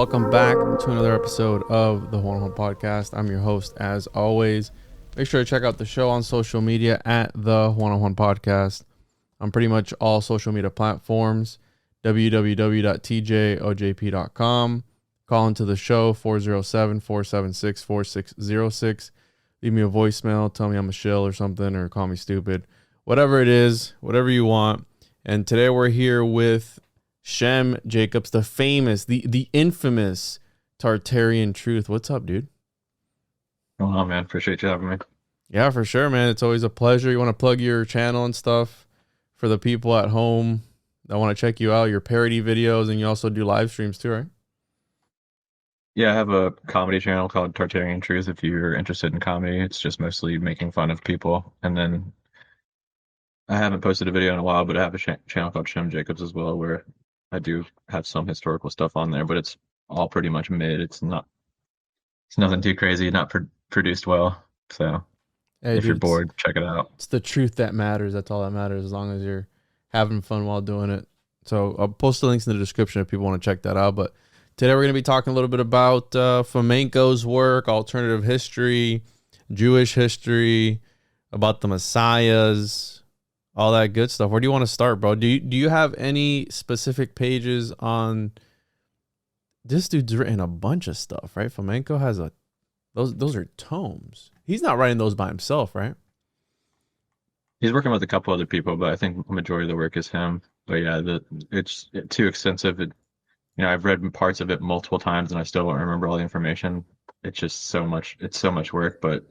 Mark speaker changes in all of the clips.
Speaker 1: welcome back to another episode of the One on One Podcast. I'm your host, as always. Make sure to check out the show on social media at the One on One Podcast. On pretty much all social media platforms, www.tjojp.com. Call into the show, 407-476-4606. Leave me a voicemail, tell me I'm a shill or something, or call me stupid. Whatever it is, whatever you want. And today we're here with Shem Jacobs, the famous, the infamous Tartarian Truth. What's up, dude?
Speaker 2: Oh man, appreciate you having me.
Speaker 1: Yeah, for sure, man. It's always a pleasure. You want to plug your channel and stuff for the people at home that want to check you out, your parody videos, and you also do live streams too, right?
Speaker 2: Yeah, I have a comedy channel called Tartarian Truth. If you're interested in comedy, it's just mostly making fun of people. And then I haven't posted a video in a while, but I have a channel called Shem Jacobs as well, where I do have some historical stuff on there, but it's all pretty much mid. It's nothing too crazy, not produced well. So
Speaker 1: Hey,
Speaker 2: if you're
Speaker 1: dude,
Speaker 2: bored, check it out.
Speaker 1: it's the truth that matters. That's all that matters, as long as you're having fun while doing it. So I'll post the links in the description if people want to check that out. But today we're going to be talking a little bit about Flamenco's work, alternative history, Jewish history, about the messiahs, all that good stuff. Where do you want to start, bro? Do you have any specific pages on this? Dude's written a bunch of stuff, right? Flamenco has those are tomes. He's not writing those by himself, right?
Speaker 2: He's working with a couple other people, but I think the majority of the work is him. But yeah, it's too extensive. I've read parts of it multiple times and I still don't remember all the information. It's just so much. It's so much work, but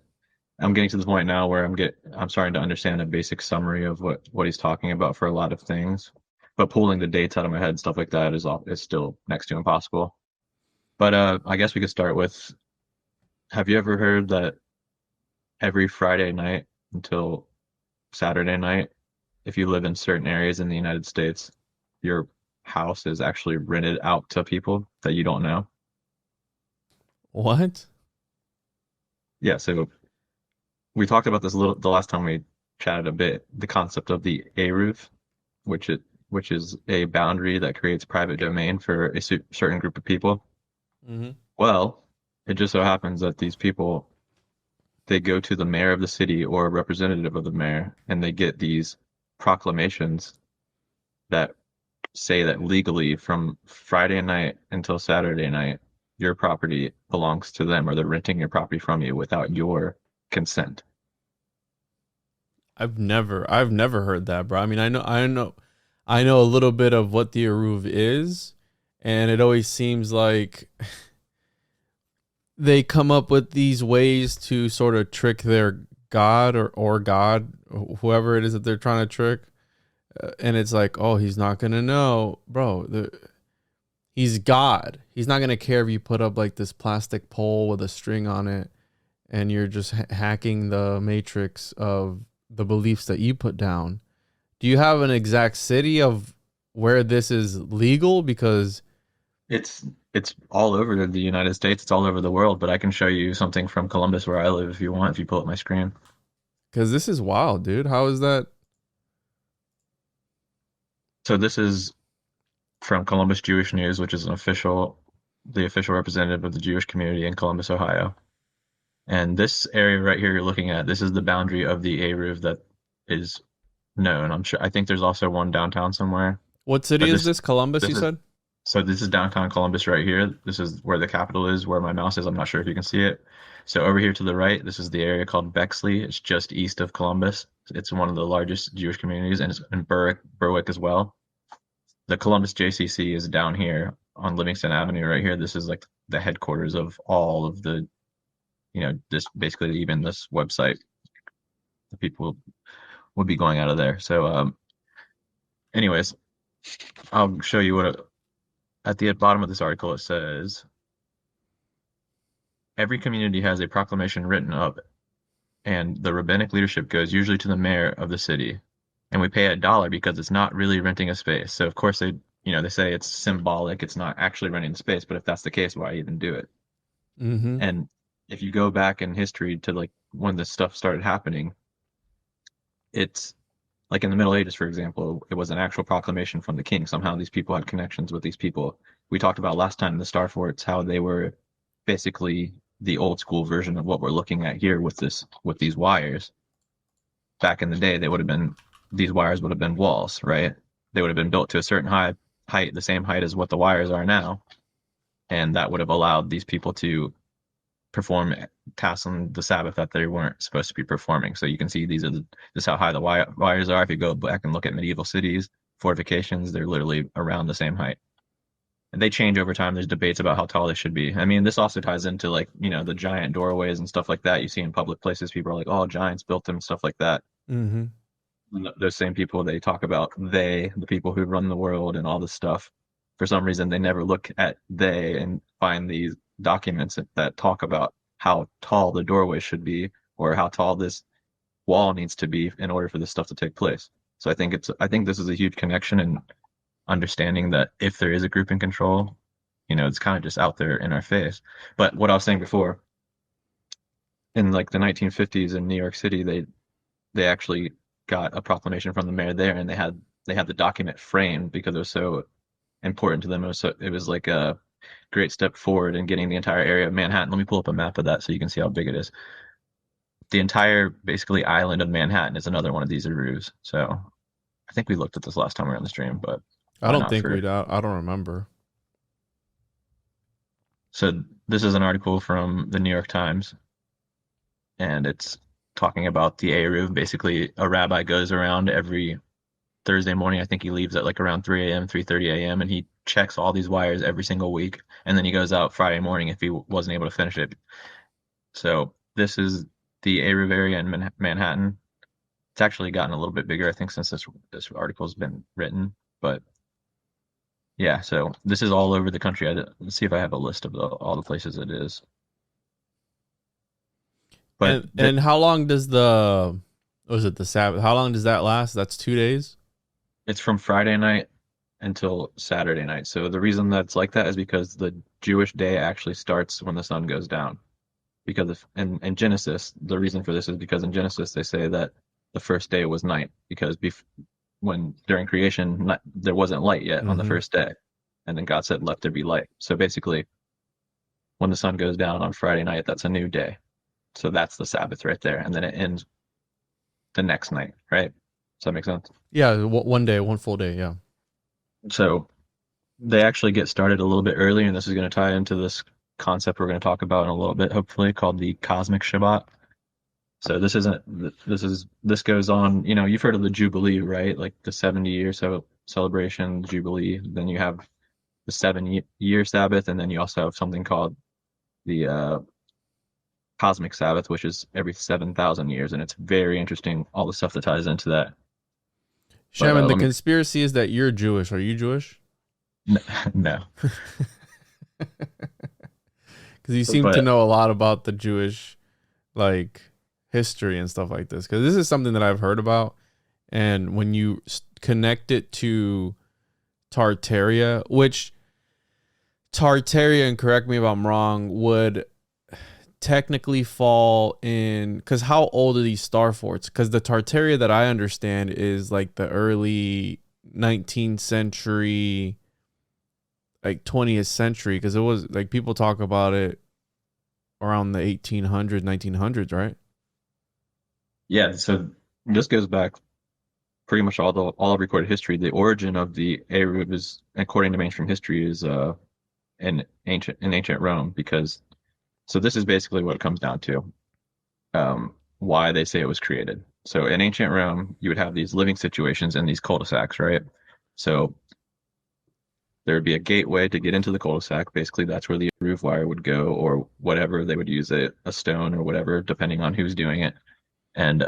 Speaker 2: I'm getting to the point now where I'm starting to understand a basic summary of what he's talking about for a lot of things. But pulling the dates out of my head and stuff like that is still next to impossible. But I guess we could start with, have you ever heard that every Friday night until Saturday night, if you live in certain areas in the United States, your house is actually rented out to people that you don't know?
Speaker 1: What?
Speaker 2: Yeah, so we talked about this the last time we chatted a bit, the concept of the Eruv, which is a boundary that creates private domain for a certain group of people.
Speaker 1: Mm-hmm.
Speaker 2: Well, it just so happens that these people, they go to the mayor of the city or a representative of the mayor, and they get these proclamations that say that legally from Friday night until Saturday night, your property belongs to them, or they're renting your property from you without your consent.
Speaker 1: I've never heard that, bro. I mean, I know a little bit of what the Eruv is, and it always seems like they come up with these ways to sort of trick their God or God, whoever it is that they're trying to trick. And it's like, oh, he's not going to know, bro. He's God. He's not going to care if you put up like this plastic pole with a string on it and you're just hacking the matrix of the beliefs that you put down. Do you have an exact city of where this is legal? Because
Speaker 2: It's all over the United States, it's all over the world, but I can show you something from Columbus where I live if you want, if you pull up my screen.
Speaker 1: this is wild, dude. How is that?
Speaker 2: So this is from Columbus Jewish News, which is the official representative of the Jewish community in Columbus, Ohio. And this area right here you're looking at, this is the boundary of the Eruv that is known. I think there's also one downtown somewhere.
Speaker 1: What city
Speaker 2: But
Speaker 1: is this? Columbus,
Speaker 2: this
Speaker 1: you
Speaker 2: is
Speaker 1: said?
Speaker 2: so this is downtown Columbus right here. This is where the Capitol is, where my mouse is. I'm not sure if you can see it. So over here to the right, this is the area called Bexley. It's just east of Columbus. It's one of the largest Jewish communities, and it's in Berwick as well. The Columbus JCC is down here on Livingston Avenue right here. This is like the headquarters of all of the, this basically even this website. The people would be going out of there. So, anyways, I'll show you at the bottom of this article it says, every community has a proclamation written up, and the rabbinic leadership goes usually to the mayor of the city, and we pay $1 because it's not really renting a space. So of course they say it's symbolic, it's not actually renting the space, but if that's the case, why even do it?
Speaker 1: Mm-hmm.
Speaker 2: And if you go back in history to like when this stuff started happening, it's like in the Middle Ages, for example, it was an actual proclamation from the king. Somehow these people had connections with these people we talked about last time, the star forts, how they were basically the old school version of what we're looking at here with these wires. Back in the day, these wires would have been walls, right? They would have been built to a certain height, the same height as what the wires are now, and that would have allowed these people to perform tasks on the Sabbath that they weren't supposed to be performing. So you can see this is how high the wires are. If you go back and look at medieval cities, fortifications, they're literally around the same height. And they change over time. There's debates about how tall they should be. I mean, this also ties into like, the giant doorways and stuff like that you see in public places. People are like, oh, giants built them, stuff like that.
Speaker 1: Mm-hmm.
Speaker 2: Those same people, they talk about the people who run the world and all this stuff. For some reason, they never look at they and find these documents that talk about how tall the doorway should be or how tall this wall needs to be in order for this stuff to take place. So I think this is a huge connection and understanding that if there is a group in control, it's kind of just out there in our face. But what I was saying before, in like the 1950s in New York City, they actually got a proclamation from the mayor there, and they had the document framed because it was so important to them. It was like a great step forward in getting the entire area of Manhattan. Let me pull up a map of that so you can see how big it is. The entire basically island of Manhattan is another one of these Eruvs. So I think we looked at this last time we were on the stream, but
Speaker 1: I don't think we. I don't remember.
Speaker 2: So this is an article from the New York Times, and it's talking about the Eruv. Basically, a rabbi goes around every Thursday morning. I think he leaves at like around 3 a.m., 3:30 a.m., and he checks all these wires every single week, and then he goes out Friday morning if he wasn't able to finish it. So this is the Eruv area in Manhattan. It's actually gotten a little bit bigger, I think, since this article's been written. But yeah, so this is all over the country. Let's see if I have a list of all the places it is.
Speaker 1: But and how long does the Sabbath? How long does that last? That's 2 days.
Speaker 2: It's from Friday night until Saturday night. So the reason that's like that is because the Jewish day actually starts when the sun goes down. Because in Genesis, the reason for this is because in Genesis they say that the first day was night because when during creation there wasn't light yet on the first day, and then God said, "Let there be light." So basically, when the sun goes down on Friday night, that's a new day. So that's the Sabbath right there, and then it ends the next night, right? Does that make sense?
Speaker 1: Yeah, one day, one full day, yeah.
Speaker 2: So they actually get started a little bit earlier, and this is going to tie into this concept we're going to talk about in a little bit, hopefully, called the cosmic Shabbat. So this goes on, you've heard of the Jubilee, right? Like the 70-year celebration, Jubilee. Then you have the 7-year Sabbath, and then you also have something called the cosmic Sabbath, which is every 7,000 years, and it's very interesting, all the stuff that ties into that.
Speaker 1: Shem, and the conspiracy is that you're Jewish. Are you Jewish?
Speaker 2: No.
Speaker 1: Because you seem to know a lot about the Jewish, like, history and stuff like this. Because this is something that I've heard about, and when you connect it to Tartaria, which Tartarian, correct me if I'm wrong, would technically fall in, because how old are these star forts? Because the Tartaria that I understand is like the early 19th century, like 20th century, because it was like people talk about it around the 1800s, 1900s, right?
Speaker 2: Yeah, so this goes back pretty much all recorded history. The origin of the Eruv is, according to mainstream history, is in ancient Rome, because so this is basically what it comes down to, why they say it was created. So in ancient Rome, you would have these living situations in these cul-de-sacs, right? So there would be a gateway to get into the cul-de-sac. Basically, that's where the roof wire would go, or whatever. They would use a stone or whatever, depending on who's doing it. And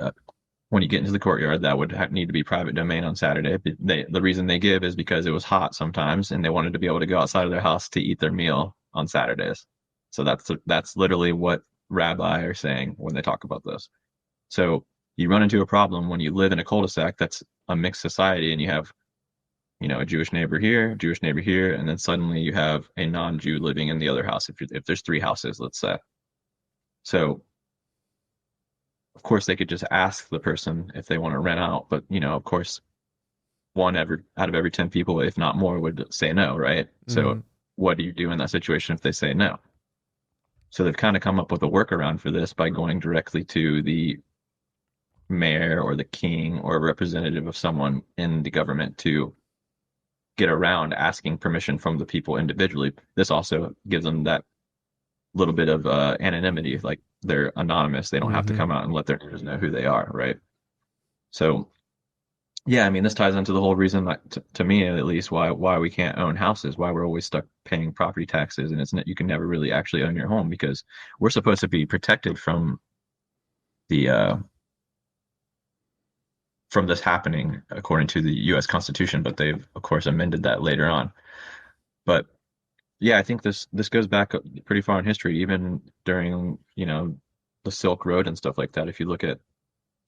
Speaker 2: when you get into the courtyard, that would need to be private domain on Saturday. The reason they give is because it was hot sometimes, and they wanted to be able to go outside of their house to eat their meal on Saturdays. So that's literally what rabbi are saying when they talk about this. So you run into a problem when you live in a cul-de-sac that's a mixed society, and you have, a Jewish neighbor here, and then suddenly you have a non-Jew living in the other house. If there's 3 houses, let's say. So of course they could just ask the person if they want to rent out, but of course, out of every 10 people, if not more, would say no, right? Mm-hmm. So what do you do in that situation if they say no? So they've kind of come up with a workaround for this by going directly to the mayor or the king or a representative of someone in the government to get around asking permission from the people individually. This also gives them that little bit of anonymity, like they're anonymous. They don't have to
Speaker 1: Mm-hmm.
Speaker 2: come out and let their neighbors know who they are, right? So yeah, I mean, this ties into the whole reason that, to me at least, why we can't own houses, why we're always stuck paying property taxes, and it's you can never really actually own your home because we're supposed to be protected the from this happening according to the U.S. Constitution, but they've of course amended that later on. But yeah, I think this goes back pretty far in history, even during the Silk Road and stuff like that. If you look at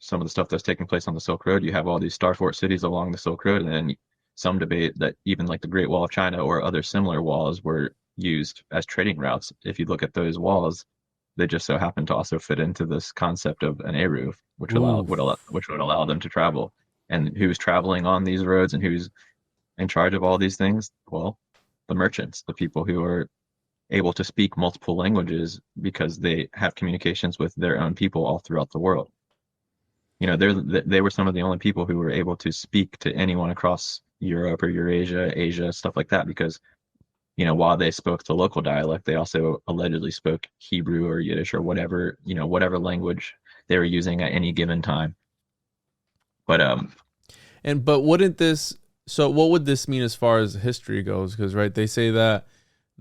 Speaker 2: some of the stuff that's taking place on the Silk Road, you have all these star fort cities along the Silk Road, and then some debate that even like the Great Wall of China or other similar walls were used as trading routes. If you look at those walls, they just so happen to also fit into this concept of an Eruv,
Speaker 1: Ooh.
Speaker 2: which would allow them to travel. And who's traveling on these roads and who's in charge of all these things? Well, the merchants, the people who are able to speak multiple languages because they have communications with their own people all throughout the world. They were some of the only people who were able to speak to anyone across Europe or Eurasia, Asia, stuff like that, because while they spoke the local dialect, they also allegedly spoke Hebrew or Yiddish or whatever language they were using at any given time. But
Speaker 1: But wouldn't this, so what would this mean as far as history goes? Because, right, they say that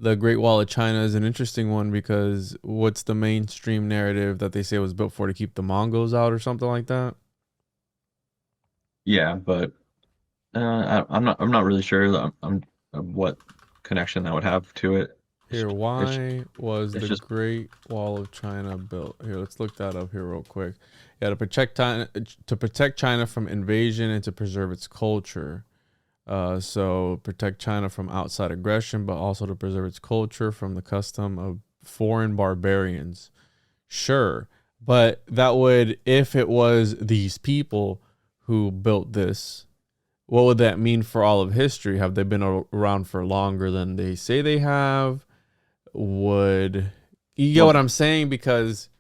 Speaker 1: the Great Wall of China is an interesting one because what's the mainstream narrative that they say was built for to keep the Mongols out or something like that?
Speaker 2: yeah, but I'm not really sure what connection that would have to it.
Speaker 1: Here,
Speaker 2: It's
Speaker 1: why was
Speaker 2: it's
Speaker 1: the
Speaker 2: just
Speaker 1: Great Wall of China built? Here, let's look that up here real quick. Yeah, to protect China from invasion and to preserve its culture. So protect China from outside aggression, but also to preserve its culture from the custom of foreign barbarians. Sure, but that would, if it was these people who built this, what would that mean for all of history? Have they been around for longer than they say they have? Would you get what
Speaker 2: well,
Speaker 1: I'm saying? Because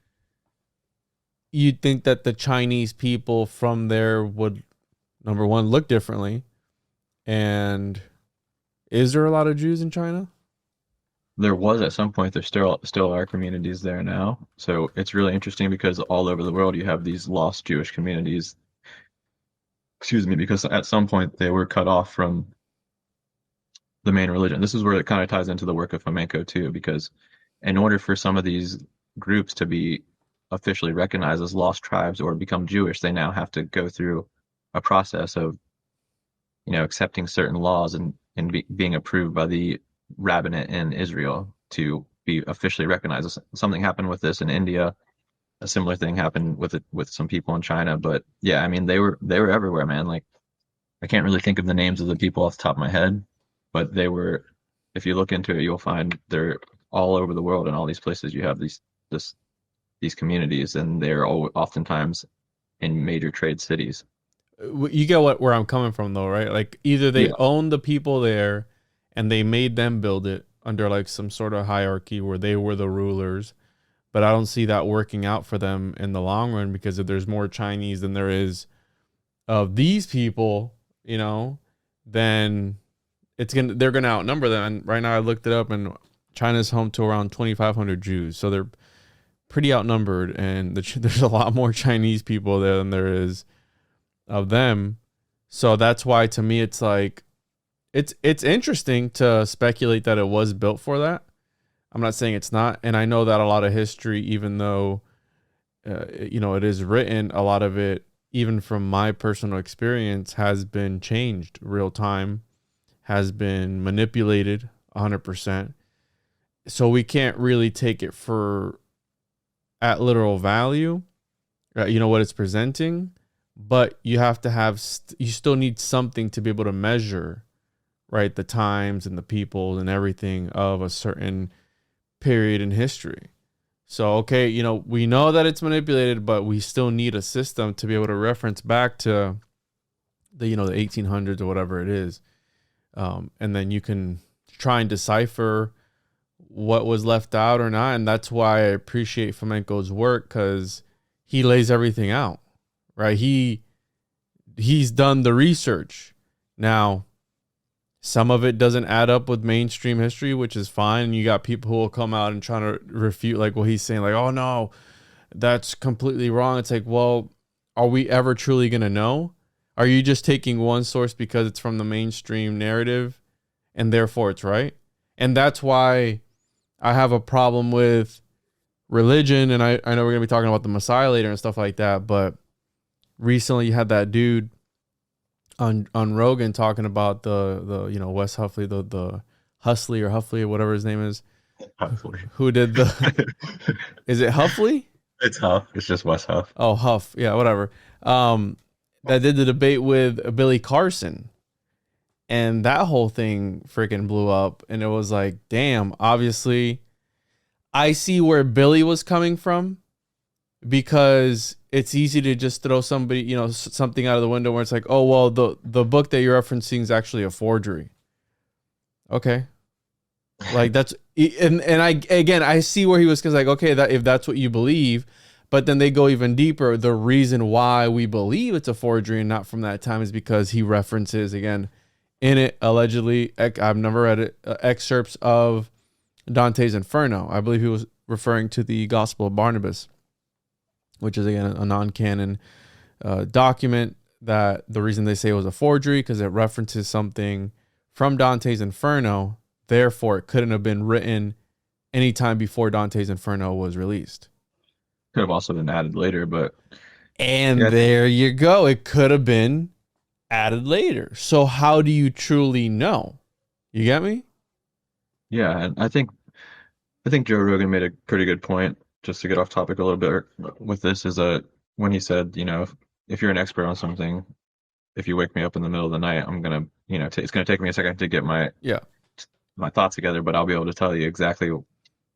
Speaker 1: you'd think that the Chinese people from there would, number one, look differently. And is there a lot of Jews in China?
Speaker 2: there was at some point. There still are communities there now. So it's really interesting because all over the world you have these lost Jewish communities. Excuse me, because at some point they were cut off from the main religion. This is where it kind of ties into the work of flamenco too, because in order for some of these groups to be officially recognized as lost tribes or become Jewish, they now have to go through a process of accepting certain laws and being approved by the rabbinate in Israel to be officially recognized. Something happened with this in India. A similar thing happened with it with some people in China. But yeah, I mean they were everywhere, man. Like I can't really think of the names of the people off the top of my head, but they were. If you look into it, you'll find they're all over the world. In all these places, you have this these communities, and they're all oftentimes in major trade cities.
Speaker 1: You get where I'm coming from, though, right? Like either they
Speaker 2: Yeah,
Speaker 1: own the people there, and they made them build it under like some sort of hierarchy where they were the rulers. But I don't see that working out for them in the long run because if there's more Chinese than there is of these people, then they're gonna outnumber them. And right now, I looked it up, and China's home to around 2,500 Jews, so they're pretty outnumbered. And there's a lot more Chinese people there than there is of them. So that's why, to me, it's like it's interesting to speculate that it was built for that. I'm not saying it's not, and I know that a lot of history, even though it is written, a lot of it, even from my personal experience, has been changed real time, has been manipulated 100%. So we can't really take it for at literal value, what it's presenting, but you have to have, you still need something to be able to measure, right, the times and the people and everything of a certain period in history. So, okay, we know that it's manipulated, but we still need a system to be able to reference back to the 1800s or whatever it is. And then you can try and decipher what was left out or not. And that's why I appreciate Fomenko's work, because he lays everything out, right? He's done the research. Now, some of it doesn't add up with mainstream history, which is fine. And you got people who will come out and try to refute like what he's saying, like, oh no, that's completely wrong. It's like, well, are we ever truly going to know? Are you just taking one source because it's from the mainstream narrative and therefore it's right? And that's why I have a problem with religion. And I know we're going to be talking about the Messiah later and stuff like that. But recently you had that dude on Rogan talking about the Wes Huffley, the Huxley or Huffley or whatever his name is.
Speaker 2: Huffley.
Speaker 1: Who did the is it Huffley?
Speaker 2: It's Huff. It's just Wes Huff.
Speaker 1: Oh, Huff. Yeah, whatever. That did the debate with Billy Carson. And that whole thing freaking blew up. And it was like, damn, obviously, I see where Billy was coming from, because it's easy to just throw somebody, something out of the window where it's like, oh, well, the book that you're referencing is actually a forgery. Okay. Like that's, and I see where he was, because like, okay, that if that's what you believe, but then they go even deeper. The reason why we believe it's a forgery and not from that time is because he references, again, in it, allegedly, I've never read it, excerpts of Dante's Inferno. I believe he was referring to the Gospel of Barnabas, which is, again, a non-canon document, that the reason they say it was a forgery because it references something from Dante's Inferno. Therefore, it couldn't have been written any time before Dante's Inferno was released.
Speaker 2: Could have also been added later, but...
Speaker 1: And there you go. It could have been added later. So how do you truly know? You get me?
Speaker 2: Yeah, and I think Joe Rogan made a pretty good point, just to get off topic a little bit with this, is when he said, if you're an expert on something, if you wake me up in the middle of the night, I'm gonna, it's gonna take me a second to get my thoughts together, but I'll be able to tell you exactly,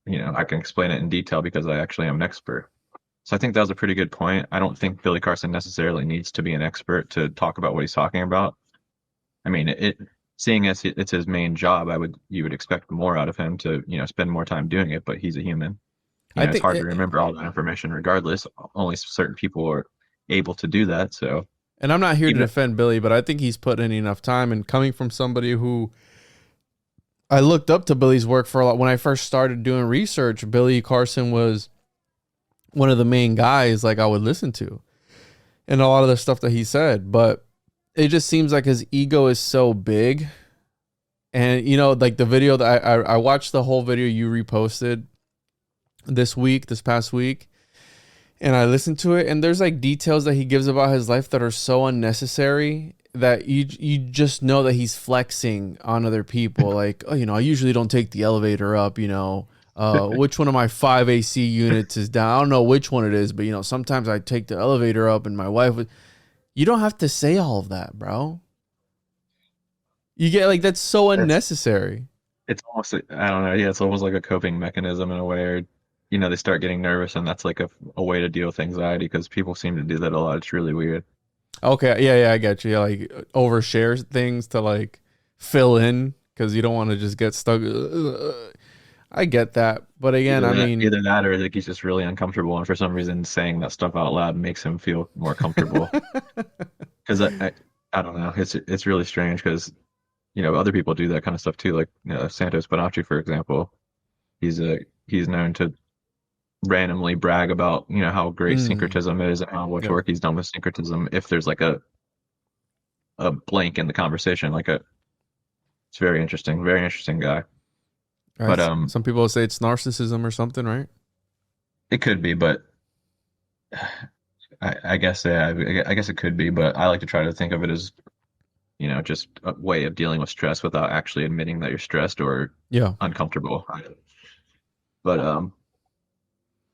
Speaker 2: I can explain it in detail because I actually am an expert. So I think that was a pretty good point. I don't think Billy Carson necessarily needs to be an expert to talk about what he's talking about. I mean, seeing as it's his main job, you would expect more out of him to, spend more time doing it, but he's a human. It's hard to remember all that information regardless. Only certain people are able to do that. So,
Speaker 1: and I'm not here to defend Billy, but I think he's put in enough time, and coming from somebody who I looked up to Billy's work for a lot. When I first started doing research, Billy Carson was one of the main guys like I would listen to, and a lot of the stuff that he said, but it just seems like his ego is so big. And like the video that I watched, the whole video you reposted this past week, and I listened to it, and there's like details that he gives about his life that are so unnecessary that you just know that he's flexing on other people. Like, oh, I usually don't take the elevator up, which one of my 5 AC units is down? I don't know which one it is, but sometimes I take the elevator up and my wife would. You don't have to say all of that, bro. You get like, that's so unnecessary.
Speaker 2: It's almost, I don't know. Yeah, it's almost like a coping mechanism in a way, or, they start getting nervous, and that's like a way to deal with anxiety, because people seem to do that a lot. It's really weird.
Speaker 1: Okay. Yeah, I get you. Yeah, like overshare things to like fill in because you don't want to just get stuck. I get that. But again,
Speaker 2: either that or like he's just really uncomfortable, and for some reason saying that stuff out loud makes him feel more comfortable. Because I don't know. It's really strange, because other people do that kind of stuff too. Like Santos Bonacci, for example, he's known to randomly brag about how great syncretism is and how much work he's done with syncretism. If there's like a blank in the conversation, it's very interesting guy.
Speaker 1: Right. But some people say it's narcissism or something, right?
Speaker 2: It could be, but I guess I guess it could be. But I like to try to think of it as just a way of dealing with stress without actually admitting that you're stressed or uncomfortable. But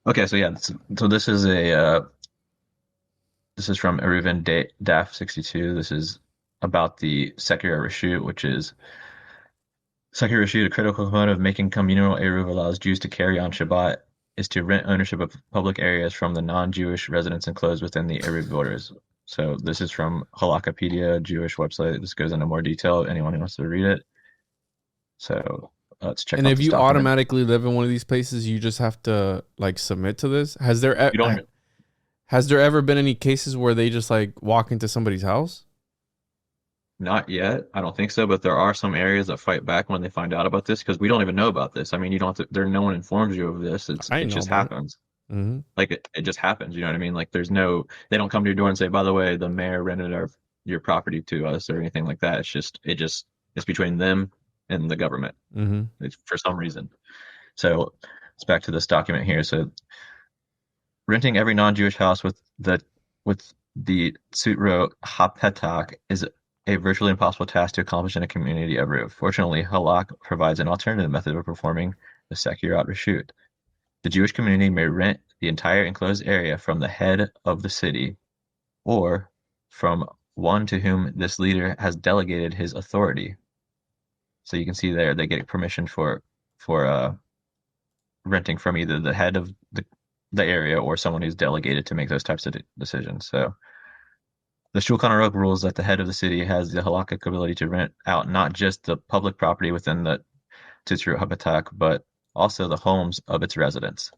Speaker 2: okay, so yeah, so this is from Eruv and DAF 62. This is about the Secular Reshut, which is Secular Reshut, a critical component of making communal Eruv allows Jews to carry on Shabbat, is to rent ownership of public areas from the non-Jewish residents enclosed within the Eruv borders. So this is from Halakhapedia, Jewish website. This goes into more detail. Anyone who wants to read it. So let's check
Speaker 1: And
Speaker 2: out
Speaker 1: if
Speaker 2: this
Speaker 1: you
Speaker 2: document.
Speaker 1: automatically live in one of these places, you just have to like submit to this.
Speaker 2: You don't.
Speaker 1: Has there ever been any cases where they just like walk into somebody's house?
Speaker 2: Not yet. I don't think so, but there are some areas that fight back when they find out about this because we don't even know about this. I mean, you don't have to, there, no one informs you of this.
Speaker 1: I
Speaker 2: It
Speaker 1: didn't know
Speaker 2: just
Speaker 1: about it.
Speaker 2: happens.
Speaker 1: Mm-hmm.
Speaker 2: Like it just happens. You know what I mean? Like there's no, they don't come to your door and say, by the way, the mayor rented your property to us or anything like that. It's between them and the government.
Speaker 1: Mm-hmm.
Speaker 2: It's for some reason. So it's back to this document here. So renting every non-Jewish house with the Sutro Hapetak is a virtually impossible task to accomplish in a community of Eruv. Fortunately, Halak provides an alternative method of performing the Sekirat Reshut. The Jewish community may rent the entire enclosed area from the head of the city or from one to whom this leader has delegated his authority. So you can see there they get permission for renting from either the head of the area or someone who's delegated to make those types of decisions. So the Shulchan Aruch rules that the head of the city has the halakhic ability to rent out not just the public property within the Titzrut Habatak, but also the homes of its residents.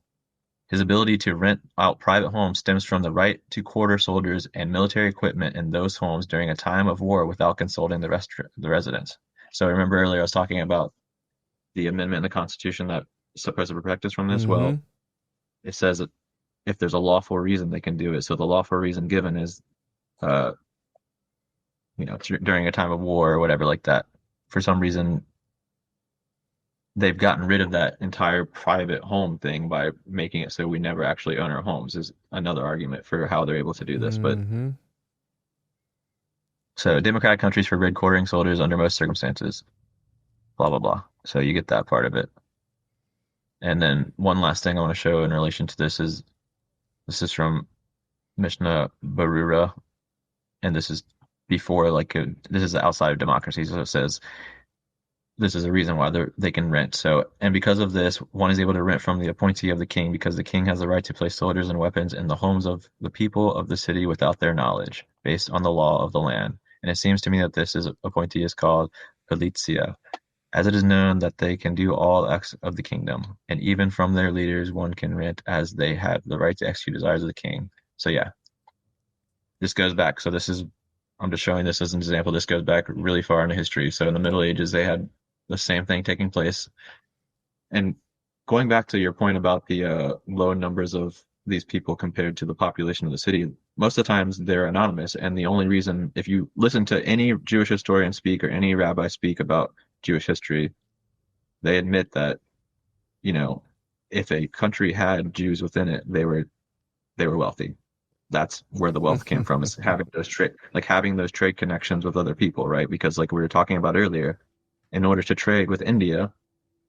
Speaker 2: His ability to rent out private homes stems from the right to quarter soldiers and military equipment in those homes during a time of war without consulting the residents. So remember earlier I was talking about the amendment in the Constitution that's supposed to protect us from this.
Speaker 1: Mm-hmm.
Speaker 2: Well, it says that if there's a lawful reason, they can do it. So the lawful reason given is, uh, during a time of war or whatever like that. For some reason, they've gotten rid of that entire private home thing by making it so we never actually own our homes. Is another argument for how they're able to do this. But
Speaker 1: Mm-hmm.
Speaker 2: so democratic countries forbid quartering soldiers under most circumstances. Blah blah blah. So you get that part of it. And then one last thing I want to show in relation to this is from Mishnah Barura, and this is before this is outside of democracy. So it says this is a reason why they can rent. So, and because of this, one is able to rent from the appointee of the king because the king has the right to place soldiers and weapons in the homes of the people of the city without their knowledge, based on the law of the land. And it seems to me that this appointee is called Politia, as it is known that they can do all acts of the kingdom, and even from their leaders one can rent as they have the right to execute desires of the king. So yeah, this goes back. So I'm just showing this as an example. This goes back really far into history. So in the Middle Ages, they had the same thing taking place. And going back to your point about the low numbers of these people compared to the population of the city, most of the times they're anonymous. And the only reason, if you listen to any Jewish historian speak or any rabbi speak about Jewish history, they admit that, if a country had Jews within it, they were wealthy. That's where the wealth came from, is having those trade connections with other people, right? Because like we were talking about earlier, in order to trade with India,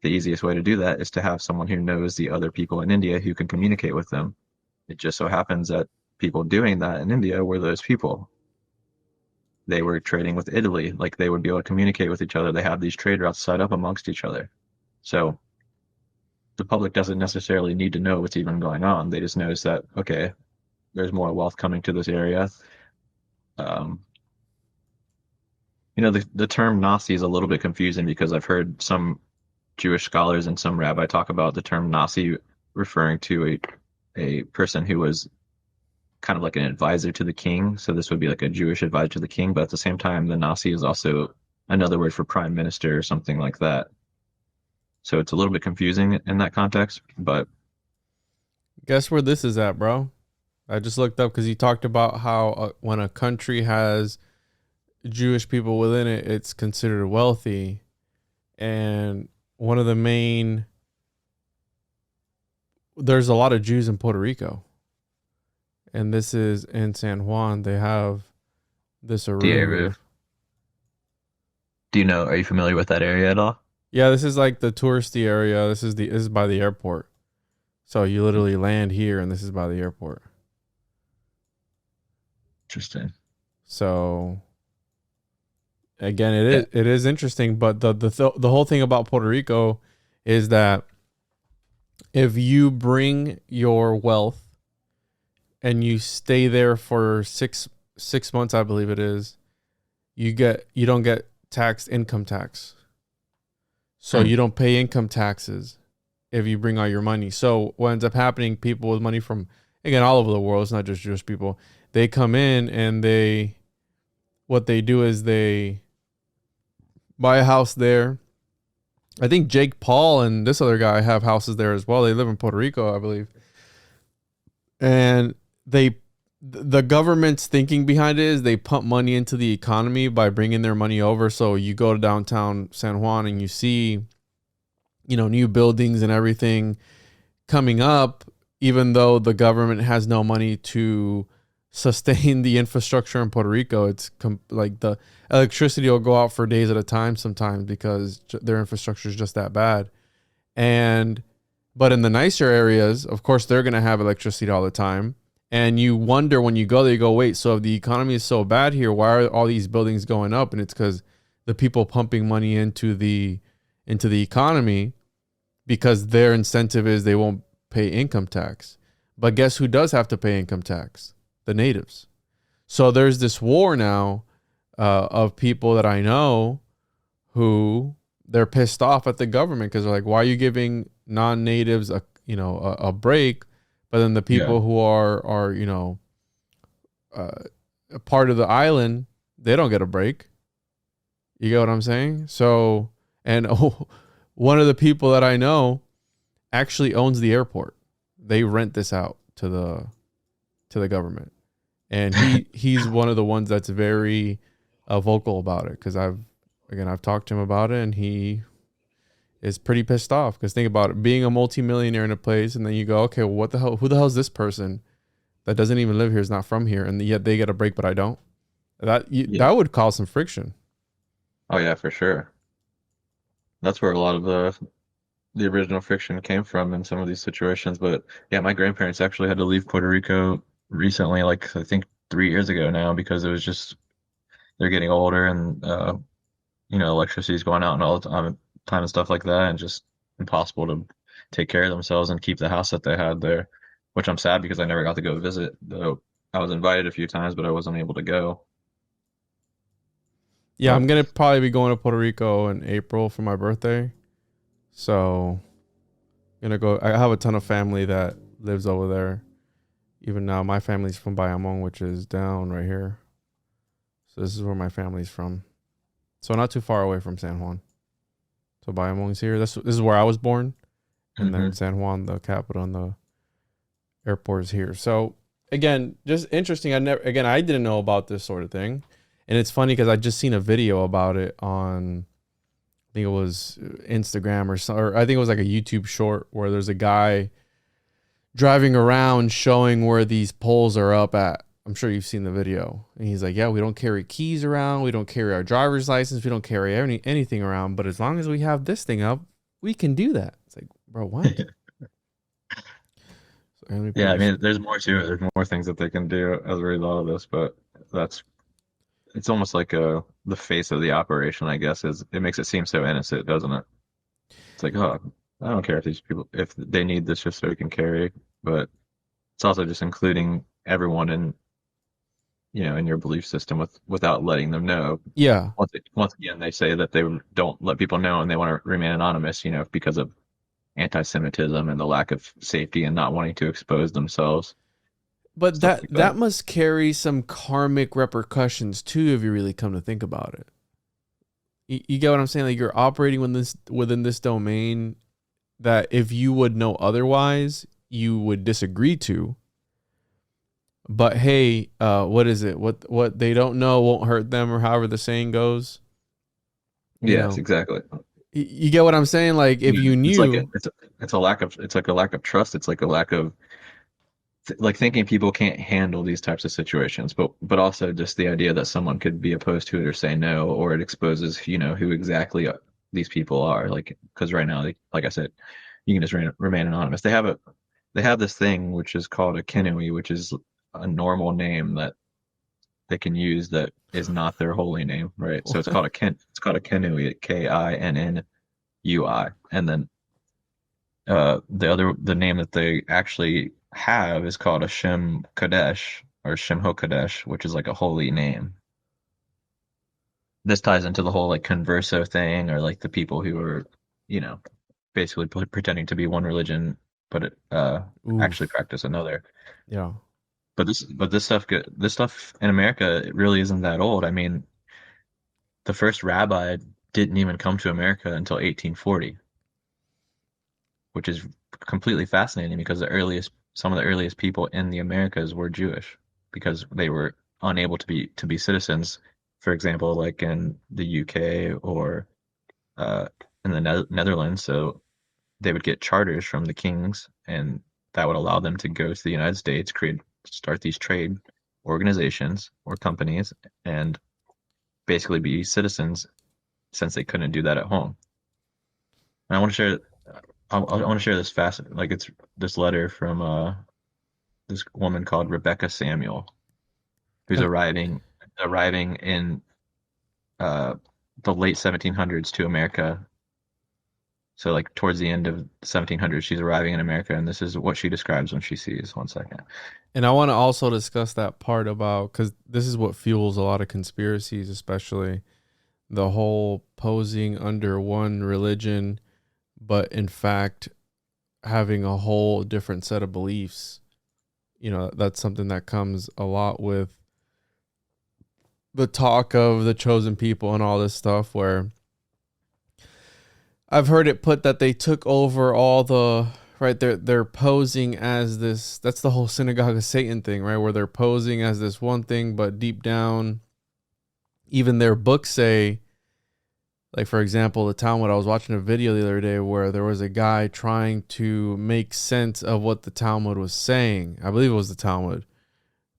Speaker 2: the easiest way to do that is to have someone who knows the other people in India who can communicate with them. It just so happens that people doing that in India were those people. They were trading with Italy, like they would be able to communicate with each other. They have these trade routes set up amongst each other. So the public doesn't necessarily need to know what's even going on. They just notice that, okay, there's more wealth coming to this area. The term Nazi is a little bit confusing because I've heard some Jewish scholars and some rabbi talk about the term Nazi referring to a person who was kind of like an advisor to the king. So this would be like a Jewish advisor to the king, but at the same time, the Nazi is also another word for prime minister or something like that. So it's a little bit confusing in that context, but
Speaker 1: Guess where this is at, bro? I just looked up because you talked about how when a country has Jewish people within it, it's considered wealthy. And one of the main, there's a lot of Jews in Puerto Rico. And this is in San Juan. They have this Eruv.
Speaker 2: Do you know, are you familiar with that area at all?
Speaker 1: Yeah, this is like the touristy area. This is by the airport. So you literally land here and this is by the airport.
Speaker 2: Interesting.
Speaker 1: So again, it is interesting, but the whole thing about Puerto Rico is that if you bring your wealth and you stay there for six months, I believe it is, you don't get taxed income tax. So you don't pay income taxes if you bring all your money. So what ends up happening, people with money from, again, all over the world, it's not just Jewish people, they come in and what they do is they buy a house there. I think Jake Paul and this other guy have houses there as well. They live in Puerto Rico, I believe. And the government's thinking behind it is they pump money into the economy by bringing their money over. So you go to downtown San Juan and you see, new buildings and everything coming up, even though the government has no money to sustain the infrastructure in Puerto Rico. It's like the electricity will go out for days at a time sometimes because their infrastructure is just that bad. But in the nicer areas, of course, they're going to have electricity all the time. And you wonder when you go there, you go, wait, so if the economy is so bad here, why are all these buildings going up? And it's because the people pumping money into the economy, because their incentive is they won't pay income tax. But guess who does have to pay income tax? The natives. So there's this war now of people that I know who they're pissed off at the government because they're like, why are you giving non-natives a break, but then the people who are a part of the island, they don't get a break. You get what I'm saying? So, and one of the people that I know actually owns the airport. They rent this out to the government, and he's one of the ones that's very vocal about it because I've talked to him about it, and he is pretty pissed off because think about it, being a multimillionaire in a place, and then you go, okay, well, what the hell? Who the hell is this person that doesn't even live here, is not from here, and yet they get a break, but I don't? That would cause some friction.
Speaker 2: Oh yeah, for sure. That's where a lot of the original friction came from in some of these situations. But yeah, my grandparents actually had to leave Puerto Rico recently, like I think 3 years ago now, because it was just they're getting older and electricity's going out and all the time and stuff like that, and just impossible to take care of themselves and keep the house that they had there. Which I'm sad because I never got to go visit, though I was invited a few times, but I wasn't able to go.
Speaker 1: Yeah, I'm gonna probably be going to Puerto Rico in April for my birthday. So gonna go. I have a ton of family that lives over there. Even now, my family's from Bayamon, which is down right here. So this is where my family's from. So not too far away from San Juan. So Bayamon's here. This is where I was born. And then San Juan, the capital, and the airport is here. So again, just interesting. I didn't know about this sort of thing. And it's funny because I just seen a video about it on, I think it was Instagram or I think it was like a YouTube short where there's a guy driving around showing where these poles are up at. I'm sure you've seen the video. And he's like, yeah, we don't carry keys around. We don't carry our driver's license. We don't carry anything around. But as long as we have this thing up, we can do that. It's like, bro, what?
Speaker 2: Yeah, I mean, there's more to it. There's more things that they can do as a result of this, but it's almost like the face of the operation, I guess, is it makes it seem so innocent, doesn't it? It's like, oh, I don't care if they need this just so we can carry, but it's also just including everyone in your belief system without letting them know.
Speaker 1: Yeah.
Speaker 2: Once again, they say that they don't let people know and they want to remain anonymous, because of anti-Semitism and the lack of safety and not wanting to expose themselves.
Speaker 1: But that must carry some karmic repercussions too, if you really come to think about it. You get what I'm saying? Like you're operating within this domain that if you would know otherwise, you would disagree to. But hey, what is it? What they don't know won't hurt them, or however the saying goes.
Speaker 2: Yes, exactly.
Speaker 1: You get what I'm saying? Like if you knew,
Speaker 2: it's like a lack of trust. It's like a lack of like thinking people can't handle these types of situations, but also just the idea that someone could be opposed to it or say no, or it exposes who exactly these people are. Like because right now, like I said, you can just remain anonymous. They have this thing which is called a kinui, which is a normal name that they can use that is not their holy name, right? So it's called a kinui, Kinnui, and then the name that they actually have is called a Shem Kodesh or Shem HaKodesh, which is like a holy name. This ties into the whole like converso thing, or like the people who are you know, basically pretending to be one religion, but actually
Speaker 1: Oof.
Speaker 2: practice another.
Speaker 1: Yeah.
Speaker 2: This stuff in America, it really isn't that old. I mean, the first rabbi didn't even come to America until 1840, which is completely fascinating because some of the earliest people in the Americas were Jewish because they were unable to be citizens. For example, like in the UK or uh, in the Netherlands, so they would get charters from the kings, and that would allow them to go to the United States, start these trade organizations or companies, and basically be citizens since they couldn't do that at home. And I want to share, I want to share this like it's this letter from this woman called Rebecca Samuel, who's
Speaker 1: And
Speaker 2: arriving in uh, the late 1700s to America. So like towards the end of the 1700s, she's arriving in America, and this is what she describes when she sees. One second.
Speaker 1: and I want to also discuss that part about, because this is what fuels a lot of conspiracies, especially the whole posing under one religion, but in fact having a whole different set of beliefs. That's something that comes a lot with the talk of the chosen people and all this stuff, where I've heard it put that they took over all the right. They're posing as this. That's the whole synagogue of Satan thing, right? Where they're posing as this one thing, but deep down, even their books say, like for example, the Talmud. I was watching a video the other day where there was a guy trying to make sense of what the Talmud was saying. I believe it was the Talmud,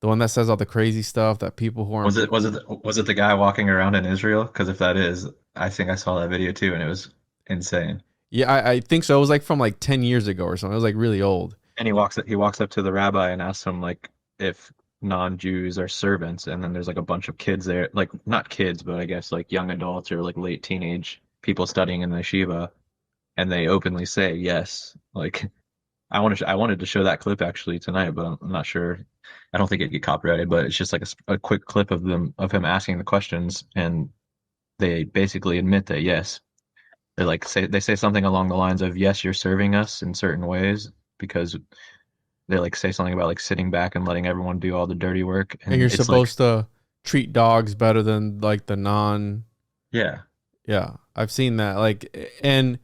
Speaker 1: the one that says all the crazy stuff that people who aren't.
Speaker 2: Was it the guy walking around in Israel? Because if that is, I think I saw that video too, and it was insane.
Speaker 1: Yeah, I think so. It was like from like 10 years ago or something. It was like really old.
Speaker 2: And he walks up to the rabbi and asks him like if non-Jews are servants, and then there's like a bunch of kids there, like not kids, but I guess like young adults or like late teenage people studying in the yeshiva, and they openly say yes. Like I wanted to show that clip actually tonight, but I'm not sure. I don't think it'd get copyrighted, but it's just like a quick clip of him asking the questions, and they basically admit that yes, they say something along the lines of yes, you're serving us in certain ways because they like say something about like sitting back and letting everyone do all the dirty work,
Speaker 1: And you're
Speaker 2: and it's like
Speaker 1: supposed to treat dogs better than like the non.
Speaker 2: yeah,
Speaker 1: Yeah, I've seen that. And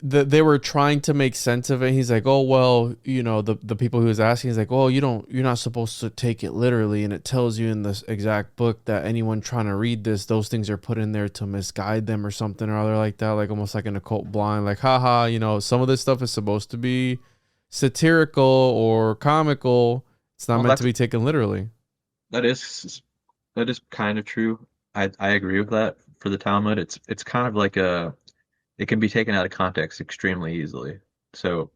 Speaker 1: they were trying to make sense of it. He's like, oh well, the people who was asking, he's like, oh, you're not supposed to take it literally, and it tells you in this exact book that anyone trying to read this, those things are put in there to misguide them or something or other like that, like almost like an occult blind, like haha, some of this stuff is supposed to be satirical or comical. It's not
Speaker 2: well
Speaker 1: meant to be taken literally.
Speaker 2: that is that is kind of true. I agree with that for the Talmud. It's kind of like it can be taken out of context extremely easily. So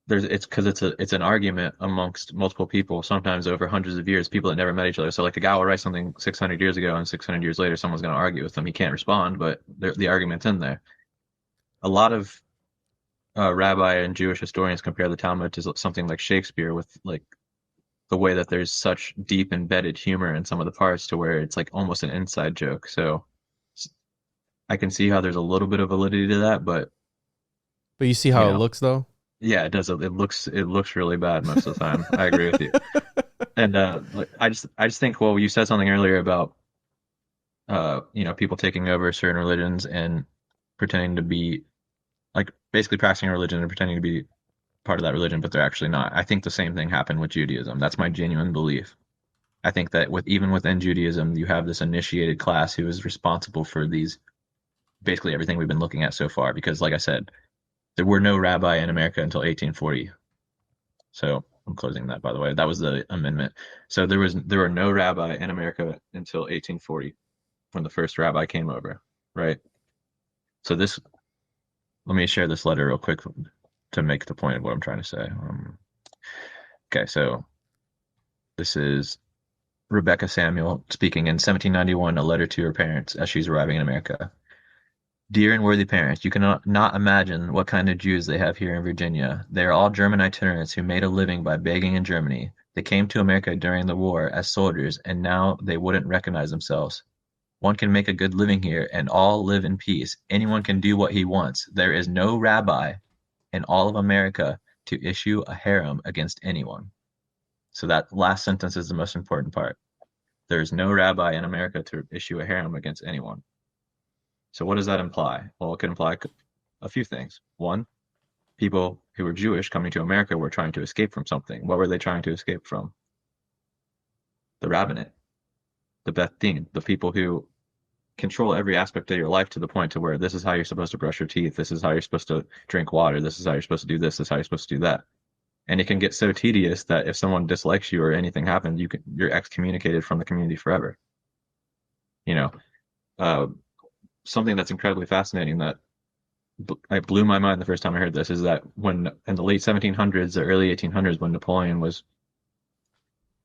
Speaker 2: it's because it's an argument amongst multiple people, sometimes over hundreds of years, people that never met each other. So like a guy will write something 600 years ago, and 600 years later, someone's going to argue with him. He can't respond, but the argument's in there. A lot of rabbi and Jewish historians compare the Talmud to something like Shakespeare, with like the way that there's such deep embedded humor in some of the parts to where it's like almost an inside joke. So I can see how there's a little bit of validity to that, but
Speaker 1: But you see
Speaker 2: you
Speaker 1: how it
Speaker 2: know,
Speaker 1: looks though.
Speaker 2: yeah, it does. It looks really bad most of the time. I agree with you. And like, I just think, well, you said something earlier about people taking over certain religions and pretending to be like basically practicing a religion and pretending to be part of that religion, but they're actually not. I think the same thing happened with Judaism. That's my genuine belief. I think that even within Judaism, you have this initiated class who is responsible for these basically everything we've been looking at so far. Because, like I said, there were no rabbi in America until 1840. So I'm closing that, by the way. That was the amendment. So there were no rabbi in America until 1840 when the first rabbi came over, right? So let me share this letter real quick to make the point of what I'm trying to say. Okay, so this is Rebecca Samuel speaking in 1791, a letter to her parents as she's arriving in America. Dear and worthy parents, you cannot not imagine what kind of Jews they have here in Virginia. They are all German itinerants who made a living by begging in Germany. They came to America during the war as soldiers, and now they wouldn't recognize themselves. One can make a good living here and all live in peace. Anyone can do what he wants. There is no rabbi in all of America to issue a harem against anyone. So that last sentence is the most important part. There is no rabbi in America to issue a harem against anyone. So what does that imply? Well, it could imply a few things. One, people who were Jewish coming to America were trying to escape from something. What were they trying to escape from? The rabbinate, the Beth Din, the people who control every aspect of your life to the point to where this is how you're supposed to brush your teeth, this is how you're supposed to drink water, this is how you're supposed to do this is how you're supposed to do that. And it can get so tedious that if someone dislikes you or anything happens, you're excommunicated from the community forever. You know, something that's incredibly fascinating that it blew my mind the first time I heard this is that when in the late 1700s, the early 1800s, when Napoleon was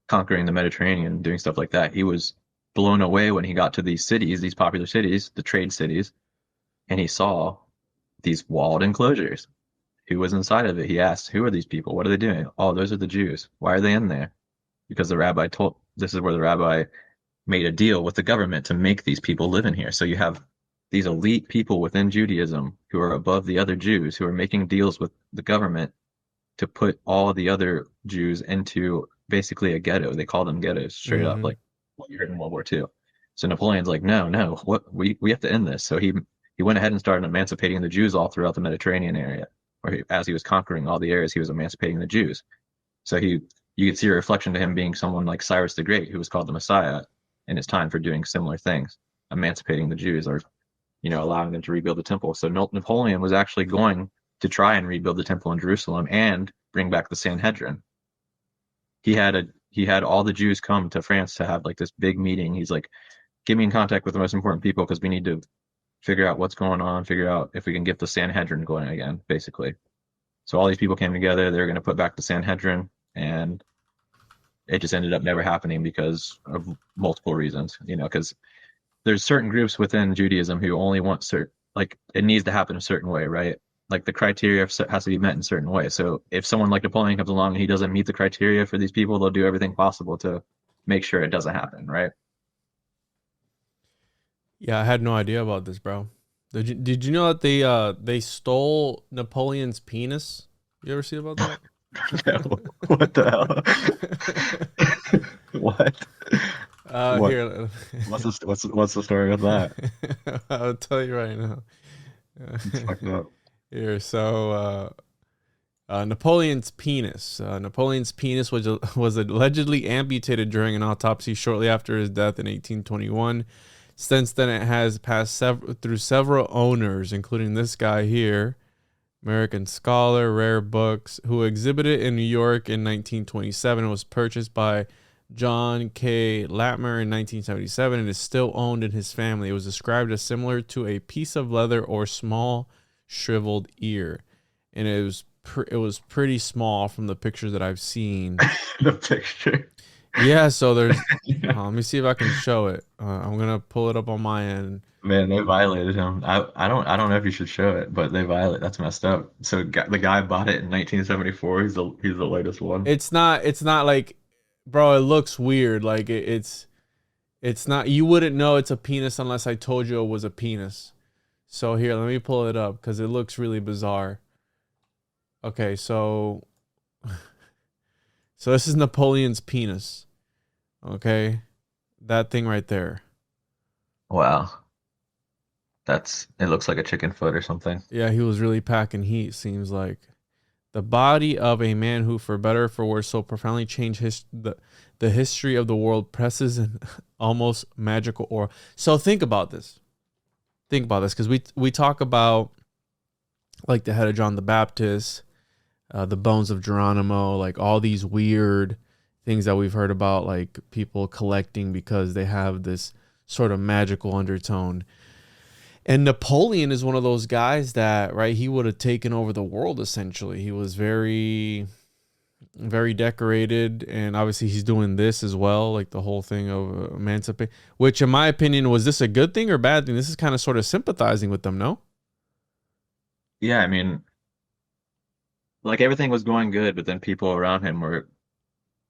Speaker 2: conquering the Mediterranean, doing stuff like that, he was blown away when he got to these cities, these popular cities, the trade cities, and he saw these walled enclosures. Who was inside of it? He asked, who are these people? What are they doing? Oh, those are the Jews. Why are they in there? Because the rabbi told, this is where the rabbi made a deal with the government to make these people live in here. So you have these elite people within Judaism who are above the other Jews who are making deals with the government to put all the other Jews into basically a ghetto. They call them ghettos straight up, like what you heard in World War II. So Napoleon's like, no, what we have to end this. So he went ahead and started emancipating the Jews all throughout the Mediterranean area, or as he was conquering all the areas, he was emancipating the Jews. So you could see a reflection to him being someone like Cyrus the Great, who was called the Messiah in his time for doing similar things, emancipating the Jews, or allowing them to rebuild the temple. So Napoleon was actually going to try and rebuild the temple in Jerusalem and bring back the Sanhedrin. He had all the Jews come to France to have like this big meeting. He's like, get me in contact with the most important people because we need to figure out what's going on, figure out if we can get the Sanhedrin going again, basically. So all these people came together. They were going to put back the Sanhedrin, and it just ended up never happening because of multiple reasons, because there's certain groups within Judaism who only want like it needs to happen a certain way, right? Like the criteria has to be met in a certain way. So if someone like Napoleon comes along and he doesn't meet the criteria for these people, they'll do everything possible to make sure it doesn't happen, right?
Speaker 1: Yeah, I had no idea about this, bro. Did you know that they stole Napoleon's penis? You ever see about that?
Speaker 2: No. What the hell? What? What?
Speaker 1: Here.
Speaker 2: What's the story with that?
Speaker 1: I'll tell you right now.
Speaker 2: It's fucked up.
Speaker 1: Here, so Napoleon's penis. Napoleon's penis was allegedly amputated during an autopsy shortly after his death in 1821. Since then, it has passed through several owners, including this guy here, American scholar, rare books, who exhibited in New York in 1927 and was purchased by John K. Latmer in 1977 and is still owned in his family. It was described as similar to a piece of leather or small shriveled ear, and it was pretty small from the pictures that I've seen.
Speaker 2: The picture.
Speaker 1: Yeah, so there's. Let me see if I can show it. I'm gonna pull it up on my end.
Speaker 2: Man, they violated him. I don't know if you should show it, but they violate. That's messed up. So the guy bought it in 1974. He's the latest one.
Speaker 1: It's not like, bro. It looks weird. Like it's not. You wouldn't know it's a penis unless I told you it was a penis. So here, let me pull it up because it looks really bizarre. Okay, so this is Napoleon's penis. Okay, that thing right there.
Speaker 2: Wow. It looks like a chicken foot or something.
Speaker 1: Yeah, he was really packing heat, seems like. The body of a man who, for better or for worse, so profoundly changed the history of the world presses an almost magical aura. So think about this. Because we talk about like the head of John the Baptist, the bones of Geronimo, like all these weird things that we've heard about, like people collecting because they have this sort of magical undertone. And Napoleon is one of those guys that, right, he would have taken over the world essentially. He was very, very decorated, and obviously he's doing this as well, like the whole thing of emancipate, which in my opinion, was this a good thing or bad thing? This is kind of sort of sympathizing with them, no?
Speaker 2: Yeah, I mean, like everything was going good, but then people around him were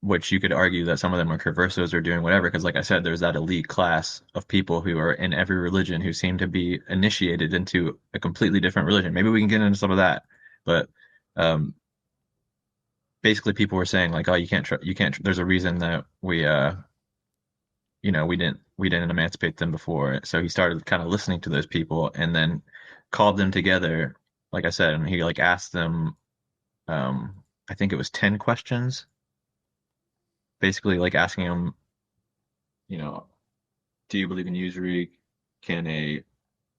Speaker 2: which you could argue that some of them are conversos or doing whatever, because like I said, there's that elite class of people who are in every religion who seem to be initiated into a completely different religion. Maybe we can get into some of that, but um, basically people were saying like, oh, you can't. There's a reason that we didn't emancipate them before. So he started kind of listening to those people and then called them together, like I said, and he like asked them, I think it was 10 questions, basically like asking them, you know, do you believe in usury? Can a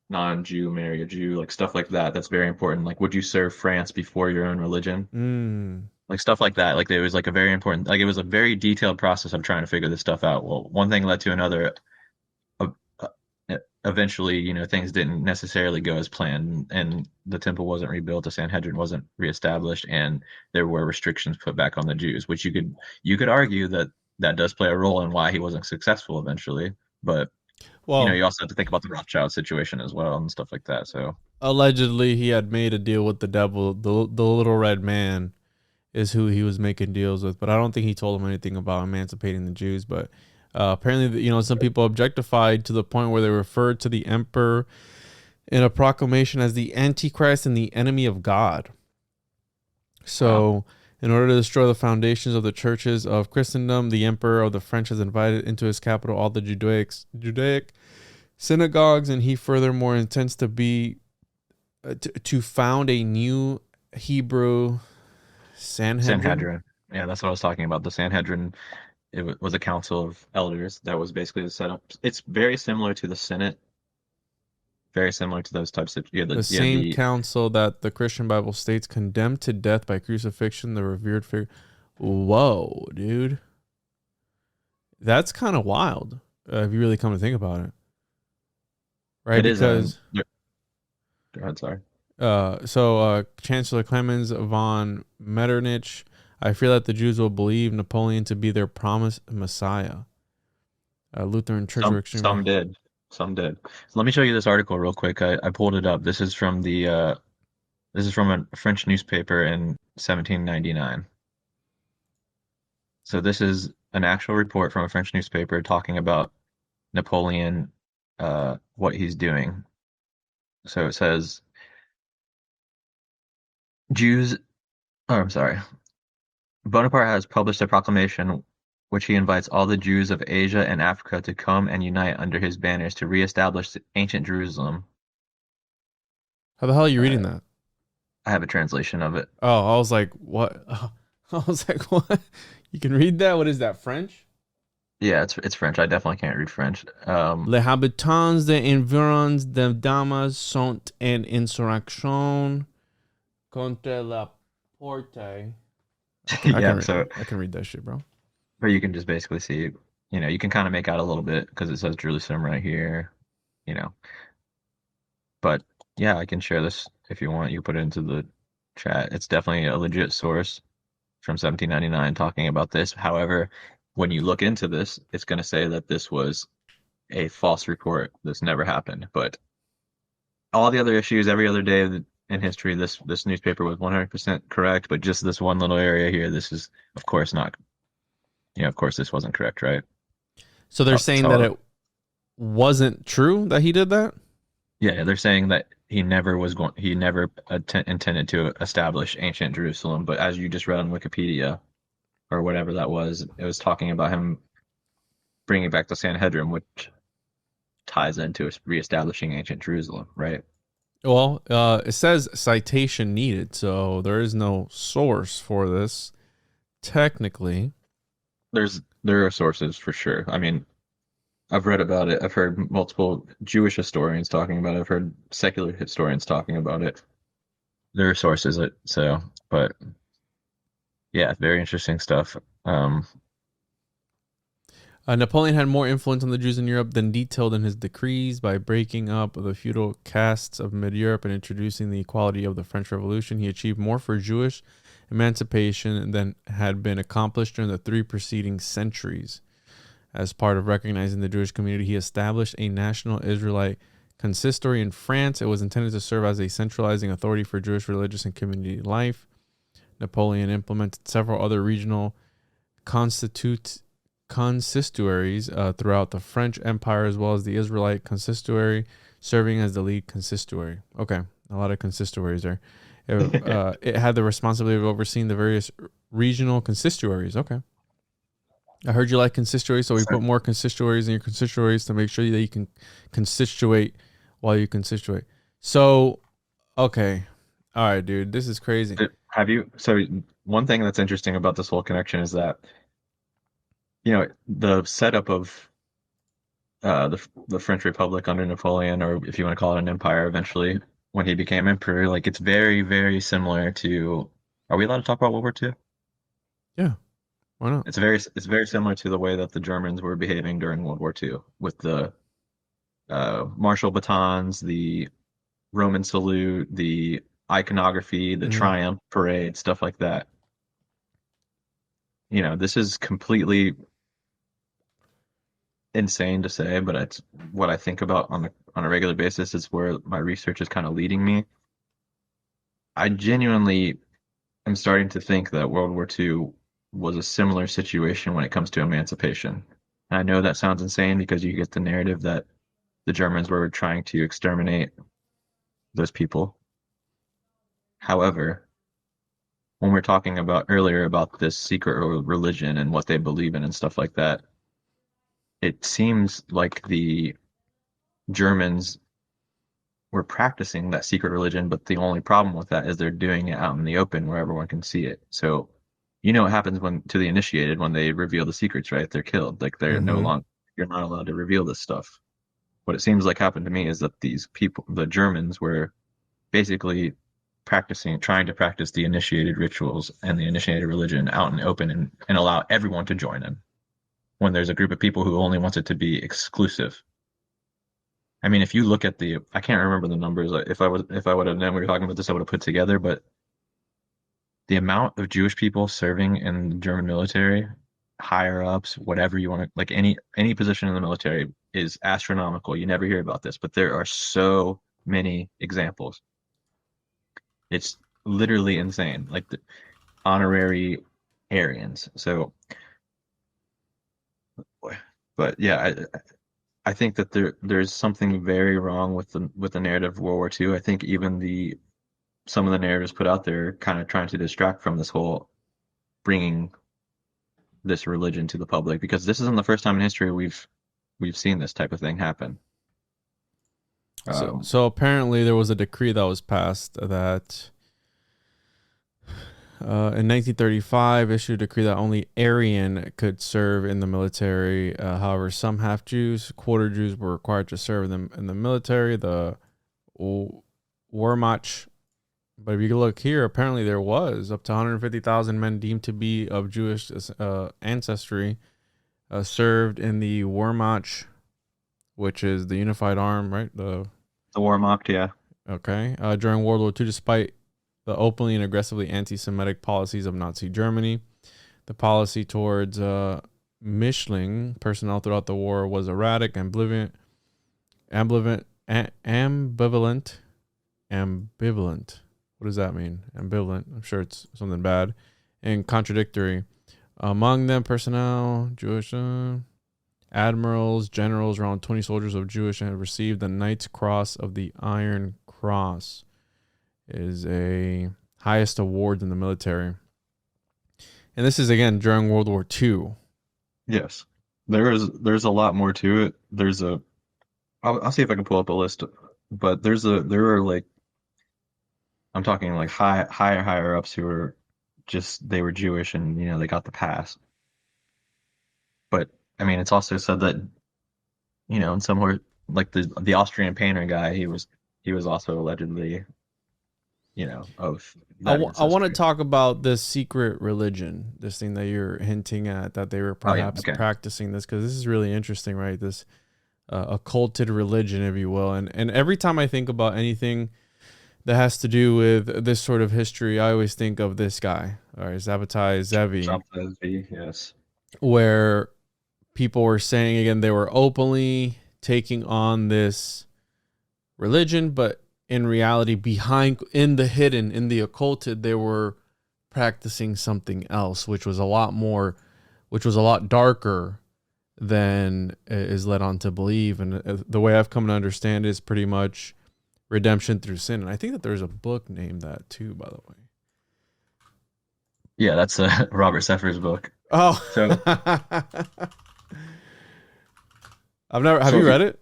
Speaker 2: non-Jew marry a Jew? Like stuff like that. That's very important. Like, would you serve France before your own religion?
Speaker 1: Mm.
Speaker 2: Like stuff like that. Like it was like a very important, like it was a very detailed process of trying to figure this stuff out. Well, one thing led to another. Uh, Eventually, things didn't necessarily go as planned, and the temple wasn't rebuilt, the Sanhedrin wasn't reestablished, and there were restrictions put back on the Jews, which you could argue that that does play a role in why he wasn't successful eventually. But
Speaker 1: Well,
Speaker 2: you also have to think about the Rothschild situation as well and stuff like that. So
Speaker 1: allegedly, he had made a deal with the devil. The little red man is who he was making deals with, but I don't think he told him anything about emancipating the Jews. But apparently, some people objectified to the point where they referred to the emperor in a proclamation as the Antichrist and the enemy of God. So,
Speaker 2: wow.
Speaker 1: in order to destroy the foundations of the churches of Christendom, the emperor of the French has invited into his capital all the Judaic synagogues, and he furthermore intends to be to found a new Hebrew Sanhedrin.
Speaker 2: Sanhedrin. Yeah, that's what I was talking about. The Sanhedrin, was a council of elders that was basically the setup. It's very similar to the Senate, very similar to those types of
Speaker 1: The same council that the Christian Bible states condemned to death by crucifixion the revered figure. Whoa, dude. That's kind of wild if you really come to think about it. Right?
Speaker 2: it is
Speaker 1: Because
Speaker 2: go ahead, sorry.
Speaker 1: Chancellor Clemens von Metternich, I fear that the Jews will believe Napoleon to be their promised Messiah. Lutheran Church
Speaker 2: Some did. Some did. So let me show you this article real quick. I pulled it up. This is from a French newspaper in 1799. So this is an actual report from a French newspaper talking about Napoleon, what he's doing. So it says Jews, oh, I'm sorry. Bonaparte has published a proclamation which he invites all the Jews of Asia and Africa to come and unite under his banners to reestablish ancient Jerusalem.
Speaker 1: How the hell are you reading
Speaker 2: Uh,
Speaker 1: that?
Speaker 2: I have a translation of it.
Speaker 1: Oh, I was like, what? I was like, what? You can read that? What is that, French?
Speaker 2: Yeah, it's French. I definitely can't read French.
Speaker 1: Les habitants des environs de Damas sont en insurrection contre la porte.
Speaker 2: Yeah, so
Speaker 1: I can read that shit, bro.
Speaker 2: but you can just basically see, you can kind of make out a little bit because it says Jerusalem right here, you know. But yeah, I can share this if you want. You put it into the chat. It's definitely a legit source from 1799 talking about this. However, when you look into this, it's going to say that this was a false report. This never happened. But all the other issues, every other day in history, this newspaper was 100% correct. But just this one little area here, this is, of course, not. Of course, this wasn't correct, right?
Speaker 1: So they're saying that it wasn't true that he did that?
Speaker 2: Yeah, they're saying that he never intended to establish ancient Jerusalem. But as you just read on Wikipedia or whatever that was, it was talking about him bringing back the Sanhedrin, which ties into reestablishing ancient Jerusalem, right?
Speaker 1: Well, it says citation needed, so there is no source for this technically.
Speaker 2: There are sources for sure. I mean, I've read about it. I've heard multiple Jewish historians talking about it. I've heard secular historians talking about it. There are sources, but yeah, very interesting stuff.
Speaker 1: Napoleon had more influence on the Jews in Europe than detailed in his decrees by breaking up the feudal castes of mid-Europe and introducing the equality of the French Revolution. He achieved more for Jewish emancipation than had been accomplished during the 3 preceding centuries. As part of recognizing the Jewish community, he established a national Israelite consistory in France. It was intended to serve as a centralizing authority for Jewish religious and community life. Napoleon implemented several other regional consistories throughout the French Empire, as well as the Israelite consistory, serving as the lead consistory. Okay, a lot of consistories there. It had the responsibility of overseeing the various regional consistories. Okay. I heard you like consistories, so we put more consistories in your consistories to make sure that you can constituate while you constituate. So, okay. All right, dude, this is crazy.
Speaker 2: So one thing that's interesting about this whole connection is that, the setup of the French Republic under Napoleon, or if you want to call it an empire eventually, when he became emperor, like it's very, very similar to, are we allowed to talk about World War II?
Speaker 1: Yeah. Why not?
Speaker 2: It's very similar to the way that the Germans were behaving during World War II with the martial batons, the Roman salute, the iconography, the triumph parade, stuff like that. This is completely insane to say, but it's what I think about on a regular basis. Is where my research is kind of leading me. I genuinely am starting to think that World War II was a similar situation when it comes to emancipation. And I know that sounds insane because you get the narrative that the Germans were trying to exterminate those people. However, when we're talking about earlier about this secret religion and what they believe in and stuff like that, it seems like the Germans were practicing that secret religion, but the only problem with that is they're doing it out in the open where everyone can see it. So, what happens to the initiated when they reveal the secrets, right? They're killed. Like you're not allowed to reveal this stuff. What it seems like happened to me is that these people, the Germans, were basically trying to practice the initiated rituals and the initiated religion out in the open and allow everyone to join in when there's a group of people who only want it to be exclusive. I mean, if you look at I can't remember the numbers. If I would have known we were talking about this, I would have put together, but the amount of Jewish people serving in the German military, higher ups, whatever you want to, like any position in the military is astronomical. You never hear about this, but there are so many examples. It's literally insane, like the honorary Aryans. So, but yeah, I think that there's something very wrong with the narrative of World War II. I think even some of the narratives put out there are kind of trying to distract from this whole bringing this religion to the public, because this isn't the first time in history we've seen this type of thing happen.
Speaker 1: So apparently there was a decree that was passed that in 1935 issued a decree that only Aryan could serve in the military. However, some half Jews, quarter Jews were required to serve them in the military, the Wehrmacht. But if you look here, apparently there was up to 150,000 men deemed to be of Jewish ancestry served in the Wehrmacht, which is the unified arm, right? The
Speaker 2: Wehrmacht, yeah.
Speaker 1: Okay. During World War II, despite the openly and aggressively anti-Semitic policies of Nazi Germany, the policy towards Mischling personnel throughout the war was erratic, ambivalent. What does that mean? Ambivalent. I'm sure it's something bad and contradictory. Among them, personnel, Jewish admirals, generals, around 20 soldiers of Jewish had received the Knight's Cross of the Iron Cross. It is a highest award in the military. And this is, again, during World War II.
Speaker 2: Yes. There's a lot more to it. I'll see if I can pull up a list, but there are like, I'm talking like higher ups who were they were Jewish and, they got the pass. But I mean, it's also said that, in somewhere like the Austrian painter guy, he was also allegedly, of that
Speaker 1: I want to talk about this secret religion, this thing that you're hinting at, that they were perhaps practicing this, because this is really interesting, right? This occulted religion, if you will. And every time I think about anything that has to do with this sort of history, I always think of this guy, all right, Zedekiah,
Speaker 2: yes.
Speaker 1: Where people were saying, again, they were openly taking on this religion, but in reality, in the occulted, they were practicing something else, which was a lot more which was a lot darker than is led on to believe. And the way I've come to understand is pretty much redemption through sin. And I think that there's a book named that too, by the way.
Speaker 2: Yeah, that's Robert Seffer's book.
Speaker 1: Oh,
Speaker 2: So,
Speaker 1: I've never. Have
Speaker 2: so
Speaker 1: you read it?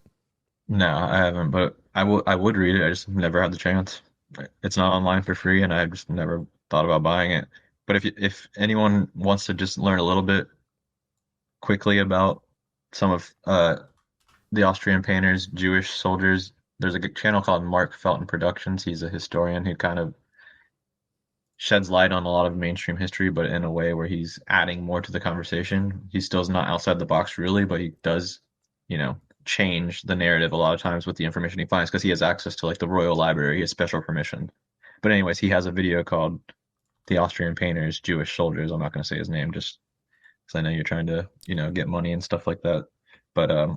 Speaker 2: no, I haven't, but I would read it. I just never had the chance. It's not online for free, and I just never thought about buying it. But if anyone wants to just learn a little bit quickly about some of the Austrian painters, Jewish soldiers, there's a good channel called Mark Felton Productions. He's a historian who kind of sheds light on a lot of mainstream history, but in a way where he's adding more to the conversation. He still's not outside the box really, but he does, change the narrative a lot of times with the information he finds because he has access to like the Royal Library. He has special permission. But anyways, he has a video called "The Austrian Painters, Jewish Soldiers." I'm not going to say his name just because I know you're trying to, get money and stuff like that. But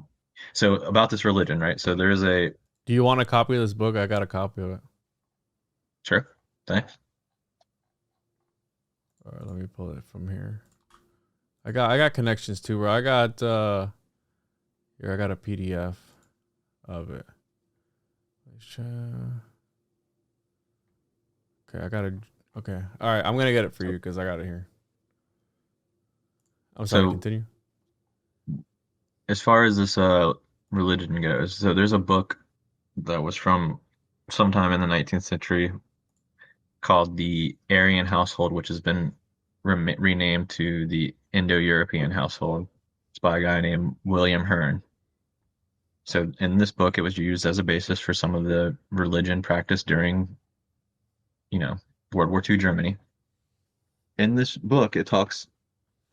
Speaker 2: so about this religion, right? So there is a
Speaker 1: Do you want a copy of this book? I got a copy of it.
Speaker 2: sure, thanks.
Speaker 1: All right, let me pull it from here. I got connections too, bro. I got here. I got a PDF of it. Okay, I got it. Okay, all right. I'm gonna get it for you because I got it here. I'm sorry.
Speaker 2: So
Speaker 1: Continue.
Speaker 2: as far as this religion goes, so there's a book that was from sometime in the 19th century called the Aryan Household, which has been renamed to the Indo-European Household. It's by a guy named William Hearn. So in this book, it was used as a basis for some of the religion practiced during, World War II Germany. In this book, it talks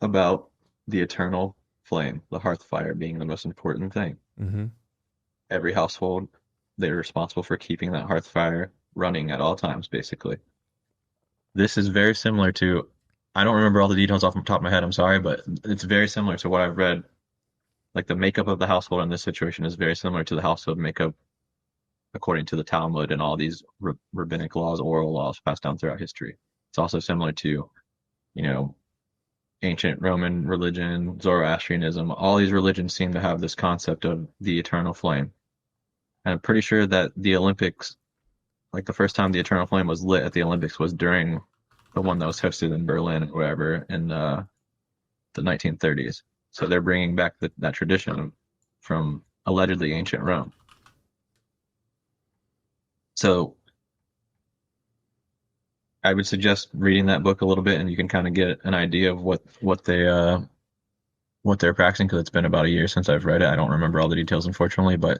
Speaker 2: about the eternal flame, the hearth fire being the most important thing.
Speaker 1: Mm-hmm.
Speaker 2: Every household, they're responsible for keeping that hearth fire running at all times, basically. This is very similar to, I don't remember all the details off the top of my head, I'm sorry, but it's very similar to what I've read. Like the makeup of the household in this situation is very similar to the household makeup according to the Talmud and all these rabbinic laws, oral laws passed down throughout history. It's also similar to, ancient Roman religion, Zoroastrianism. All these religions seem to have this concept of the eternal flame. And I'm pretty sure that the Olympics, like the first time the eternal flame was lit at the Olympics was during the one that was hosted in Berlin or wherever in the 1930s. So they're bringing back that tradition from allegedly ancient Rome. So I would suggest reading that book a little bit, and you can kind of get an idea of what they're practicing. Because it's been about a year since I've read it. I don't remember all the details, unfortunately, but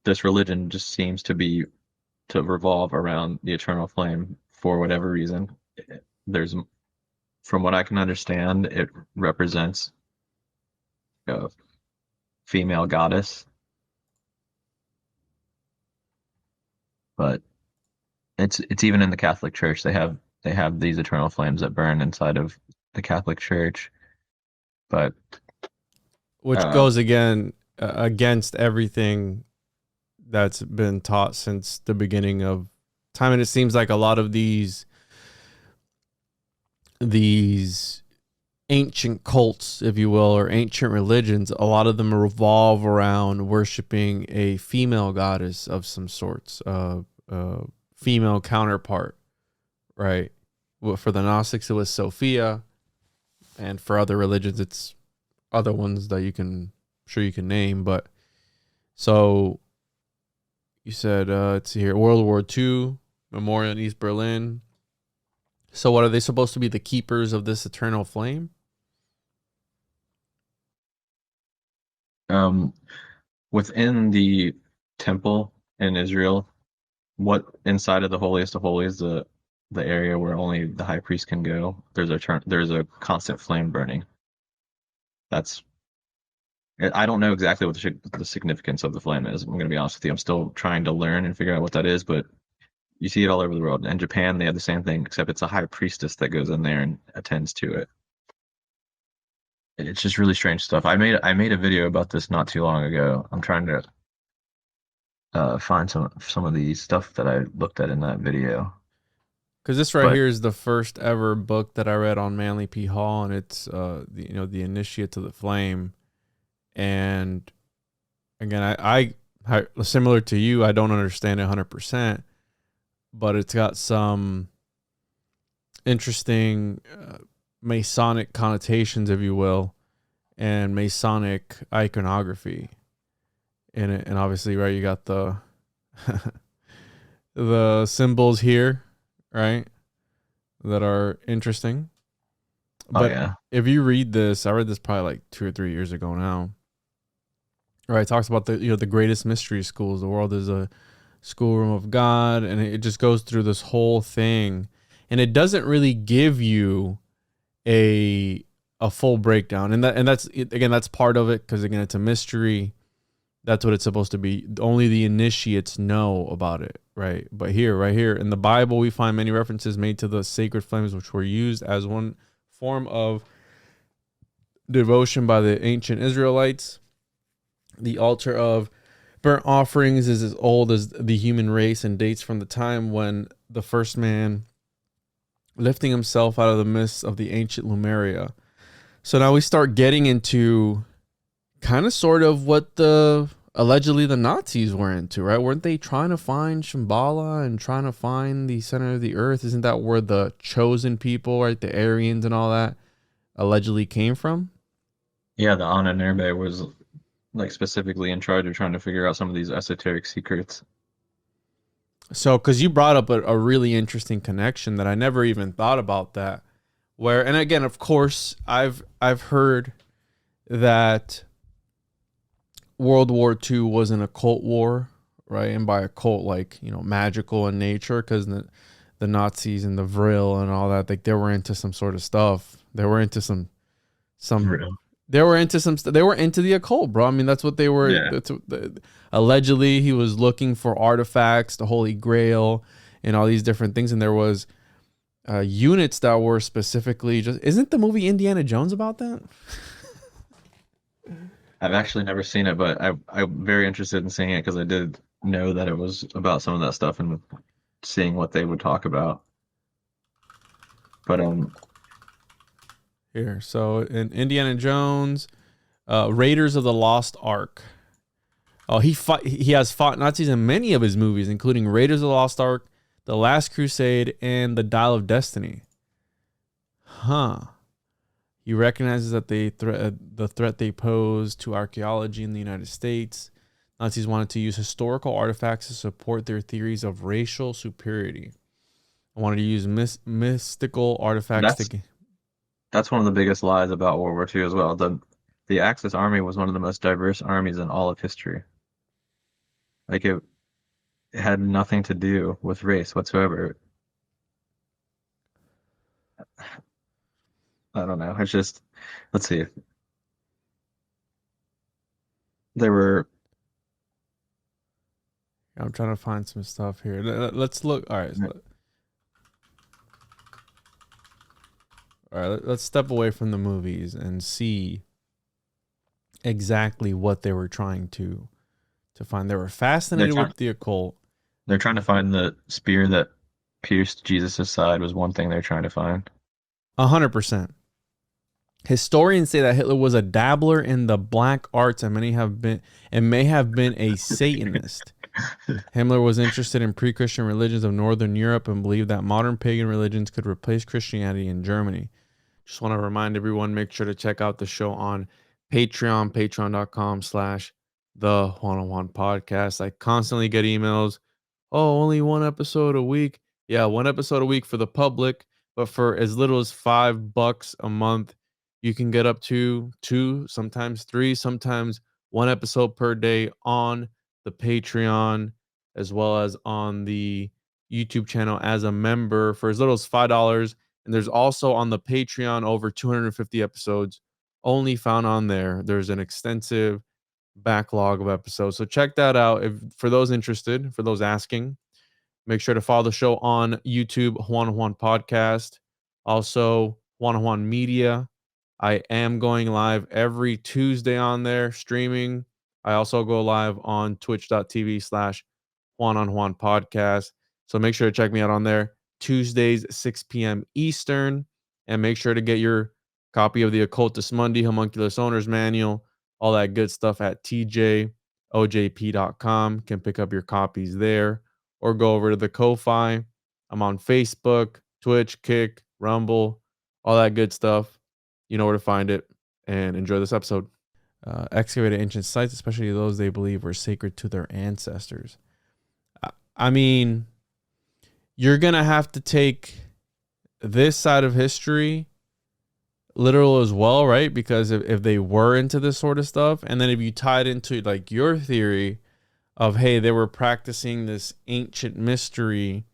Speaker 2: this religion just seems to revolve around the eternal flame for whatever reason. There's, from what I can understand, it represents a female goddess, but it's even in the Catholic Church. They have these eternal flames that burn inside of the Catholic Church, but
Speaker 1: Which goes against everything that's been taught since the beginning of time, and it seems like a lot of these ancient cults, if you will, or ancient religions, a lot of them revolve around worshiping a female goddess of some sorts, female counterpart, right? Well, for the Gnostics, it was Sophia, and for other religions, it's other ones that you can name. But so you said, let's see here, World War II memorial in East Berlin. So what are they supposed to be, the keepers of this eternal flame?
Speaker 2: Within the temple in Israel, what inside of the holiest of holies, the area where only the high priest can go, there's a constant flame burning. I don't know exactly what the significance of the flame is. I'm going to be honest with you. I'm still trying to learn and figure out what that is, but you see it all over the world. In Japan, they have the same thing, except it's a high priestess that goes in there and attends to it. It's just really strange stuff. I made a video about this not too long ago. I'm trying to find some of the stuff that I looked at in that video.
Speaker 1: Because this right
Speaker 2: But
Speaker 1: here is the first ever book that I read on Manly P. Hall, and it's the Initiate to the Flame. And again, I similar to you, I don't understand it 100%, but it's got some interesting Masonic connotations, if you will, and Masonic iconography in it. And obviously, right, you got the the symbols here, right, that are interesting.
Speaker 2: oh
Speaker 1: But
Speaker 2: yeah,
Speaker 1: if you read this, I read this probably like 2 or 3 years ago now. Right, it talks about the greatest mystery schools. The world is a schoolroom of God, and it just goes through this whole thing, and it doesn't really give you a full breakdown, and that's again, that's part of it, because again, it's a mystery. That's what it's supposed to be. Only the initiates know about it, right? But here, right here in the Bible, we find many references made to the sacred flames, which were used as one form of devotion by the ancient Israelites. The altar of burnt offerings is as old as the human race and dates from the time when the first man lifting himself out of the midst of the ancient Lemuria. So now we start getting into kind of sort of what the allegedly the Nazis were into, right? Weren't they trying to find Shambhala and trying to find the center of the earth? Isn't that where the chosen people, right, the Aryans and all that, allegedly came from?
Speaker 2: yeah. The Ananurbe was like specifically in charge of trying to figure out some of these esoteric secrets.
Speaker 1: So, because you brought up a really interesting connection that I never even thought about that. Where, and again, of course, I've heard that World War II was an occult war, right? And by occult, like, magical in nature, because the Nazis and the Vril and all that, like, they were into some sort of stuff. They were into some
Speaker 2: Real.
Speaker 1: they were into they were into the occult, bro. I mean, that's what they were.
Speaker 2: Yeah.
Speaker 1: Allegedly, he was looking for artifacts, the Holy Grail, and all these different things. And there was units that were specifically just. Isn't the movie Indiana Jones about that?
Speaker 2: I've actually never seen it, but I'm very interested in seeing it because I did know that it was about some of that stuff and seeing what they would talk about. But
Speaker 1: Here, so in Indiana Jones, Raiders of the Lost Ark. Oh, he has fought Nazis in many of his movies, including Raiders of the Lost Ark, The Last Crusade, and The Dial of Destiny. Huh. He recognizes that the threat they pose to archaeology in the United States. Nazis wanted to use historical artifacts to support their theories of racial superiority. I wanted to use mystical artifacts
Speaker 2: that's
Speaker 1: to.
Speaker 2: that's one of the biggest lies about World War II as well. The Axis army was one of the most diverse armies in all of history. Like it had nothing to do with race whatsoever. I don't know. It's just, let's see. There were,
Speaker 1: I'm trying to find some stuff here. Let's look. All right. All right. Let's step away from the movies and see exactly what they were trying to find. They were fascinated with the occult.
Speaker 2: they're trying to find the spear that pierced Jesus' side was one thing they're trying to find.
Speaker 1: 100%. Historians say that Hitler was a dabbler in the black arts and may have been a Satanist. Himmler was interested in pre-Christian religions of Northern Europe and believed that modern pagan religions could replace Christianity in Germany. Just want to remind everyone, make sure to check out the show on Patreon, patreon.com/the One-on-One Podcast. I constantly get emails. Oh, only one episode a week. Yeah, one episode a week for the public, but for as little as $5 a month, you can get up to 2, sometimes 3, sometimes one episode per day on the Patreon, as well as on the YouTube channel as a member for as little as $5. And there's also on the Patreon over 250 episodes only found on there. There's an extensive backlog of episodes. So check that out. If for those interested, for those asking, make sure to follow the show on YouTube, One Podcast. Also, One Media. I am going live every Tuesday on there streaming. I also go live on twitch.tv/One Podcast. So make sure to check me out on there. Tuesdays, 6 p.m. Eastern. And make sure to get your copy of the Occultus Mundi, Homunculus Owner's Manual, all that good stuff at tjojp.com. Can pick up your copies there or go over to the Ko-Fi. I'm on Facebook, Twitch, Kick, Rumble, all that good stuff. You know where to find it. And enjoy this episode. Excavated ancient sites, especially those they believe were sacred to their ancestors. I mean, you're going to have to take this side of history literal as well, right? Because if they were into this sort of stuff, and then if you tie it into like your theory of, hey, they were practicing this ancient mystery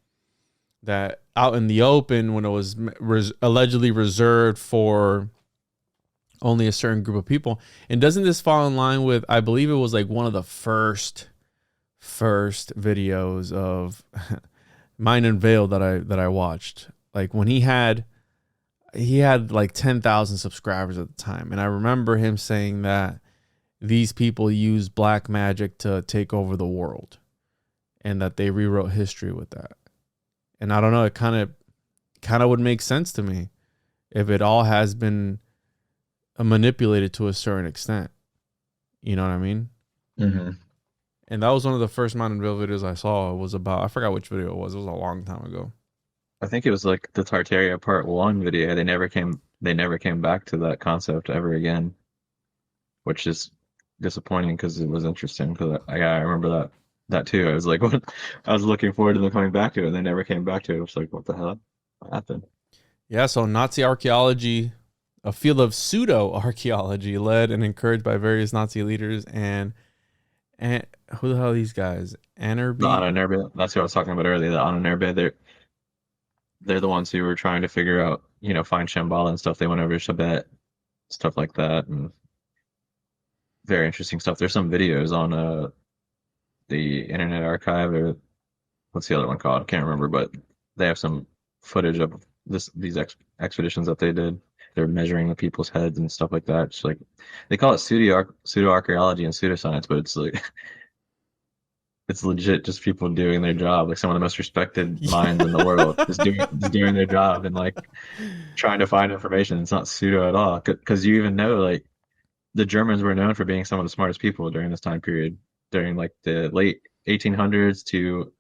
Speaker 1: that out in the open when it was allegedly reserved for only a certain group of people. And doesn't this fall in line with, I believe it was like one of the first videos of Mind Unveiled that I watched, like when he had like 10,000 subscribers at the time. And I remember him saying that these people use black magic to take over the world and that they rewrote history with that. And I don't know, it kind of would make sense to me if it all has been manipulated to a certain extent. You know what I mean?
Speaker 2: Mm-hmm.
Speaker 1: And that was one of the first Mind Unveiled videos I saw. It was about, I forgot which video it was. It was a long time ago.
Speaker 2: I think it was like the Tartaria Part 1 video. They never came back to that concept ever again, which is disappointing because it was interesting. Because I remember that too. I was like, what? I was looking forward to them coming back to it, and they never came back to it. I was like, what the hell? What happened?
Speaker 1: Yeah, so Nazi archaeology, a field of pseudo-archaeology led and encouraged by various Nazi leaders and who the hell are these guys?
Speaker 2: The Ahnenerbe. That's what I was talking about earlier. The Ahnenerbe. They're the ones who were trying to figure out, find Shambhala and stuff. They went over to Tibet, stuff like that, and very interesting stuff. There's some videos on the Internet Archive, or what's the other one called? I can't remember, but they have some footage of these expeditions that they did. They're measuring the people's heads and stuff like that. It's like they call it pseudo archaeology and pseudoscience, but it's like it's legit just people doing their job. Like some of the most respected minds in the world just doing their job and like trying to find information. It's not pseudo at all, because you even know like the Germans were known for being some of the smartest people during this time period, during like the late 1800s to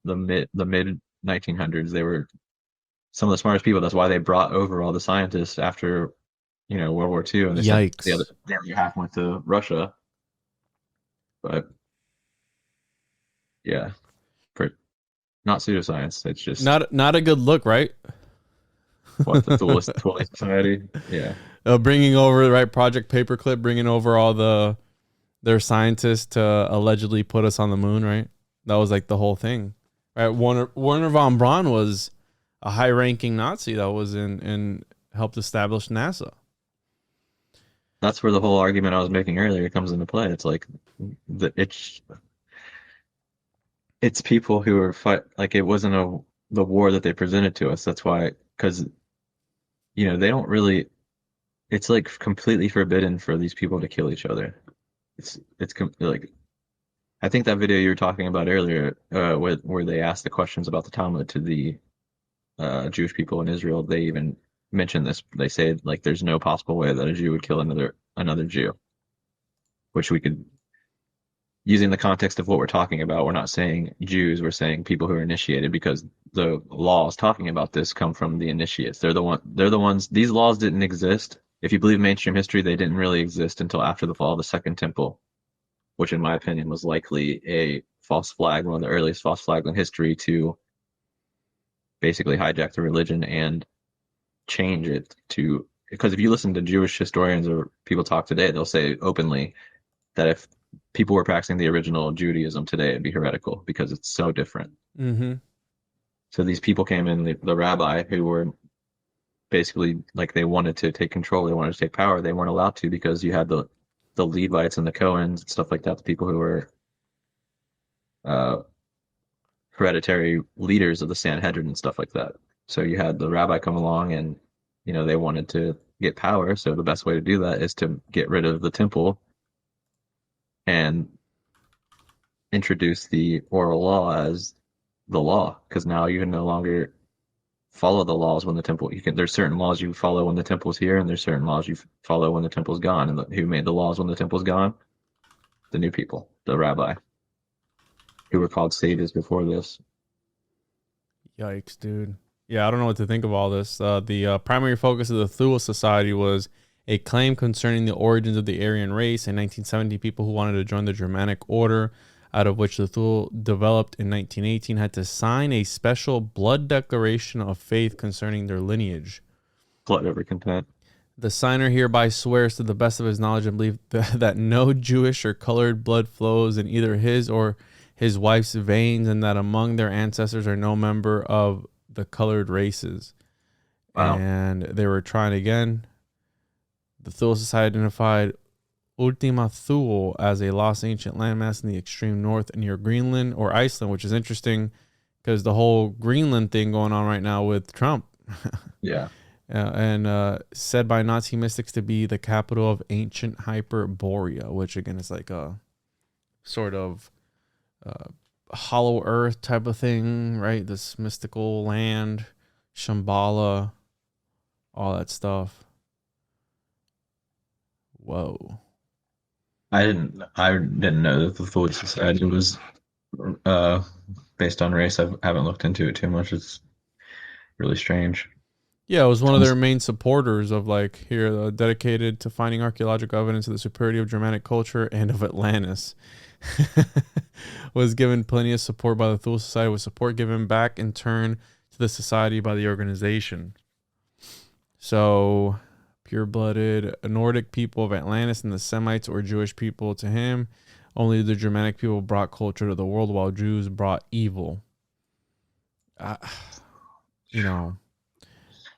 Speaker 2: the mid 1900s. They were some of the smartest people. That's why they brought over all the scientists after, World War II, and they sent the other half went to Russia. But yeah, not pseudoscience. It's just
Speaker 1: not a good look, right?
Speaker 2: What, the Duelist Society? Yeah.
Speaker 1: Bringing over, right, Project Paperclip, bringing over all their scientists to allegedly put us on the moon, right? That was like the whole thing, right? Werner von Braun was a high-ranking Nazi that was in helped establish NASA.
Speaker 2: That's where the whole argument I was making earlier comes into play. It's like it's people who are like it wasn't the war that they presented to us. That's why, because they don't really. It's like completely forbidden for these people to kill each other. It's like, I think that video you were talking about earlier, where they asked the questions about the Talmud to the Jewish people in Israel, they even mentioned this. They say like there's no possible way that a Jew would kill another Jew, which we could, using the context of what we're talking about, we're not saying Jews, we're saying people who are initiated, because the laws talking about this come from the initiates. They're the ones. These laws didn't exist. If you believe mainstream history, they didn't really exist until after the fall of the Second Temple, which in my opinion was likely a false flag, one of the earliest false flags in history to basically hijack the religion and change it to, because if you listen to Jewish historians or people talk today, they'll say openly that if people were practicing the original Judaism today, it'd be heretical because it's so different.
Speaker 1: Mm-hmm.
Speaker 2: So these people came in, the rabbi, who were basically like they wanted to take control, they wanted to take power. They weren't allowed to because you had the Levites and the Cohens and stuff like that, the people who were hereditary leaders of the Sanhedrin and stuff like that. So you had the rabbi come along and, they wanted to get power. So the best way to do that is to get rid of the temple and introduce the oral law as the law, because now you can no longer follow the laws when the temple. There's certain laws you follow when the temple's here, and there's certain laws you follow when the temple's gone. And who made the laws when the temple's gone? The new people, the rabbi, who were called sages before this.
Speaker 1: Yikes, dude. Yeah, I don't know what to think of all this. The primary focus of the Thule Society was a claim concerning the origins of the Aryan race. In 1970, people who wanted to join the Germanic order, out of which the Thule developed in 1918, had to sign a special blood declaration of faith concerning their lineage.
Speaker 2: Blood over content.
Speaker 1: The signer hereby swears to the best of his knowledge and belief that no Jewish or colored blood flows in either his or his wife's veins, and that among their ancestors are no member of the colored races.
Speaker 2: Wow.
Speaker 1: And they were trying again. The Thule Society identified Ultima Thule as a lost ancient landmass in the extreme north near Greenland or Iceland, which is interesting because the whole Greenland thing going on right now with Trump.
Speaker 2: Yeah.
Speaker 1: And said by Nazi mystics to be the capital of ancient Hyperborea, which again is like a sort of hollow earth type of thing, right? This mystical land, Shambhala, all that stuff. Whoa.
Speaker 2: I didn't know that the Thule Society was based on race. I haven't looked into it too much. It's really strange.
Speaker 1: Yeah, it was one of their main supporters of like here, dedicated to finding archaeological evidence of the superiority of Germanic culture and of Atlantis. Was given plenty of support by the Thule Society, with support given back in turn to the society by the organization. So, pure-blooded Nordic people of Atlantis and the Semites or Jewish people to him. Only the Germanic people brought culture to the world, while Jews brought evil. You know.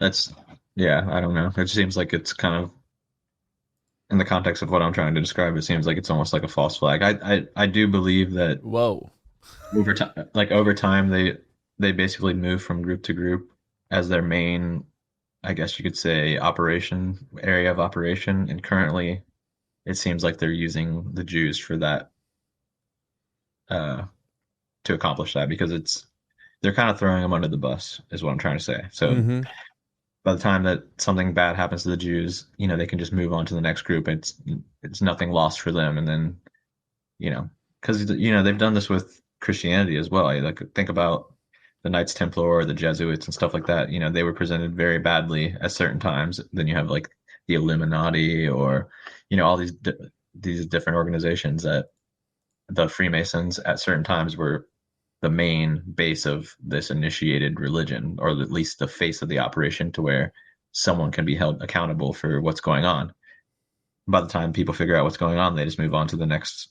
Speaker 2: That's, yeah, I don't know. It seems like it's kind of, in the context of what I'm trying to describe, it seems like it's almost like a false flag. I do believe that
Speaker 1: Whoa.
Speaker 2: over time they basically move from group to group as their main, I guess you could say, area of operation. And currently it seems like they're using the Jews for that, to accomplish that, because they're kind of throwing them under the bus, is what I'm trying to say. So by the time that something bad happens to the Jews, they can just move on to the next group. It's nothing lost for them. And then, because they've done this with Christianity as well. Like, think about the Knights Templar or the Jesuits and stuff like that. They were presented very badly at certain times. Then you have like the Illuminati, or all these different organizations. That the Freemasons at certain times were the main base of this initiated religion, or at least the face of the operation, to where someone can be held accountable for what's going on. By the time people figure out what's going on, they just move on to the next,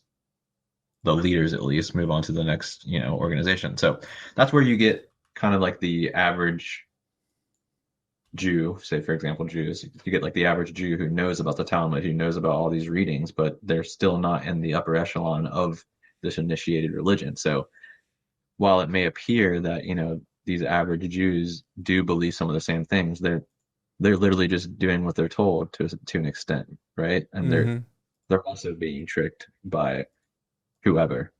Speaker 2: the leaders at least move on to the next, organization. So that's where you get kind of like the average Jew, say for example, Jews, you get like the average Jew who knows about the Talmud, who knows about all these readings, but they're still not in the upper echelon of this initiated religion. So while it may appear that these average Jews do believe some of the same things, they're literally just doing what they're told to an extent, right? And they're also being tricked by whoever.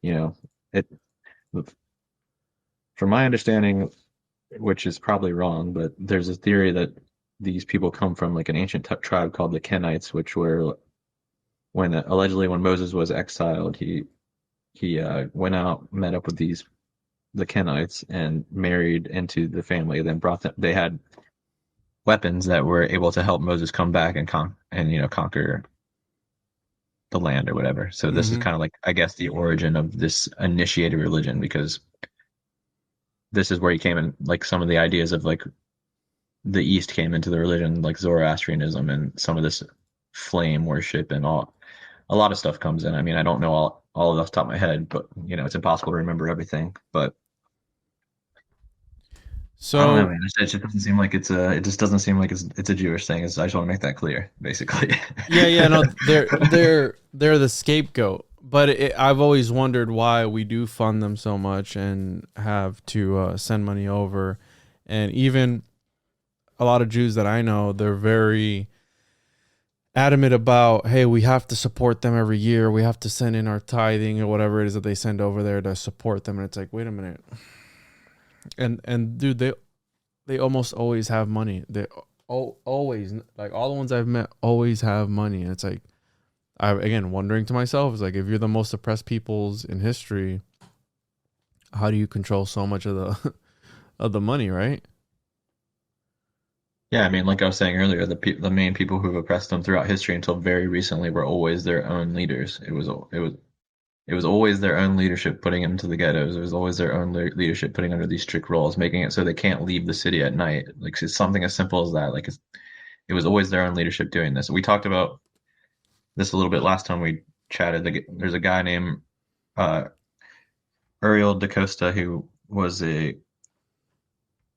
Speaker 2: It, from my understanding, which is probably wrong, but there's a theory that these people come from like an ancient tribe called the Kenites, which were allegedly when Moses was exiled, he went out, met up with the Kenites, and married into the family. Then brought them. They had weapons that were able to help Moses come back and conquer the land or whatever. So this is kind of like, I guess, the origin of this initiated religion, because this is where he came in. Like some of the ideas of like the East came into the religion, like Zoroastrianism and some of this flame worship and all. A lot of stuff comes in. I mean, I don't know all of it off the top of my head, but it's impossible to remember everything. But
Speaker 1: so
Speaker 2: I don't know, man. It just doesn't seem like it's a Jewish thing. I just want to make that clear, basically.
Speaker 1: yeah, no, they're the scapegoat. But I've always wondered why we do fund them so much and have to send money over. And even a lot of Jews that I know, they're very adamant about, hey, we have to support them every year. We have to send in our tithing or whatever it is that they send over there to support them. And it's like, wait a minute. And dude, they almost always have money. They always, like, all the ones I've met always have money. And it's like, I again wondering to myself, is like, if you're the most oppressed peoples in history, how do you control so much of the of the money, right?
Speaker 2: Yeah, I mean, like I was saying earlier, the main people who've oppressed them throughout history until very recently were always their own leaders. It was always their own leadership putting them into the ghettos. It was always their own leadership putting under these strict rules, making it so they can't leave the city at night. Like it's something as simple as that. It was always their own leadership doing this. We talked about this a little bit last time we chatted. There's a guy named uh, Uriel da Costa who was a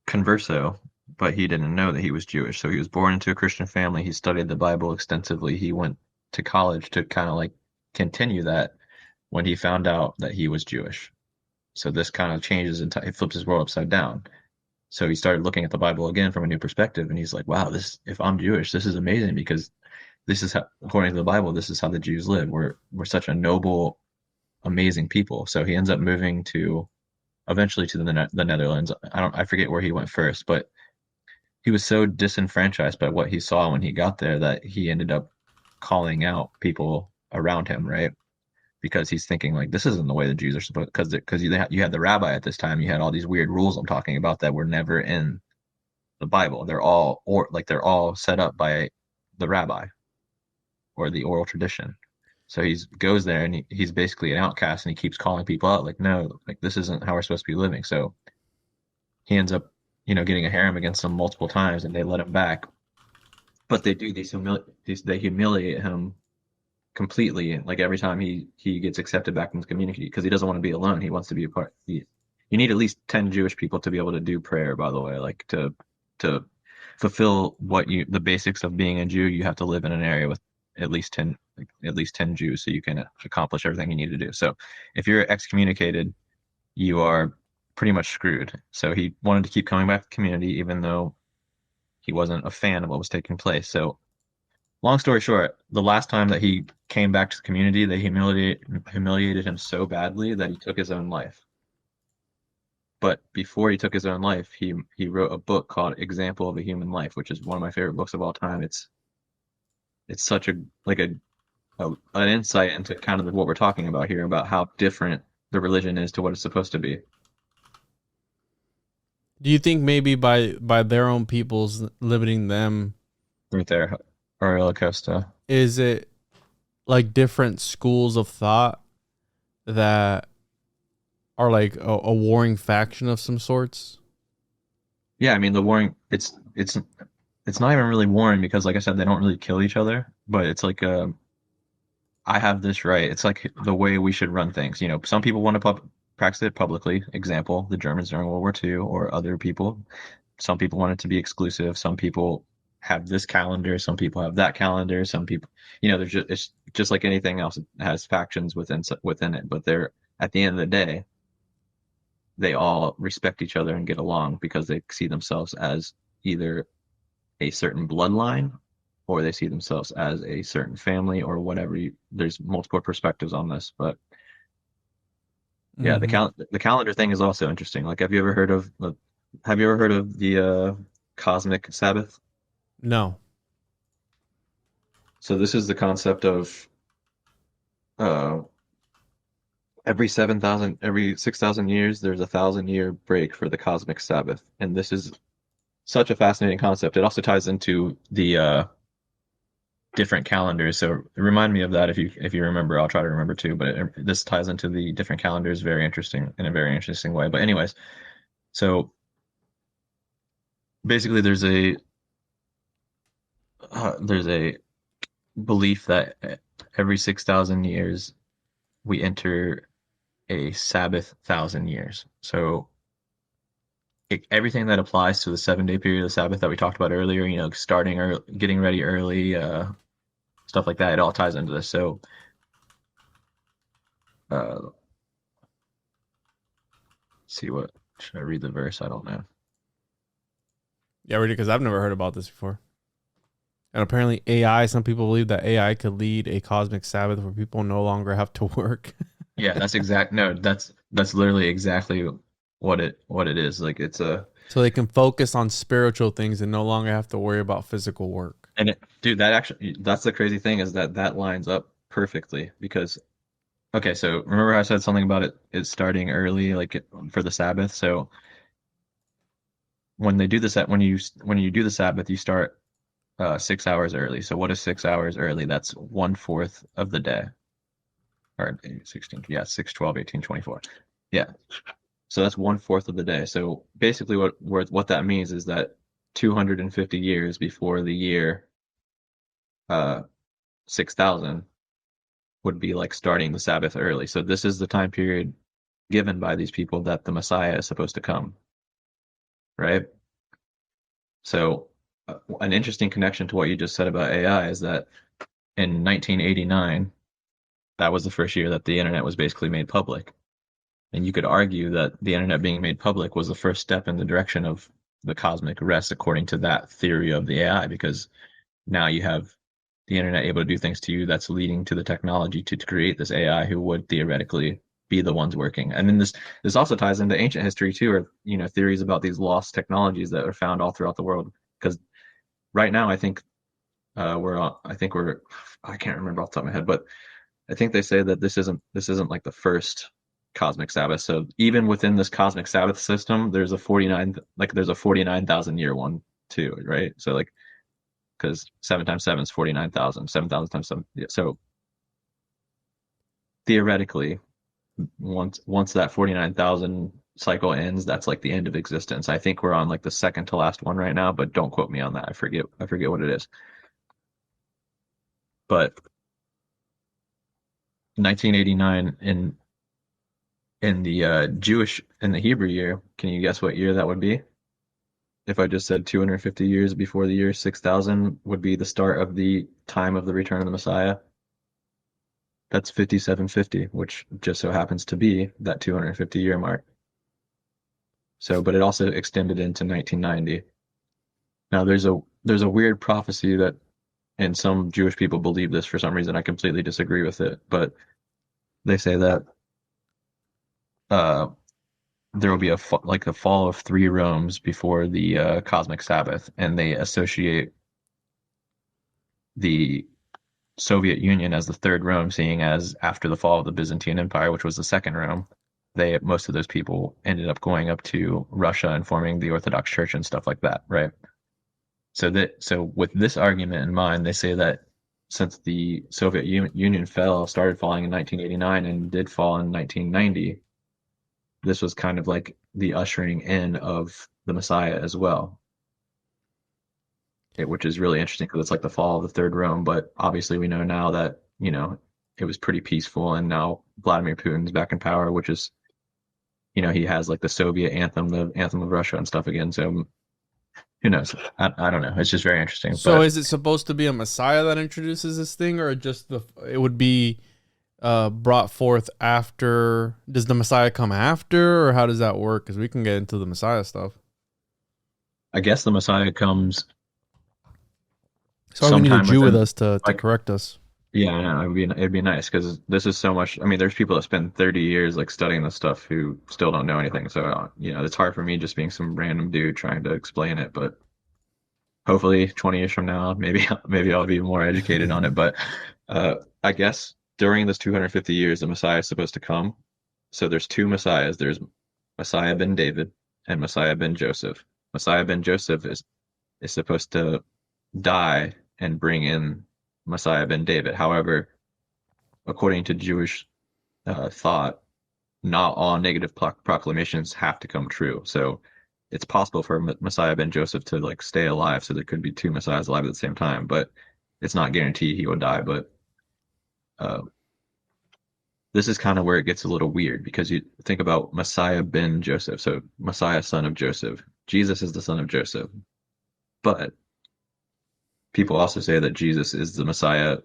Speaker 2: converso, but he didn't know that he was Jewish. So he was born into a Christian family. He studied the Bible extensively. He went to college to kind of like continue that when he found out that he was Jewish. So this kind of changes and it flips his world upside down. So he started looking at the Bible again from a new perspective, and he's like, "Wow, this if I'm Jewish, this is amazing because this is how, according to the Bible, this is how the Jews live. We're such a noble, amazing people." So he ends up moving to eventually to the Netherlands. I forget where he went first, but he was so disenfranchised by what he saw when he got there that he ended up calling out people around him, right? Because he's thinking like this isn't the way the Jews are supposed because you had the rabbi at this time, you had all these weird rules I'm talking about that were never in the Bible. They're all set up by the rabbi or the oral tradition. So he goes there and he's basically an outcast and he keeps calling people out like no, like this isn't how we're supposed to be living. So he ends up, getting a harem against them multiple times and they let him back. But they do they humiliate him completely. Like every time he gets accepted back into the community because he doesn't want to be alone. He wants to be a part. You need at least 10 Jewish people to be able to do prayer. By the way, like to fulfill the basics of being a Jew, you have to live in an area with at least 10 Jews so you can accomplish everything you need to do. So if you're excommunicated, you are pretty much screwed. So he wanted to keep coming back to the community even though he wasn't a fan of what was taking place. So long story short, the last time that he came back to the community, they humiliated him so badly that he took his own life. But before he took his own life, he wrote a book called Example of a Human Life, which is one of my favorite books of all time. It's such an insight into kind of what we're talking about here, about how different the religion is to what it's supposed to be.
Speaker 1: Do you think maybe by their own peoples limiting them,
Speaker 2: Right there, Ariel Costa.
Speaker 1: is it like different schools of thought that are like a warring faction of some sorts?
Speaker 2: Yeah, I mean the warring. It's not even really warring because, like I said, they don't really kill each other. But it's like I have this right. It's like the way we should run things. Some people want to practice it publicly. Example, the Germans during World War II, or other people. Some people want it to be exclusive. Some people have this calendar. Some people have that calendar. Some people, it's just like anything else. It has factions within it. But they're at the end of the day, they all respect each other and get along because they see themselves as either a certain bloodline or they see themselves as a certain family or whatever. There's multiple perspectives on this, but yeah, the calendar thing is also interesting. Like, have you ever heard of the cosmic Sabbath?
Speaker 1: No.
Speaker 2: So this is the concept of uh, every 6,000 years, there's a 1,000-year break for the cosmic Sabbath, and this is such a fascinating concept. It also ties into the different calendars. So remind me of that if you remember. I'll try to remember too. But this ties into the different calendars very interesting in a very interesting way. But anyways, so basically there's a belief that every 6,000 years we enter a Sabbath 1,000 years. So everything that applies to the 7-day period of Sabbath that we talked about earlier, starting early, getting ready early, stuff like that, it all ties into this. So, let's see, should I read the verse? I don't know.
Speaker 1: Yeah, really, because I've never heard about this before. And apparently some people believe that AI could lead a cosmic Sabbath where people no longer have to work.
Speaker 2: Yeah, that's literally exactly what it is. Like it's a
Speaker 1: So they can focus on spiritual things and no longer have to worry about physical work.
Speaker 2: and it, dude, that actually that's the crazy thing is that that lines up perfectly because okay, so remember I said something about it starting early, like for the Sabbath. So when they do this, when you do the Sabbath, you start 6 hours early. So what is 6 hours early? That's 1/4 of the day, or 16, yeah, 6, 12, 18, 24. Yeah. So that's 1/4 of the day. So basically, what that means is that 250 years before the year uh 6000 would be like starting the Sabbath early. So this is the time period given by these people that the Messiah is supposed to come, right? So an interesting connection to what you just said about AI is that in 1989, that was the first year that the internet was basically made public. And you could argue that the internet being made public was the first step in the direction of the cosmic rest, according to that theory of the AI, because now you have the internet able to do things to you that's leading to the technology to create this AI who would theoretically be the ones working. And then this also ties into ancient history too, or theories about these lost technologies that are found all throughout the world. Because right now, I think we're I can't remember off the top of my head, but I think they say that this isn't like the first cosmic Sabbath. So even within this cosmic Sabbath system, there's a 49,000 year one too, right? So like because 7 times 7 is 49,000, 7,000 times 7. Yeah, so theoretically, once that 49,000 cycle ends, that's like the end of existence. I think we're on like the second to last one right now, but don't quote me on that. I forget what it is. But 1989 in the Hebrew year, can you guess what year that would be? If I just said 250 years before the year 6000 would be the start of the time of the return of the Messiah. That's 5750, which just so happens to be that 250-year mark. So, but it also extended into 1990. Now, there's a weird prophecy that, and some Jewish people believe this for some reason. I completely disagree with it, but they say that uh, there will be like a fall of three Romes before the cosmic Sabbath, and they associate the Soviet Union as the third Rome, seeing as after the fall of the Byzantine Empire, which was the second Rome, most of those people ended up going up to Russia and forming the Orthodox Church and stuff like that, right? So with this argument in mind, they say that since the Soviet Union started falling in 1989 and did fall in 1990, this was kind of like the ushering in of the Messiah as well, which is really interesting because it's like the fall of the Third Rome. But obviously, we know now that it was pretty peaceful, and now Vladimir Putin's back in power, which is he has like the Soviet anthem, the anthem of Russia and stuff again. So who knows? I don't know. It's just very interesting.
Speaker 1: So
Speaker 2: But
Speaker 1: is it supposed to be a Messiah that introduces this thing, or just it would be brought forth after? Does the Messiah come after, or how does that work? Because we can get into the Messiah stuff.
Speaker 2: I guess the Messiah comes
Speaker 1: So we need a
Speaker 2: sometime
Speaker 1: Jew with
Speaker 2: within
Speaker 1: us to
Speaker 2: like
Speaker 1: correct us.
Speaker 2: yeah, I know it'd be nice because this is so much. I mean, there's people that spend 30 years like studying this stuff who still don't know anything. So it's hard for me just being some random dude trying to explain it. But hopefully, 20 years from now, maybe I'll be more educated on it. But I guess during this 250 years, the Messiah is supposed to come. So there's two Messiahs. There's Messiah ben David and Messiah ben Joseph. Messiah ben Joseph is supposed to die and bring in Messiah ben David. However, according to Jewish thought, not all negative proclamations have to come true. So it's possible for Messiah ben Joseph to like stay alive. So there could be two Messiahs alive at the same time, but it's not guaranteed he will die. But uh, this is kind of where it gets a little weird because you think about Messiah ben Joseph. So Messiah, son of Joseph. Jesus is the son of Joseph. But people also say that Jesus is the Messiah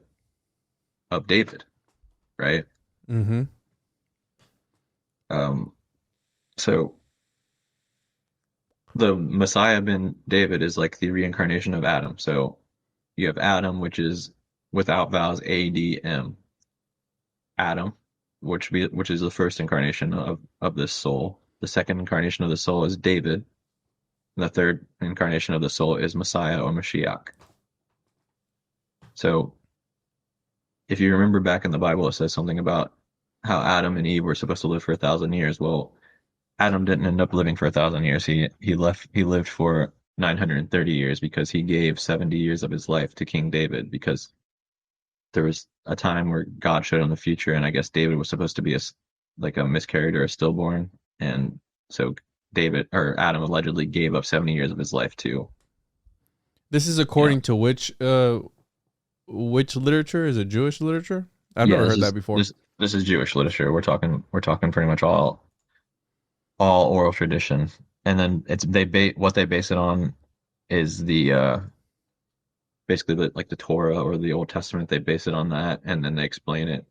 Speaker 2: of David, right?
Speaker 1: Mm-hmm.
Speaker 2: Um, so the Messiah ben David is like the reincarnation of Adam. So you have Adam, which is without vowels Adam, which is the first incarnation of this soul. The second incarnation of the soul is David. And the third incarnation of the soul is Messiah or Mashiach. So if you remember back in the Bible, it says something about how Adam and Eve were supposed to live for 1,000 years. Well, Adam didn't end up living for 1,000 years. He lived for 930 years because he gave 70 years of his life to King David because there was a time where God showed him the future, and I guess David was supposed to be like a miscarried or a stillborn, and so David or Adam allegedly gave up 70 years of his life to.
Speaker 1: This is according to which literature? Is it Jewish literature? I've
Speaker 2: Yeah,
Speaker 1: never heard that before.
Speaker 2: This is Jewish literature. We're talking pretty much all oral tradition, and then what they base it on is the basically like the Torah or the Old Testament. They base it on that, and then they explain it.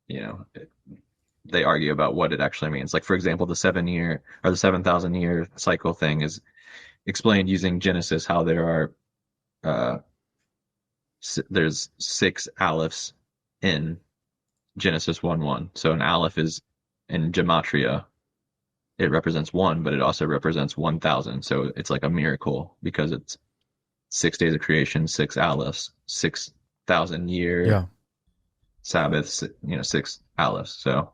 Speaker 2: You know, they argue about what it actually means. Like for example, the 7 year or the 7,000 year cycle thing is explained using Genesis. How there are there's 6 alephs in Genesis 1:1. So an aleph is in gematria. It represents one, but it also represents 1,000. So it's like a miracle because it's 6 days of creation, 6 alephs, 6,000 year Sabbaths, 6 alephs. So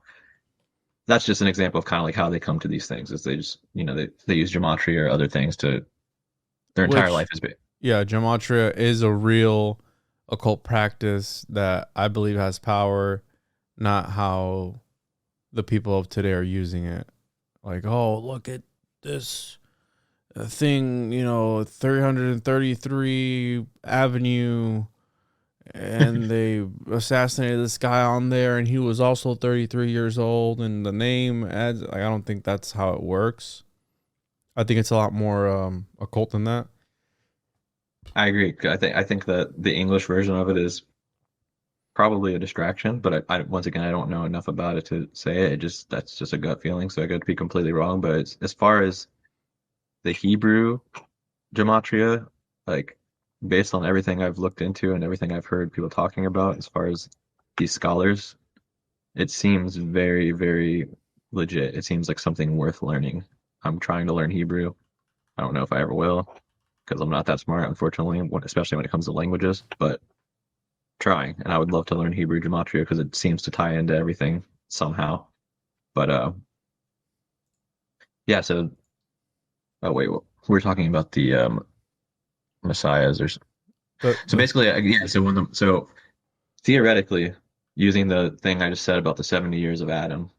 Speaker 2: that's just an example of kind of like how they come to these things. Is they just they use gematria or other things to their entire life is big.
Speaker 1: Yeah, gematria is a real occult practice that I believe has power, not how the people of today are using it. Like, oh, look at this thing, 333 Avenue, and they assassinated this guy on there, and he was also 33 years old, and the name adds. Like, I don't think that's how it works. I think it's a lot more occult than that.
Speaker 2: I agree. I think that the English version of it is probably a distraction, but I once again I don't know enough about it to say it. That's just a gut feeling, so I could be completely wrong. But as far as the Hebrew gematria, like based on everything I've looked into and everything I've heard people talking about, as far as these scholars, it seems very, very legit. It seems like something worth learning. I'm trying to learn Hebrew. I don't know if I ever will because I'm not that smart, unfortunately, especially when it comes to languages, but trying. And I would love to learn Hebrew gematria because it seems to tie into everything somehow. But yeah, so oh wait, we're talking about the messiahs or so basically yeah, so theoretically, using the thing I just said about the 70 years of Adam,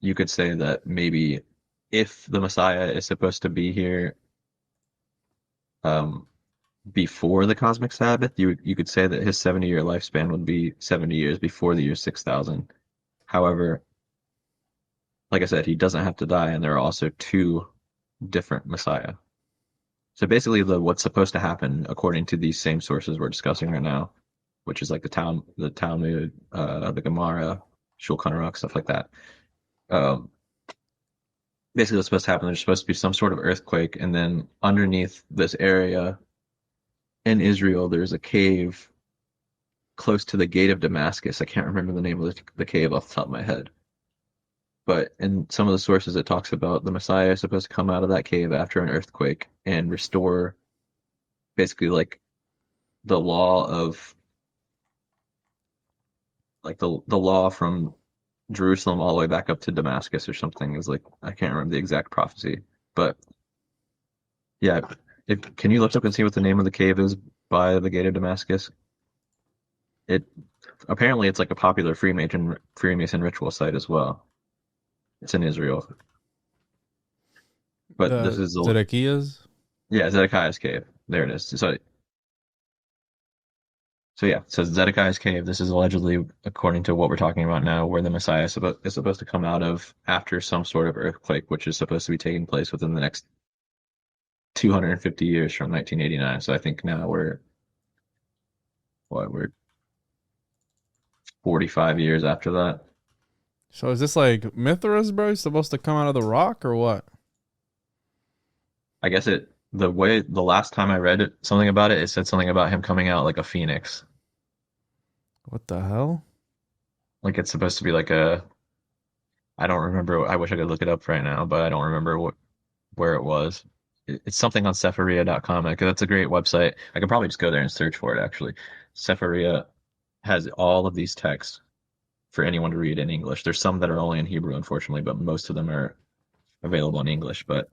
Speaker 2: you could say that maybe if the Messiah is supposed to be here before the cosmic Sabbath, you could say that his 70-year lifespan would be 70 years before the year 6,000. However, like I said, he doesn't have to die, and there are also two different Messiah. So basically, what's supposed to happen, according to these same sources we're discussing right now, which is like the Talmud, the Gemara, Shulchan Aruch, stuff like that. Basically, what's supposed to happen? There's supposed to be some sort of earthquake, and then underneath this area in Israel, there's a cave close to the gate of Damascus. I can't remember the name of the cave off the top of my head. But in some of the sources, it talks about the Messiah is supposed to come out of that cave after an earthquake and restore basically like the law of like the law from Jerusalem all the way back up to Damascus or something. Is like I can't remember the exact prophecy, but yeah, can you look up and see what the name of the cave is by the gate of Damascus? It apparently it's like a popular Freemason ritual site as well. It's in Israel, but this is
Speaker 1: Zedekiah's.
Speaker 2: Yeah, Zedekiah's cave. There it is. So yeah, so Zedekiah's cave. This is allegedly, according to what we're talking about now, where the Messiah is supposed to come out of after some sort of earthquake, which is supposed to be taking place within the next 250 years from 1989. So I think now we're 45 years after that.
Speaker 1: So is this like Mithras, bro? He's supposed to come out of the rock or what?
Speaker 2: I guess the last time I read something about it, it said something about him coming out like a phoenix.
Speaker 1: What the hell?
Speaker 2: Like it's supposed to be like a I don't remember. I wish I could look it up right now, but I don't remember where it was. It's something on Sepharia.com. Like, that's a great website. I could probably just go there and search for it, actually. Sepharia has all of these texts for anyone to read in English. There's some that are only in Hebrew, unfortunately, but most of them are available in English. But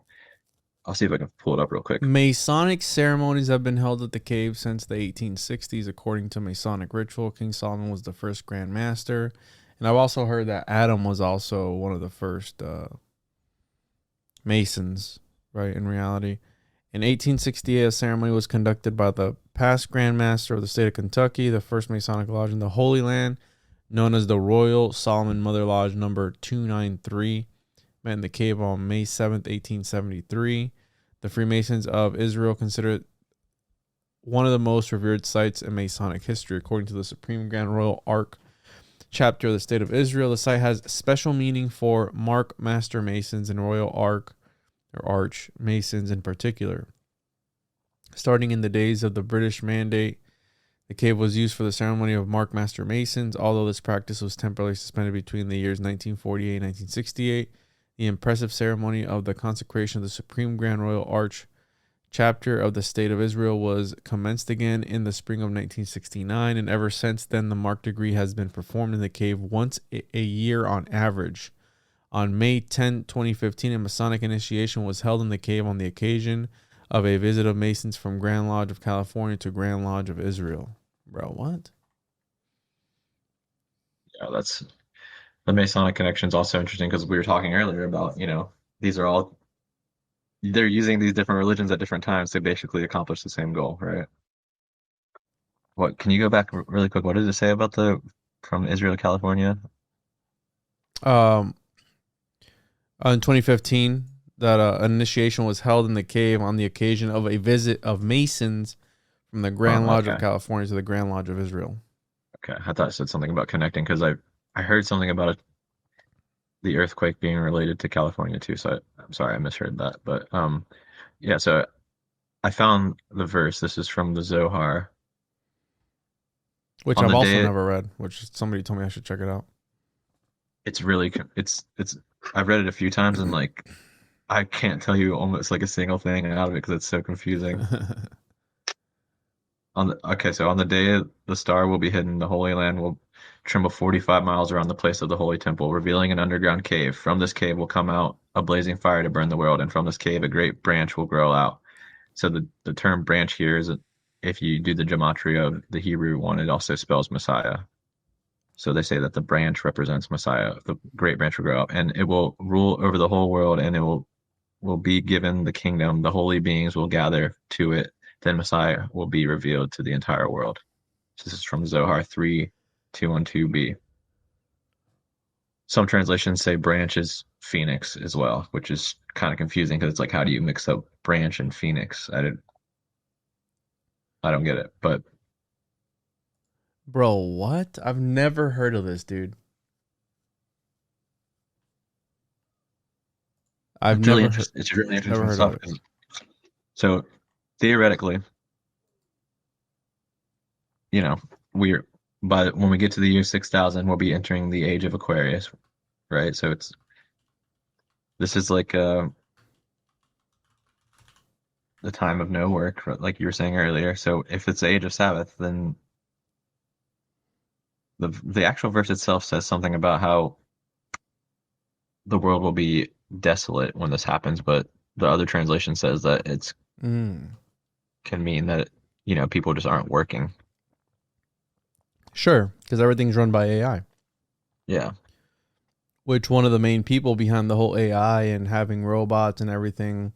Speaker 2: I'll see if I can pull it up real quick.
Speaker 1: Masonic ceremonies have been held at the cave since the 1860s. According to Masonic ritual, King Solomon was the first Grand Master. And I've also heard that Adam was also one of the first Masons, right, in reality. In 1868, a ceremony was conducted by the past Grand Master of the state of Kentucky, the first Masonic lodge in the Holy Land, known as the Royal Solomon Mother Lodge number 293, met in the cave on May 7th, 1873. The Freemasons of Israel consider it one of the most revered sites in Masonic history. According to the Supreme Grand Royal Ark chapter of the State of Israel, the site has special meaning for Mark Master Masons and Royal Ark or Arch Masons in particular. Starting in the days of the British Mandate, the cave was used for the ceremony of Mark Master Masons, although this practice was temporarily suspended between the years 1948 and 1968. The impressive ceremony of the consecration of the Supreme Grand Royal Arch chapter of the State of Israel was commenced again in the spring of 1969, and ever since then the marked degree has been performed in the cave once a year on average. On May 10, 2015, a Masonic initiation was held in the cave on the occasion of a visit of Masons from Grand Lodge of California to Grand Lodge of Israel. Bro, what?
Speaker 2: Yeah, that's the Masonic connection is also interesting because we were talking earlier about, these are all they're using these different religions at different times to basically accomplish the same goal, right? What can you go back really quick? What did it say about the from Israel to California?
Speaker 1: Um, in 2015, that initiation was held in the cave on the occasion of a visit of Masons from the Grand
Speaker 2: Oh,
Speaker 1: Lodge of
Speaker 2: okay.
Speaker 1: California to the Grand Lodge of Israel.
Speaker 2: Okay. I thought it said something about connecting because I heard something about the earthquake being related to California too. So I'm sorry I misheard that. But yeah, so I found the verse. This is from the Zohar.
Speaker 1: Which
Speaker 2: On
Speaker 1: I've
Speaker 2: the
Speaker 1: also
Speaker 2: day
Speaker 1: never read, which somebody told me I should check it out.
Speaker 2: it's really it's I've read it a few times and like I can't tell you almost like a single thing out of it because it's so confusing. So on the day the star will be hidden, the Holy Land will tremble 45 miles around the place of the Holy Temple, revealing an underground cave. From this cave will come out a blazing fire to burn the world, and from this cave a great branch will grow out. So the term branch here is, if you do the gematria of the Hebrew one, it also spells Messiah. So they say that the branch represents Messiah. The great branch will grow up, and it will rule over the whole world, and it will be given the kingdom. The holy beings will gather to it. Then Messiah will be revealed to the entire world. This is from Zohar 3:212b. Some translations say branch is phoenix as well, which is kind of confusing because it's like, how do you mix up branch and phoenix? I don't get it, but
Speaker 1: Bro, what? I've never heard of this, dude. I've
Speaker 2: it's really
Speaker 1: never heard
Speaker 2: interesting. It's really
Speaker 1: never
Speaker 2: interesting
Speaker 1: heard of
Speaker 2: stuff.
Speaker 1: it.
Speaker 2: So theoretically, you know, we're but when we get to the year 6000, we'll be entering the age of Aquarius, right? So this is like the time of no work, like you were saying earlier. So if it's the age of Sabbath, then the actual verse itself says something about how the world will be desolate when this happens, but the other translation says that it's
Speaker 1: Mm.
Speaker 2: can mean that people just aren't working.
Speaker 1: Sure, because everything's run by AI.
Speaker 2: Yeah,
Speaker 1: Which one of the main people behind the whole AI and having robots and everything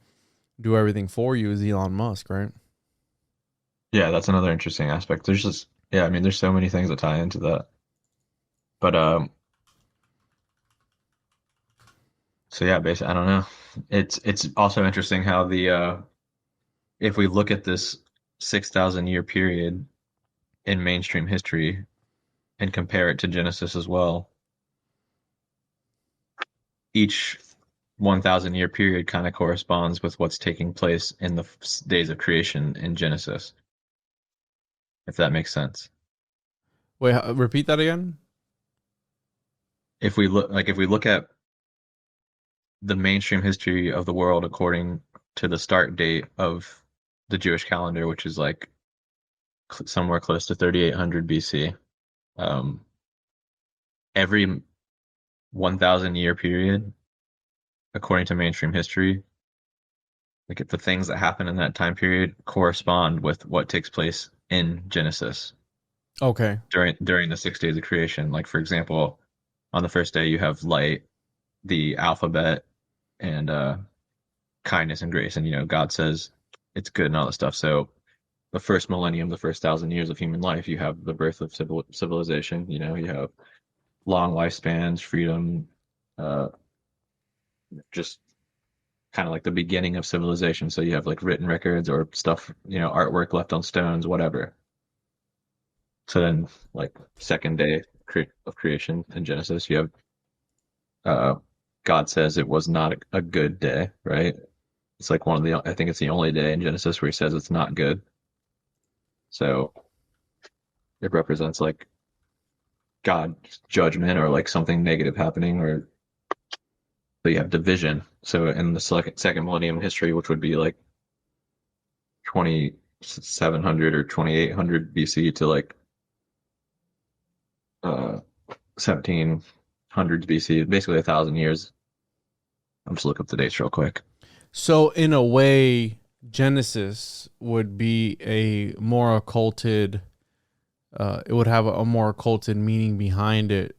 Speaker 1: do everything for you is Elon Musk, right?
Speaker 2: yeah, that's another interesting aspect. There's just yeah, I mean, there's so many things that tie into that. But so yeah, basically, I don't know. It's also interesting how the if we look at this 6,000 year period in mainstream history and compare it to Genesis as well, each 1,000 year period kind of corresponds with what's taking place in the days of creation in Genesis, if that makes sense.
Speaker 1: Wait, repeat that again.
Speaker 2: If we look at the mainstream history of the world according to the start date of the Jewish calendar, which is like somewhere close to 3800 BC. Um, every 1000 year period, according to mainstream history, like if the things that happen in that time period correspond with what takes place in Genesis
Speaker 1: Okay.
Speaker 2: during the 6 days of creation. Like for example, on the first day you have light, the alphabet, and kindness and grace, and God says it's good and all that stuff. So the first millennium, the first 1000 years of human life, you have the birth of civilization. You have long lifespans, freedom, uh, just kind of like the beginning of civilization. So you have like written records or stuff, artwork left on stones, whatever. So then, like second day of creation in Genesis, you have uh, God says it was not a good day, right? It's like I think it's the only day in Genesis where he says it's not good. So it represents like God's judgment or like something negative happening, or so you have division. So in the second millennium history, which would be like 2700 or 2800 BC to like 1700s BC, basically 1000 years. I'm just looking up the dates real quick.
Speaker 1: So in a way, Genesis would be a more occulted. It would have a more occulted meaning behind it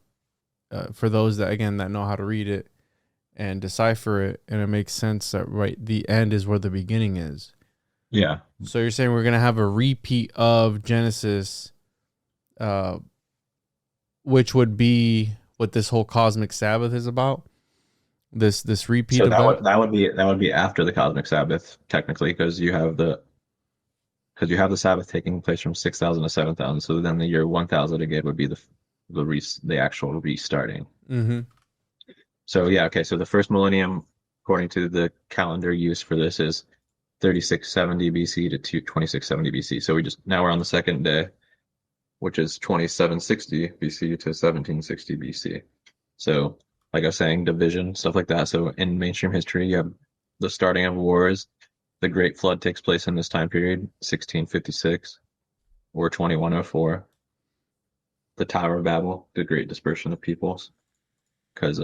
Speaker 1: for those that know how to read it and decipher it, and it makes sense that the end is where the beginning is.
Speaker 2: Yeah.
Speaker 1: So you're saying we're gonna have a repeat of Genesis, which would be what this whole cosmic Sabbath is about. This repeat
Speaker 2: So
Speaker 1: of
Speaker 2: that would be after the cosmic Sabbath technically, because you have the Sabbath taking place from 6000 to 7000. So then the year 1000 again would be the actual restarting.
Speaker 1: Mm-hmm.
Speaker 2: So yeah, okay. So the first millennium, according to the calendar used for this, is 3670 BC to 2670 BC. So now we're on the second day, which is 2760 BC to 1760 BC. So like I was saying, division, stuff like that. So in mainstream history, you have the starting of wars. The Great Flood takes place in this time period, 1656 or 2104. The Tower of Babel, the Great Dispersion of Peoples, because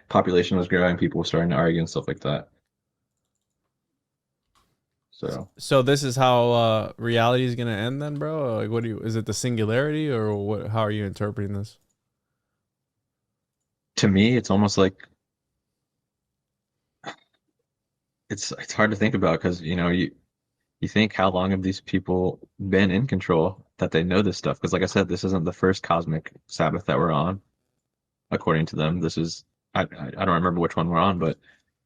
Speaker 2: population was growing, people were starting to argue and stuff like that.
Speaker 1: So this is how reality is gonna end, then, bro? Like, is it the singularity, or what? How are you interpreting this?
Speaker 2: To me, it's almost like it's hard to think about, because you think, how long have these people been in control that they know this stuff? Because like I said, this isn't the first cosmic Sabbath that we're on, according to them. This is I don't remember which one we're on, but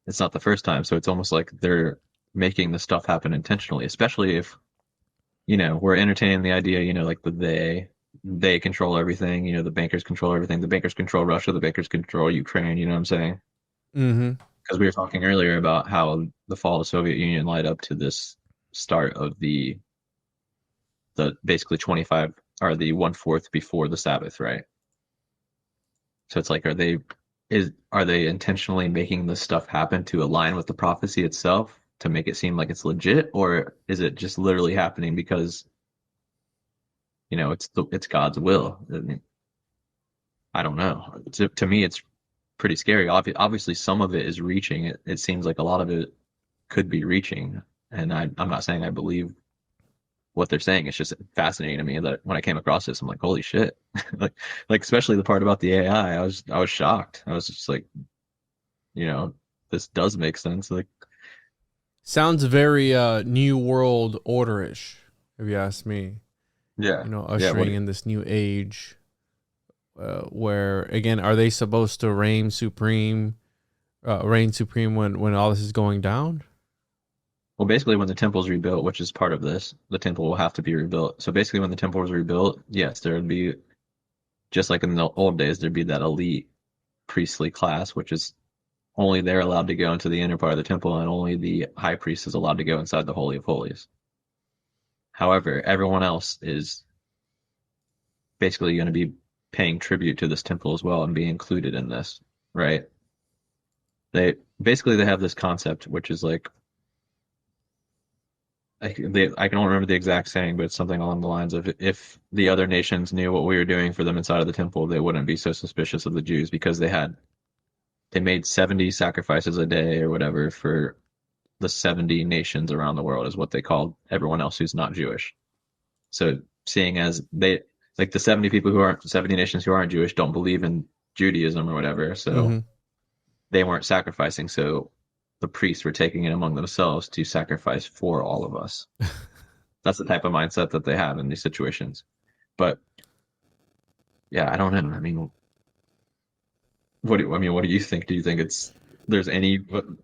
Speaker 2: it's not the first time. So it's almost like they're making the stuff happen intentionally, especially if we're entertaining the idea, like they control everything. The bankers control everything. The bankers control Russia. The bankers control Ukraine. You know what I'm saying?
Speaker 1: Mm-hmm.
Speaker 2: Because we were talking earlier about how the fall of the Soviet Union led up to this start of the basically 25 or the 1/4 before the Sabbath, right? So it's like, are they intentionally making this stuff happen to align with the prophecy itself to make it seem like it's legit, or is it just literally happening because it's God's will? I mean, I don't know. To me, it's pretty scary. Obviously, some of it is reaching. It seems like a lot of it could be reaching, and I'm not saying I believe what they're saying. It's just fascinating to me that when I came across this, I'm like, holy shit! like especially the part about the AI. I was shocked. I was just like, this does make sense. Like,
Speaker 1: Sounds very New World Order-ish, if you ask me.
Speaker 2: yeah, yeah.
Speaker 1: Ushering in this new age, where again, are they supposed to reign supreme when all this is going down?
Speaker 2: Well, basically, when the temple's rebuilt, which is part of this, the temple will have to be rebuilt. So basically, when the temple was rebuilt, yes, there would be, just like in the old days, there'd be that elite priestly class, which is only they're allowed to go into the inner part of the temple, and only the high priest is allowed to go inside the Holy of Holies. However, everyone else is basically going to be paying tribute to this temple as well and be included in this, right? They have this concept, which is like, I can only remember the exact saying, but it's something along the lines of, if the other nations knew what we were doing for them inside of the temple, they wouldn't be so suspicious of the Jews, because they made 70 sacrifices a day or whatever for the 70 nations around the world, is what they called everyone else who's not Jewish. So seeing as they, like, the 70 people who aren't 70 nations who aren't Jewish don't believe in Judaism or whatever, so
Speaker 1: Mm-hmm.
Speaker 2: they weren't sacrificing. So the priests were taking it among themselves to sacrifice for all of us. That's the type of mindset that they have in these situations. But yeah, I don't know. I mean, what do you think? Do you think there's any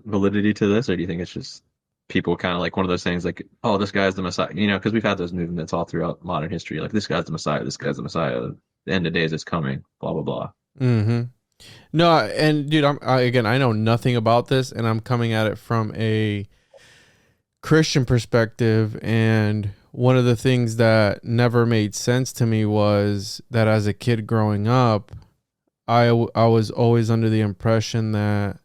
Speaker 2: validity to this, or do you think it's just people kind of like one of those things like, oh, this guy's the Messiah, because we've had those movements all throughout modern history, like, this guy's the Messiah, this guy's the Messiah, the end of days is coming, blah blah blah.
Speaker 1: Mm-hmm. No, and dude, again, I know nothing about this, and I'm coming at it from a Christian perspective. And one of the things that never made sense to me was that as a kid growing up, I was always under the impression that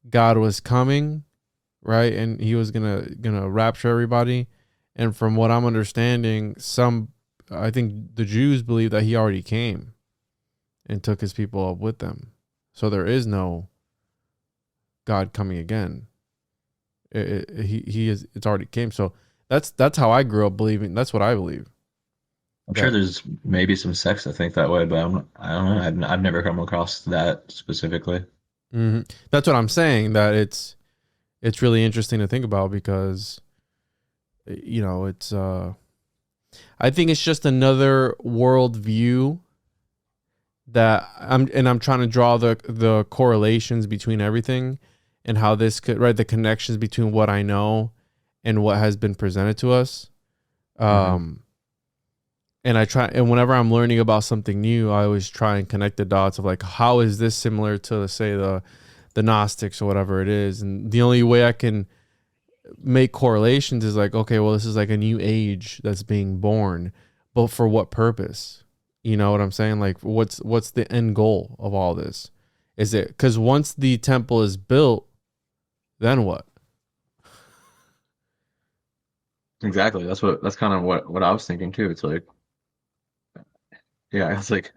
Speaker 1: God was coming, right, and He was gonna rapture everybody. And from what I'm understanding, I think the Jews believe that He already came and took His people up with them. So there is no God coming again. He is. It's already came. So that's how I grew up believing. That's what I believe.
Speaker 2: I'm sure
Speaker 1: That
Speaker 2: there's maybe some sects that think that way, but I don't know. I've never come across that specifically.
Speaker 1: hmm that's what I'm saying. That it's really interesting to think about, because it's I think it's just another world view that I'm trying to draw the correlations between everything, and how this could, right, the connections between what I know and what has been presented to us.
Speaker 2: Hmm.
Speaker 1: Um, and whenever I'm learning about something new, I always try and connect the dots of, like, how is this similar to, say, the Gnostics or whatever it is. And the only way I can make correlations is like, okay, well, this is like a new age that's being born, but for what purpose? You know what I'm saying? Like, what's the end goal of all this? Is it because once the temple is built, then what?
Speaker 2: Exactly. That's kind of what I was thinking too. It's like, yeah, it's like,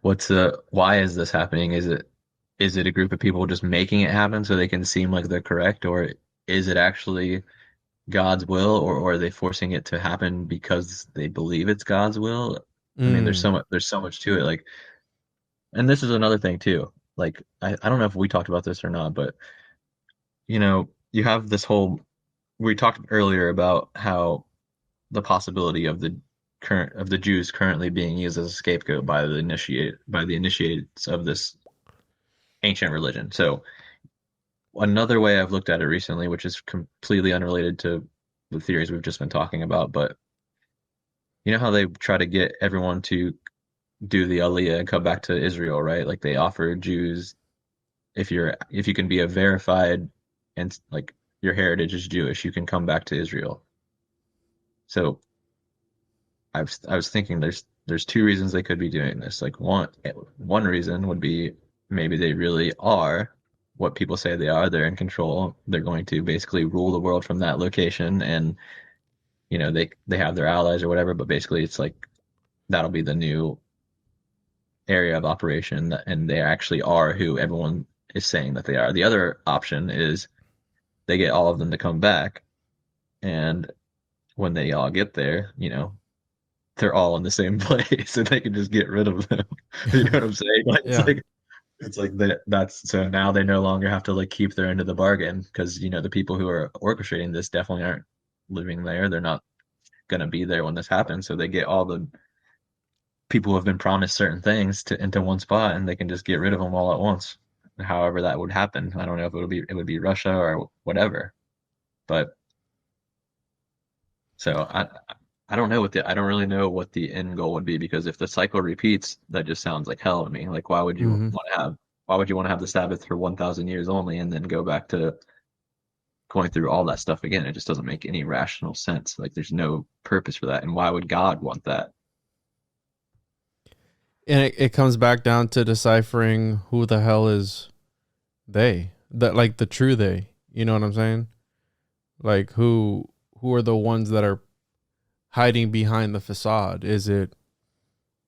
Speaker 2: why is this happening? Is it a group of people just making it happen so they can seem like they're correct, or is it actually God's will, or are they forcing it to happen because they believe it's God's will? I mean,
Speaker 1: Mm,
Speaker 2: there's so much to it. Like, and this is another thing too. Like, I don't know if we talked about this or not, but you have this whole, we talked earlier about how the possibility of the Jews currently being used as a scapegoat by the initiates of this ancient religion. So another way I've looked at it recently, which is completely unrelated to the theories we've just been talking about, but you know how they try to get everyone to do the Aliyah and come back to Israel, right? Like, they offer Jews, if you can be a verified, and like, your heritage is Jewish, you can come back to Israel. So I was thinking there's two reasons they could be doing this. Like, one reason would be, maybe they really are what people say they are. They're in control. They're going to basically rule the world from that location, and they have their allies or whatever. But basically, it's like, that'll be the new area of operation, and they actually are who everyone is saying that they are. The other option is they get all of them to come back, and when they all get there, they're all in the same place, and they can just get rid of them. You know what I'm saying? Like, it's
Speaker 1: yeah.
Speaker 2: like it's like that's so now they no longer have to, like, keep their end of the bargain, because the people who are orchestrating this definitely aren't living there. They're not gonna be there when this happens, so they get all the people who have been promised certain things into one spot, and they can just get rid of them all at once. However that would happen, I don't know if it would be Russia or whatever, but so I don't know I don't really know what the end goal would be, because if the cycle repeats, that just sounds like hell to me. Like,
Speaker 1: hmm
Speaker 2: why would you want to have the Sabbath for 1,000 years only, and then go back to going through all that stuff again? It just doesn't make any rational sense. Like, there's no purpose for that, and why would God want that?
Speaker 1: And it comes back down to deciphering who the hell is they. that like the true they. You know what I'm saying? Like who are the ones that are hiding behind the facade? Is it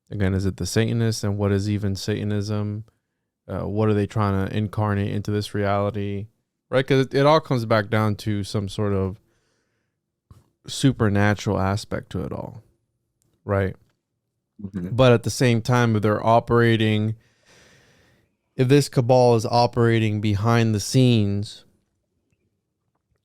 Speaker 1: the Satanists, and what is even Satanism? What are they trying to incarnate into this reality? Right? Because it all comes back down to some sort of supernatural aspect to it all. Right?
Speaker 2: Mhm.
Speaker 1: But at the same time, if this cabal is operating behind the scenes,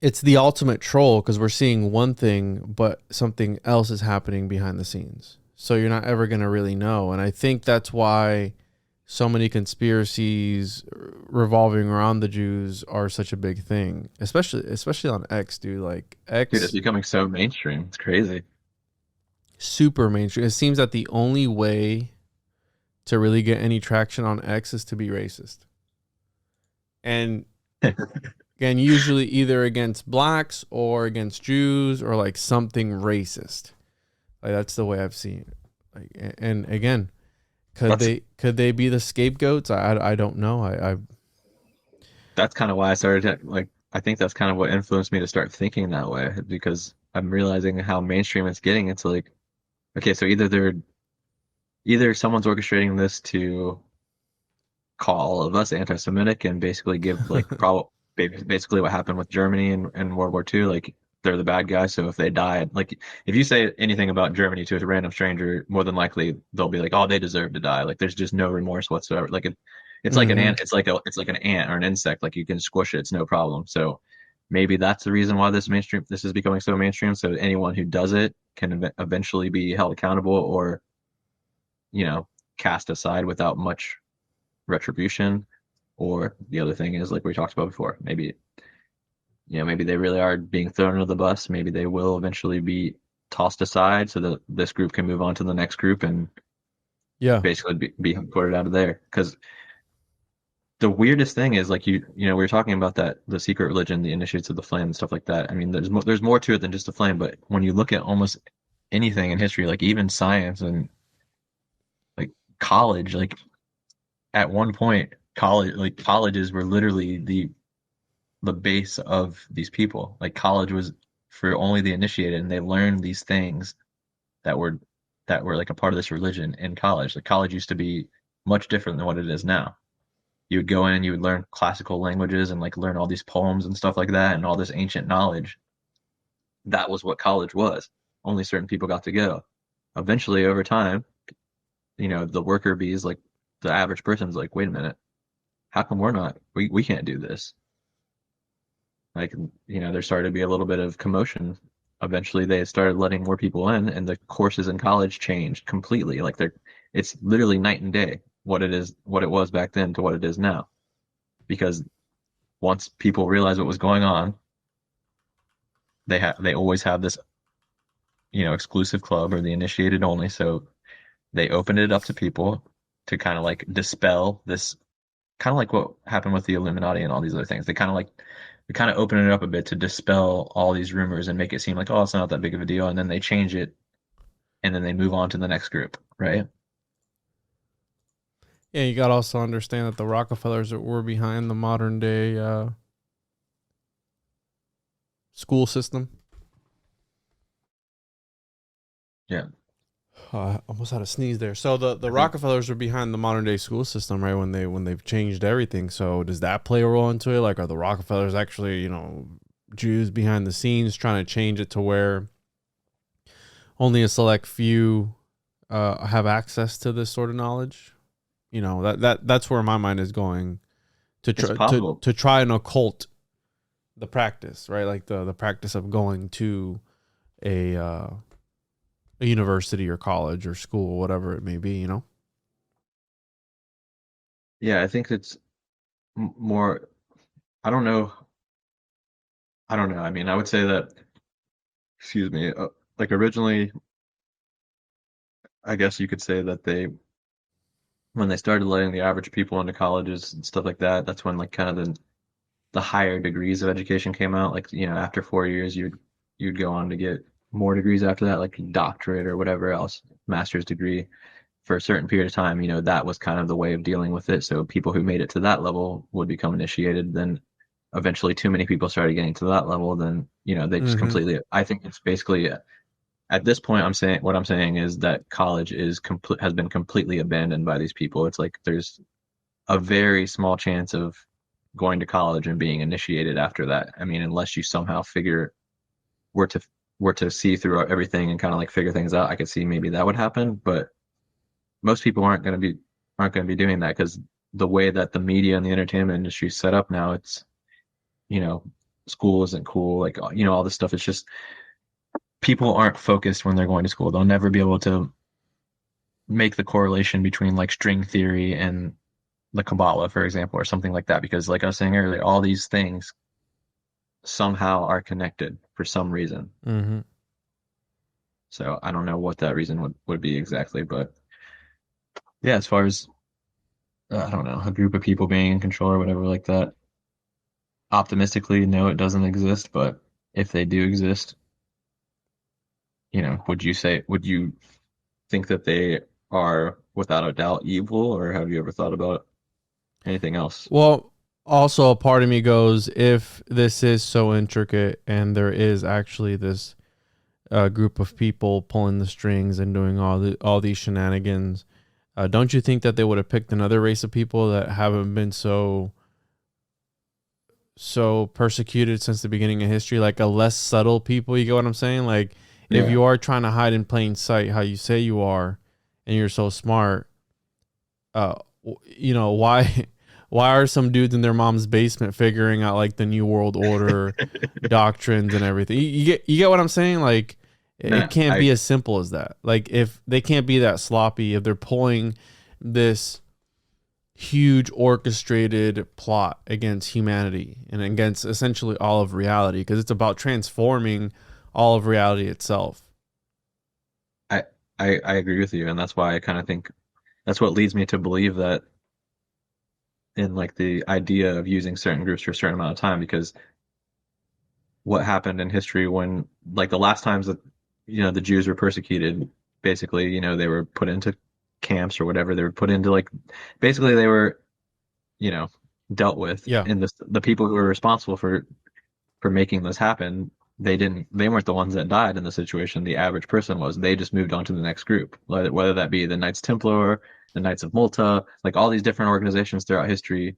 Speaker 1: it's the ultimate troll because we're seeing one thing, but something else is happening behind the scenes. So you're not ever going to really know. And I think that's why so many conspiracies revolving around the Jews are such a big thing, especially on X, dude. Like
Speaker 2: Dude, it's
Speaker 1: X,
Speaker 2: becoming so mainstream. It's crazy.
Speaker 1: super mainstream. It seems that the only way to really get any traction on X is to be racist. And again, usually either against blacks or against Jews or like something racist. Like that's the way I've seen it. Like, and again,
Speaker 2: That's
Speaker 1: could they be the scapegoats? I don't know. I
Speaker 2: that's kind of why I started to, like, I think that's kind of what influenced me to start thinking that way because I'm realizing how mainstream it's getting. It's like, okay, so either someone's orchestrating this to call all of us anti-Semitic and basically give like basically what happened with Germany in World War II. Like they're the bad guys, so if they died, like if you say anything about Germany to a random stranger, more than likely they'll be like, "Oh, they deserve to die." Like there's just no remorse whatsoever. Like it's like an
Speaker 1: mm-hmm.
Speaker 2: ant. It's like an ant or an insect. Like you can squish it, it's no problem. So maybe that's the reason why this is becoming so mainstream. So anyone who does it can eventually be held accountable or you know cast aside without much retribution. Or the other thing is like we talked about before, maybe maybe they really are being thrown under the bus. Maybe they will eventually be tossed aside so that this group can move on to the next group and
Speaker 1: Yeah.
Speaker 2: basically be imported out of there. Because the weirdest thing is like we were talking about that the secret religion, the initiates of the flame and stuff like that. I mean, there's more to it than just the flame. But when you look at almost anything in history, like even science and like college, like at one point colleges were literally the base of these people. Like college was for only the initiated, and they learned these things that were like a part of this religion in college. Like college used to be much different than what it is now. You would go in and you would learn classical languages and like learn all these poems and stuff like that and all this ancient knowledge. That was what college was. Only certain people got to go. Eventually, over time, the worker bees, like the average person's like, wait a minute, how come we can't do this? Like, there started to be a little bit of commotion. Eventually, they started letting more people in, and the courses in college changed completely. Like, it's literally night and day what it was back then to what it is now. Because once people realized what was going on, they always have this, exclusive club or the initiated only. So they opened it up to people to kind of like dispel this, kind of like what happened with the Illuminati and all these other things. They kind of open it up a bit to dispel all these rumors and make it seem like, oh, it's not that big of a deal. And then they change it and then they move on to the next group, right?
Speaker 1: Yeah, you got to also understand that the Rockefellers were behind the modern day school system.
Speaker 2: Yeah.
Speaker 1: I almost had a sneeze there. So the
Speaker 2: I think,
Speaker 1: Rockefellers are behind the modern day school system, right? When they've changed everything. So does that play a role into it? Like, are the Rockefellers actually, Jews behind the scenes trying to change it to where only a select few have access to this sort of knowledge? That's where my mind is going to
Speaker 2: it's
Speaker 1: try
Speaker 2: possible.
Speaker 1: to try and occult the practice, right? Like the practice of going to a a university or college or school, whatever it may be.
Speaker 2: Yeah, I think it's more, I don't know. I don't know. I mean, I would say that, excuse me, like originally, I guess you could say that when they started letting the average people into colleges and stuff like that, that's when like kind of the higher degrees of education came out. Like, after 4 years, you'd go on to get more degrees after that, like doctorate or whatever else, master's degree for a certain period of time. That was kind of the way of dealing with it. So people who made it to that level would become initiated. Then eventually too many people started getting to that level, then they just
Speaker 1: Mm-hmm.
Speaker 2: completely. I think it's basically at this point. I'm saying is that college has been completely abandoned by these people. It's like there's a very small chance of going to college and being initiated after that. I mean, unless you somehow figure were to were to see through everything and kind of like figure things out, I could see maybe that would happen. But most people aren't going to be doing that because the way that the media and the entertainment industry is set up now, it's you know school isn't cool. Like all this stuff. It's just people aren't focused when they're going to school. They'll never be able to make the correlation between like string theory and the Kabbalah, for example, or something like that. Because like I was saying earlier, all these things somehow are connected for some reason.
Speaker 1: Mm-hmm.
Speaker 2: So I don't know what that reason would be exactly, but yeah, as far as I don't know, a group of people being in control or whatever like that. Optimistically, no, it doesn't exist, but if they do exist, would you think that they are without a doubt evil, or have you ever thought about anything else?
Speaker 1: Well, also a part of me goes, if this is so intricate and there is actually this group of people pulling the strings and doing all these shenanigans, don't you think that they would have picked another race of people that haven't been so persecuted since the beginning of history, like a less subtle people? You get what I'm saying? Like, if
Speaker 2: Yeah.
Speaker 1: you are trying to hide in plain sight how you say you are and you're so smart, uh why why are some dudes in their mom's basement figuring out like the new world order doctrines and everything? You get what I'm saying? Like,
Speaker 2: No,
Speaker 1: it can't
Speaker 2: I
Speaker 1: be as simple as that. Like, if they can't be that sloppy, if they're pulling this huge orchestrated plot against humanity and against essentially all of reality, because it's about transforming all of reality itself.
Speaker 2: I I agree with you, and that's why I kind of think that's what leads me to believe that in like the idea of using certain groups for a certain amount of time, because what happened in history when like the last times that the Jews were persecuted, basically, they were put into camps or whatever. They were put into like basically they were, you know, dealt with.
Speaker 1: Yeah.
Speaker 2: And the people who were responsible for making this happen, they weren't the ones that died in the situation. The average person was. They just moved on to the next group, whether that be the Knights Templar, the Knights of Malta, like all these different organizations throughout history.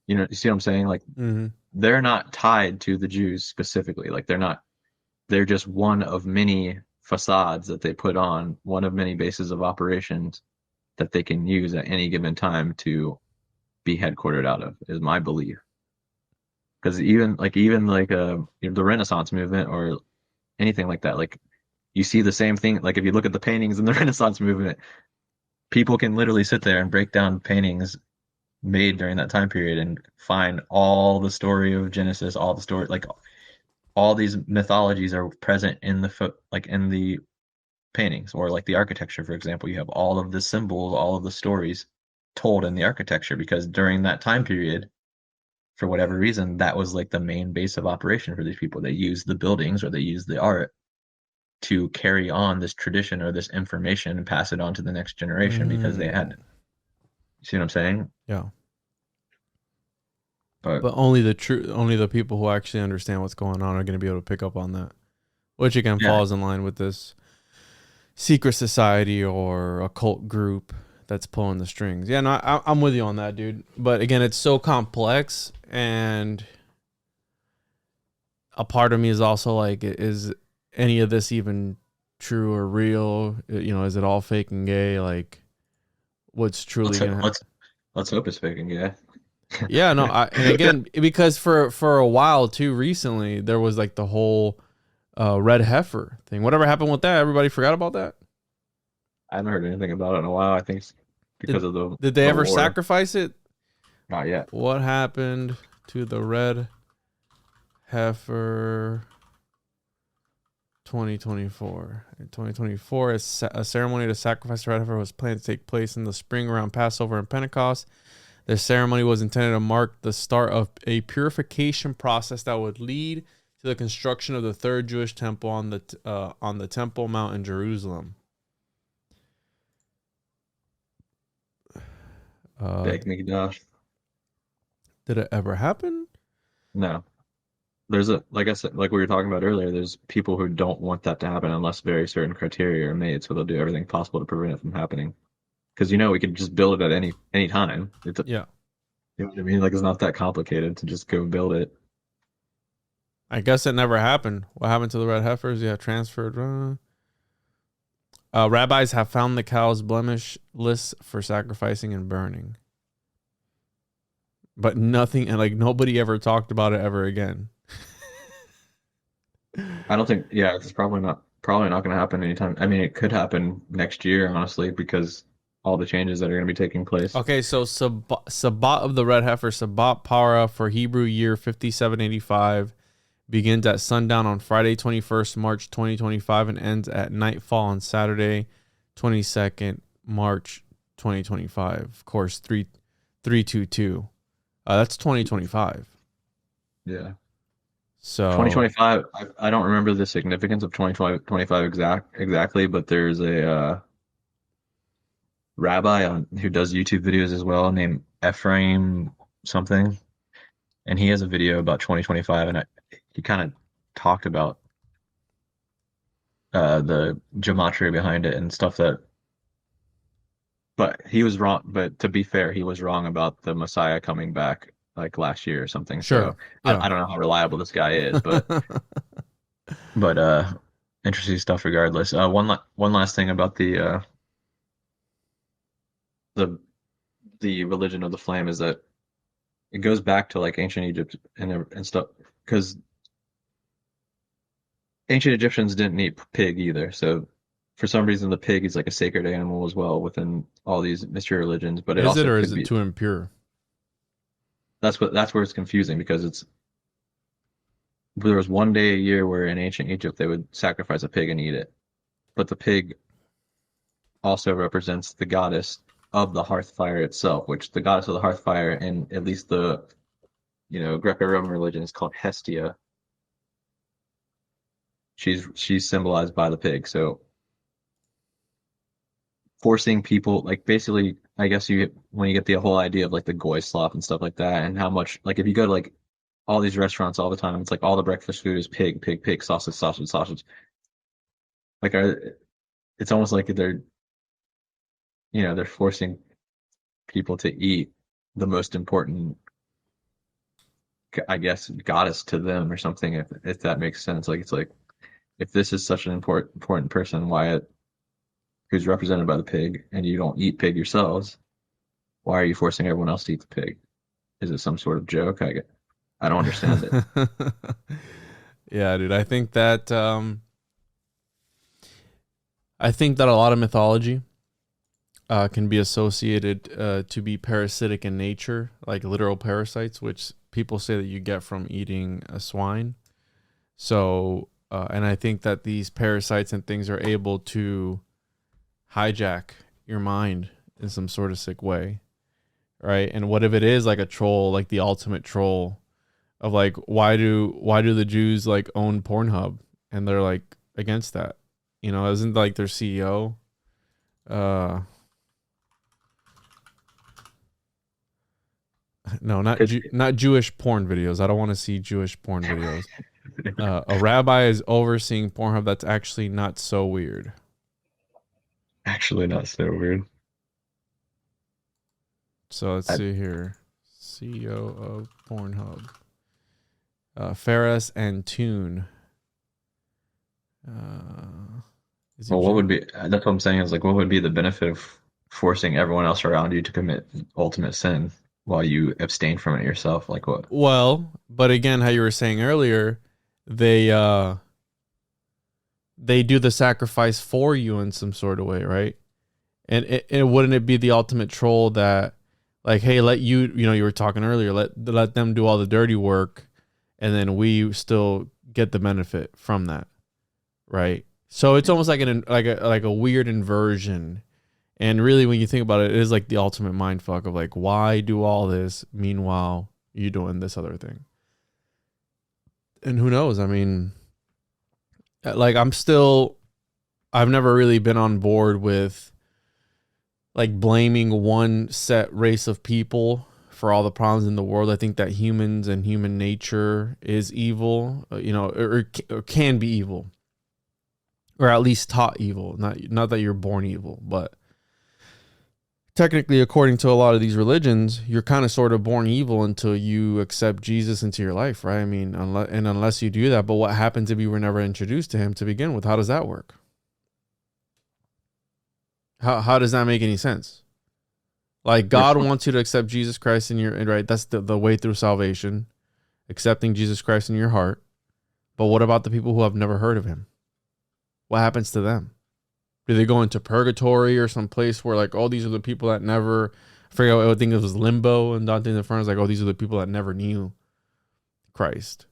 Speaker 2: You see what I'm saying? Like
Speaker 1: Mm-hmm.
Speaker 2: they're not tied to the Jews specifically. Like they're just one of many facades that they put on, one of many bases of operations that they can use at any given time to be headquartered out of, is my belief. Because the Renaissance movement or anything like that, like you see the same thing. Like if you look at the paintings in the Renaissance movement, people can literally sit there and break down paintings made during that time period and find all the story of Genesis, all the story, like all these mythologies are present in the paintings, or like the architecture, for example. You have all of the symbols, all of the stories told in the architecture, because during that time period, for whatever reason, that was like the main base of operation for these people. They used the buildings or they used the art to carry on this tradition or this information and pass it on to the next generation because they had,
Speaker 1: Mm.
Speaker 2: you see what I'm saying?
Speaker 1: Yeah.
Speaker 2: But
Speaker 1: But only the people who actually understand what's going on are going to be able to pick up on that, which again
Speaker 2: yeah,
Speaker 1: falls in line with this secret society or occult group that's pulling the strings. Yeah, no, I'm with you on that, dude. But again, it's so complex, and a part of me is also like, is any of this even true or real? Is it all fake and gay? Like, what's truly
Speaker 2: let's
Speaker 1: gonna happen?
Speaker 2: let's hope it's faking. Yeah.
Speaker 1: Yeah, no, and again, because for a while too, recently there was like the whole red heifer thing. Whatever happened with that? Everybody forgot about that.
Speaker 2: I haven't heard anything about it in a while. I think it's because
Speaker 1: Did
Speaker 2: of
Speaker 1: did they
Speaker 2: the
Speaker 1: ever
Speaker 2: war.
Speaker 1: sacrifice it?
Speaker 2: Not yet.
Speaker 1: What happened to the red heifer 2024? In 2024, a ceremony to sacrifice the red heifer was planned to take place in the spring around Passover and Pentecost. The ceremony was intended to mark the start of a purification process that would lead to the construction of the third Jewish temple on the Temple Mount in Jerusalem. Uh,
Speaker 2: Big Mikdash.
Speaker 1: did it ever happen?
Speaker 2: No. There's a like I said, like we were talking about earlier, there's people who don't want that to happen unless very certain criteria are made, so they'll do everything possible to prevent it from happening. Because we could just build it at any time.
Speaker 1: Yeah.
Speaker 2: You know what I mean? Like it's not that complicated to just go build it.
Speaker 1: I guess it never happened. What happened to the red heifers? Yeah, transferred. Rabbis have found the cows blemishless for sacrificing and burning, but nothing, and like nobody ever talked about it ever again.
Speaker 2: I don't think, yeah, it's probably not going to happen anytime. I mean, it could happen next year, honestly, because all the changes that are going to be taking place.
Speaker 1: Okay, so Sabbat of the red heifer, Sabbat Para for Hebrew year 5785, begins at sundown on Friday, 21st March 2025, and ends at nightfall on Saturday, 22nd March 2025. Of course, 322. That's 2025.
Speaker 2: Yeah.
Speaker 1: So
Speaker 2: 2025, I don't remember the significance of 2025 exactly, but there's a rabbi who does YouTube videos as well named Ephraim something, and he has a video about 2025, and he kind of talked about the gematria behind it and stuff but he was wrong. But to be fair, he was wrong about the Messiah coming back like last year or something.
Speaker 1: sure,
Speaker 2: So
Speaker 1: yeah.
Speaker 2: I don't know how reliable this guy is, but interesting stuff regardless. One last thing about the the religion of the flame is that it goes back to like ancient Egypt and stuff because ancient Egyptians didn't eat pig either. So for some reason, the pig is like a sacred animal as well within all these mystery religions. But it
Speaker 1: Is it,
Speaker 2: also
Speaker 1: or is
Speaker 2: could
Speaker 1: it
Speaker 2: be
Speaker 1: too impure?
Speaker 2: that's where it's confusing because there was one day a year where in ancient Egypt they would sacrifice a pig and eat it, but the pig also represents the goddess of the hearth fire itself, which the goddess of the hearth fire in at least the Greco-Roman religion is called Hestia. She's symbolized by the pig. So forcing people like basically I guess when you get the whole idea of like the goy slop and stuff like that and how much like if you go to like all these restaurants all the time, it's like all the breakfast food is pig, pig, pig, sausage, sausage, sausage. Like it's almost like they're forcing people to eat the most important, I guess, goddess to them or something. If that makes sense, like it's like if this is such an important person, who's represented by the pig, and you don't eat pig yourselves, why are you forcing everyone else to eat the pig? Is it some sort of joke? I don't understand it.
Speaker 1: Yeah, dude. I think that a lot of mythology can be associated to be parasitic in nature, like literal parasites, which people say that you get from eating a swine. So, and I think that these parasites and things are able to hijack your mind in some sort of sick way, right? And what if it is like a troll, like the ultimate troll of like, why do the Jews like own Pornhub and they're like against that? Isn't like their CEO no, not Jewish porn videos. I don't want to see Jewish porn videos. A rabbi is overseeing Pornhub. That's actually not so weird.
Speaker 2: Actually, not so weird.
Speaker 1: So let's see here. CEO of Pornhub. Ferris and Tune.
Speaker 2: Well, that's what I'm saying is like, what would be the benefit of forcing everyone else around you to commit ultimate sin while you abstain from it yourself? Like what?
Speaker 1: Well, but again, how you were saying earlier, they do the sacrifice for you in some sort of way, right? And wouldn't it be the ultimate troll that, like, hey, let you were talking earlier, let them do all the dirty work, and then we still get the benefit from that, right? So it's almost like a weird inversion. And really, when you think about it, it is like the ultimate mind fuck of like, why do all this? Meanwhile, you doing this other thing. And who knows? I mean, like I've never really been on board with like blaming one set race of people for all the problems in the world. I think that humans and human nature is evil, or can be evil, or at least taught evil. Not that you're born evil, but technically, according to a lot of these religions, you're kind of sort of born evil until you accept Jesus into your life, right? I mean, unless you do that. But what happens if you were never introduced to him to begin with? How does that work? How does that make any sense? Like, God wants you to accept Jesus Christ in your, right? That's the way through salvation, accepting Jesus Christ in your heart. But what about the people who have never heard of him? What happens to them? Do they go into purgatory or some place where, like, oh, these are the people that never, I forget, I think it was limbo, and Dante Inferno is like, oh, these are the people that never knew Christ.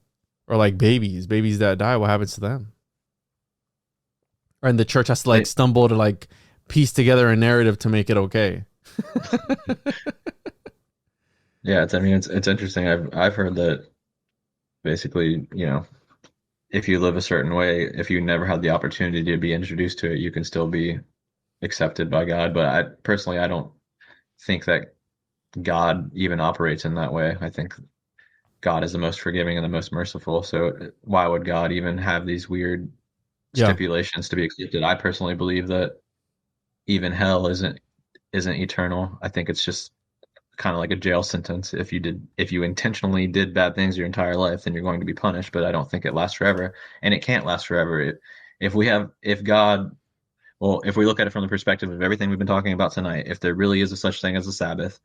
Speaker 1: Or like babies that die, what happens to them? And the church has to like stumble to like piece together a narrative to make it okay.
Speaker 2: Yeah, it's interesting. I've heard that basically, if you live a certain way, if you never had the opportunity to be introduced to it, you can still be accepted by God. But I don't think that God even operates in that way. I think God is the most forgiving and the most merciful. So why would God even have these weird stipulations to be accepted? I personally believe that even hell isn't eternal. I think it's just kind of like a jail sentence. If you intentionally did bad things your entire life, then you're going to be punished. But I don't think it lasts forever, and it can't last forever. If we look at it from the perspective of everything we've been talking about tonight, if there really is a such thing as a Sabbath,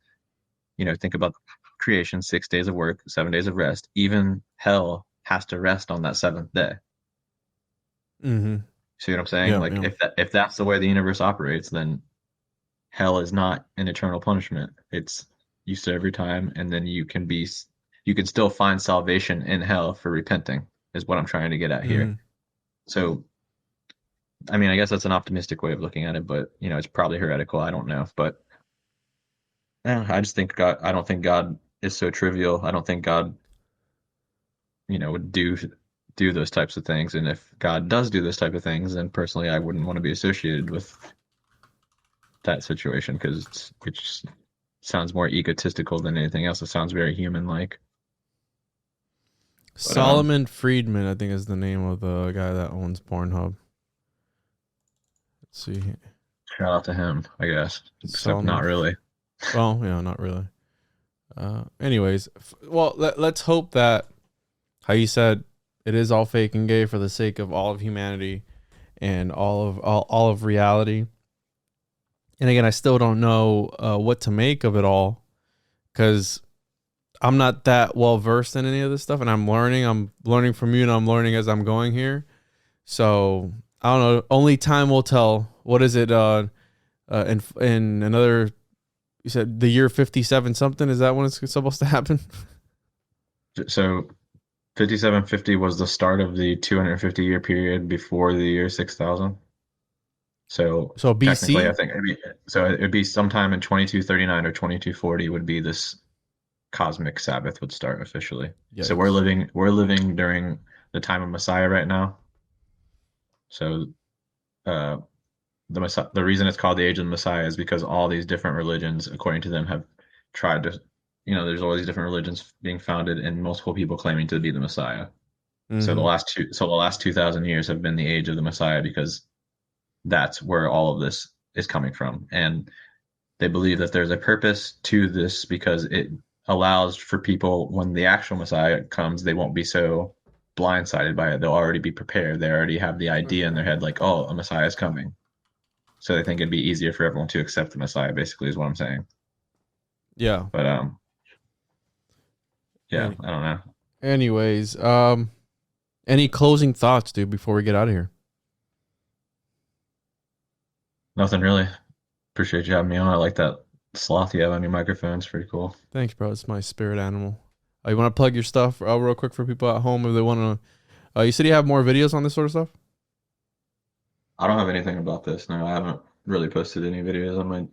Speaker 2: think about creation, 6 days of work, 7 days of rest. Even hell has to rest on that seventh day.
Speaker 1: Mm-hmm.
Speaker 2: See what I'm saying? If that's the way the universe operates, then hell is not an eternal punishment. It's you serve your time, and then you can still find salvation in hell for repenting, is what I'm trying to get at here.
Speaker 1: Mm-hmm.
Speaker 2: So, I mean, I guess that's an optimistic way of looking at it, but it's probably heretical. I don't know, but I just think I don't think God is so trivial. I don't think God, would do those types of things. And if God does do those type of things, then personally, I wouldn't want to be associated with that situation, because it just sounds more egotistical than anything else. It sounds very human-like.
Speaker 1: Solomon Friedman, I think, is the name of the guy that owns Pornhub. Let's see.
Speaker 2: Shout out to him, I guess. Except not really.
Speaker 1: Well, not really. Anyways, well, let's hope that, how you said, it is all fake and gay for the sake of all of humanity and all of reality. And again, I still don't know what to make of it all, because I'm not that well versed in any of this stuff, and I'm learning. I'm learning from you, and I'm learning as I'm going here. So I don't know. Only time will tell. What is it? In another, you said the year 57 something. Is that when it's supposed to happen?
Speaker 2: So 5750 was the start of the 250-year period before the year 6000. So
Speaker 1: BC?
Speaker 2: I think it'd be sometime in 2239 or 2240 would be this cosmic Sabbath would start officially. Yikes. So we're living during the time of Messiah right now. So the reason it's called the age of the Messiah is because all these different religions, according to them, have tried to, there's all these different religions being founded and multiple people claiming to be the Messiah. Mm-hmm. So the last 2,000 years have been the age of the Messiah, because that's where all of this is coming from. And they believe that there's a purpose to this, because it allows for people, when the actual Messiah comes, they won't be so blindsided by it. They'll already be prepared. They already have the idea in their head, like, oh, a Messiah is coming. So they think it'd be easier for everyone to accept the Messiah, basically, is what I'm saying.
Speaker 1: Yeah.
Speaker 2: But I don't know.
Speaker 1: Anyways, any closing thoughts, dude, before we get out of here?
Speaker 2: Nothing really. Appreciate you having me on. I like that sloth you have on your microphone. It's pretty cool.
Speaker 1: Thanks, bro. It's my spirit animal. You want to plug your stuff real quick for people at home if they want to? You said you have more videos on this sort of stuff?
Speaker 2: I don't have anything about this. No, I haven't really posted any videos on my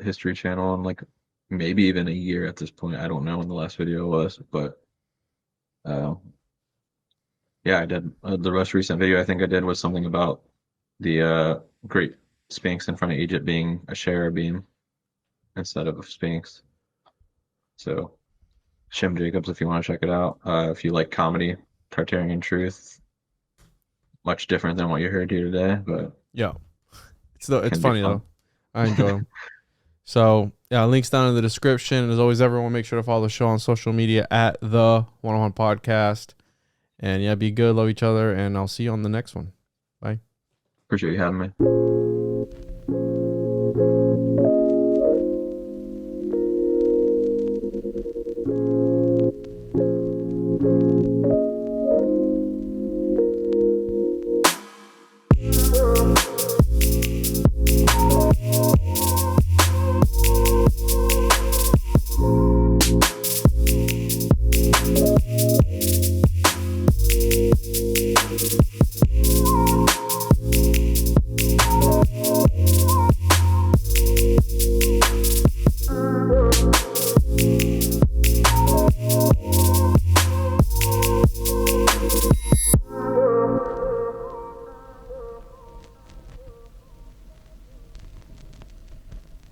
Speaker 2: history channel in like maybe even a year at this point. I don't know when the last video was, but yeah, I did. The most recent video I think I did was something about the Great Sphinx in front of Egypt being a cherubim instead of a sphinx. So Shem Jacobs, if you want to check it out. If you like comedy, Tartarian Truth, much different than what you heard here today, but
Speaker 1: Yeah, it's
Speaker 2: can be
Speaker 1: funny
Speaker 2: fun.
Speaker 1: though. I enjoy them. So yeah, links down in the description. And as always, everyone make sure to follow the show on social media at the 101 Podcast. And yeah, be good, love each other, and I'll see you on the next one. Bye.
Speaker 2: Appreciate you having me.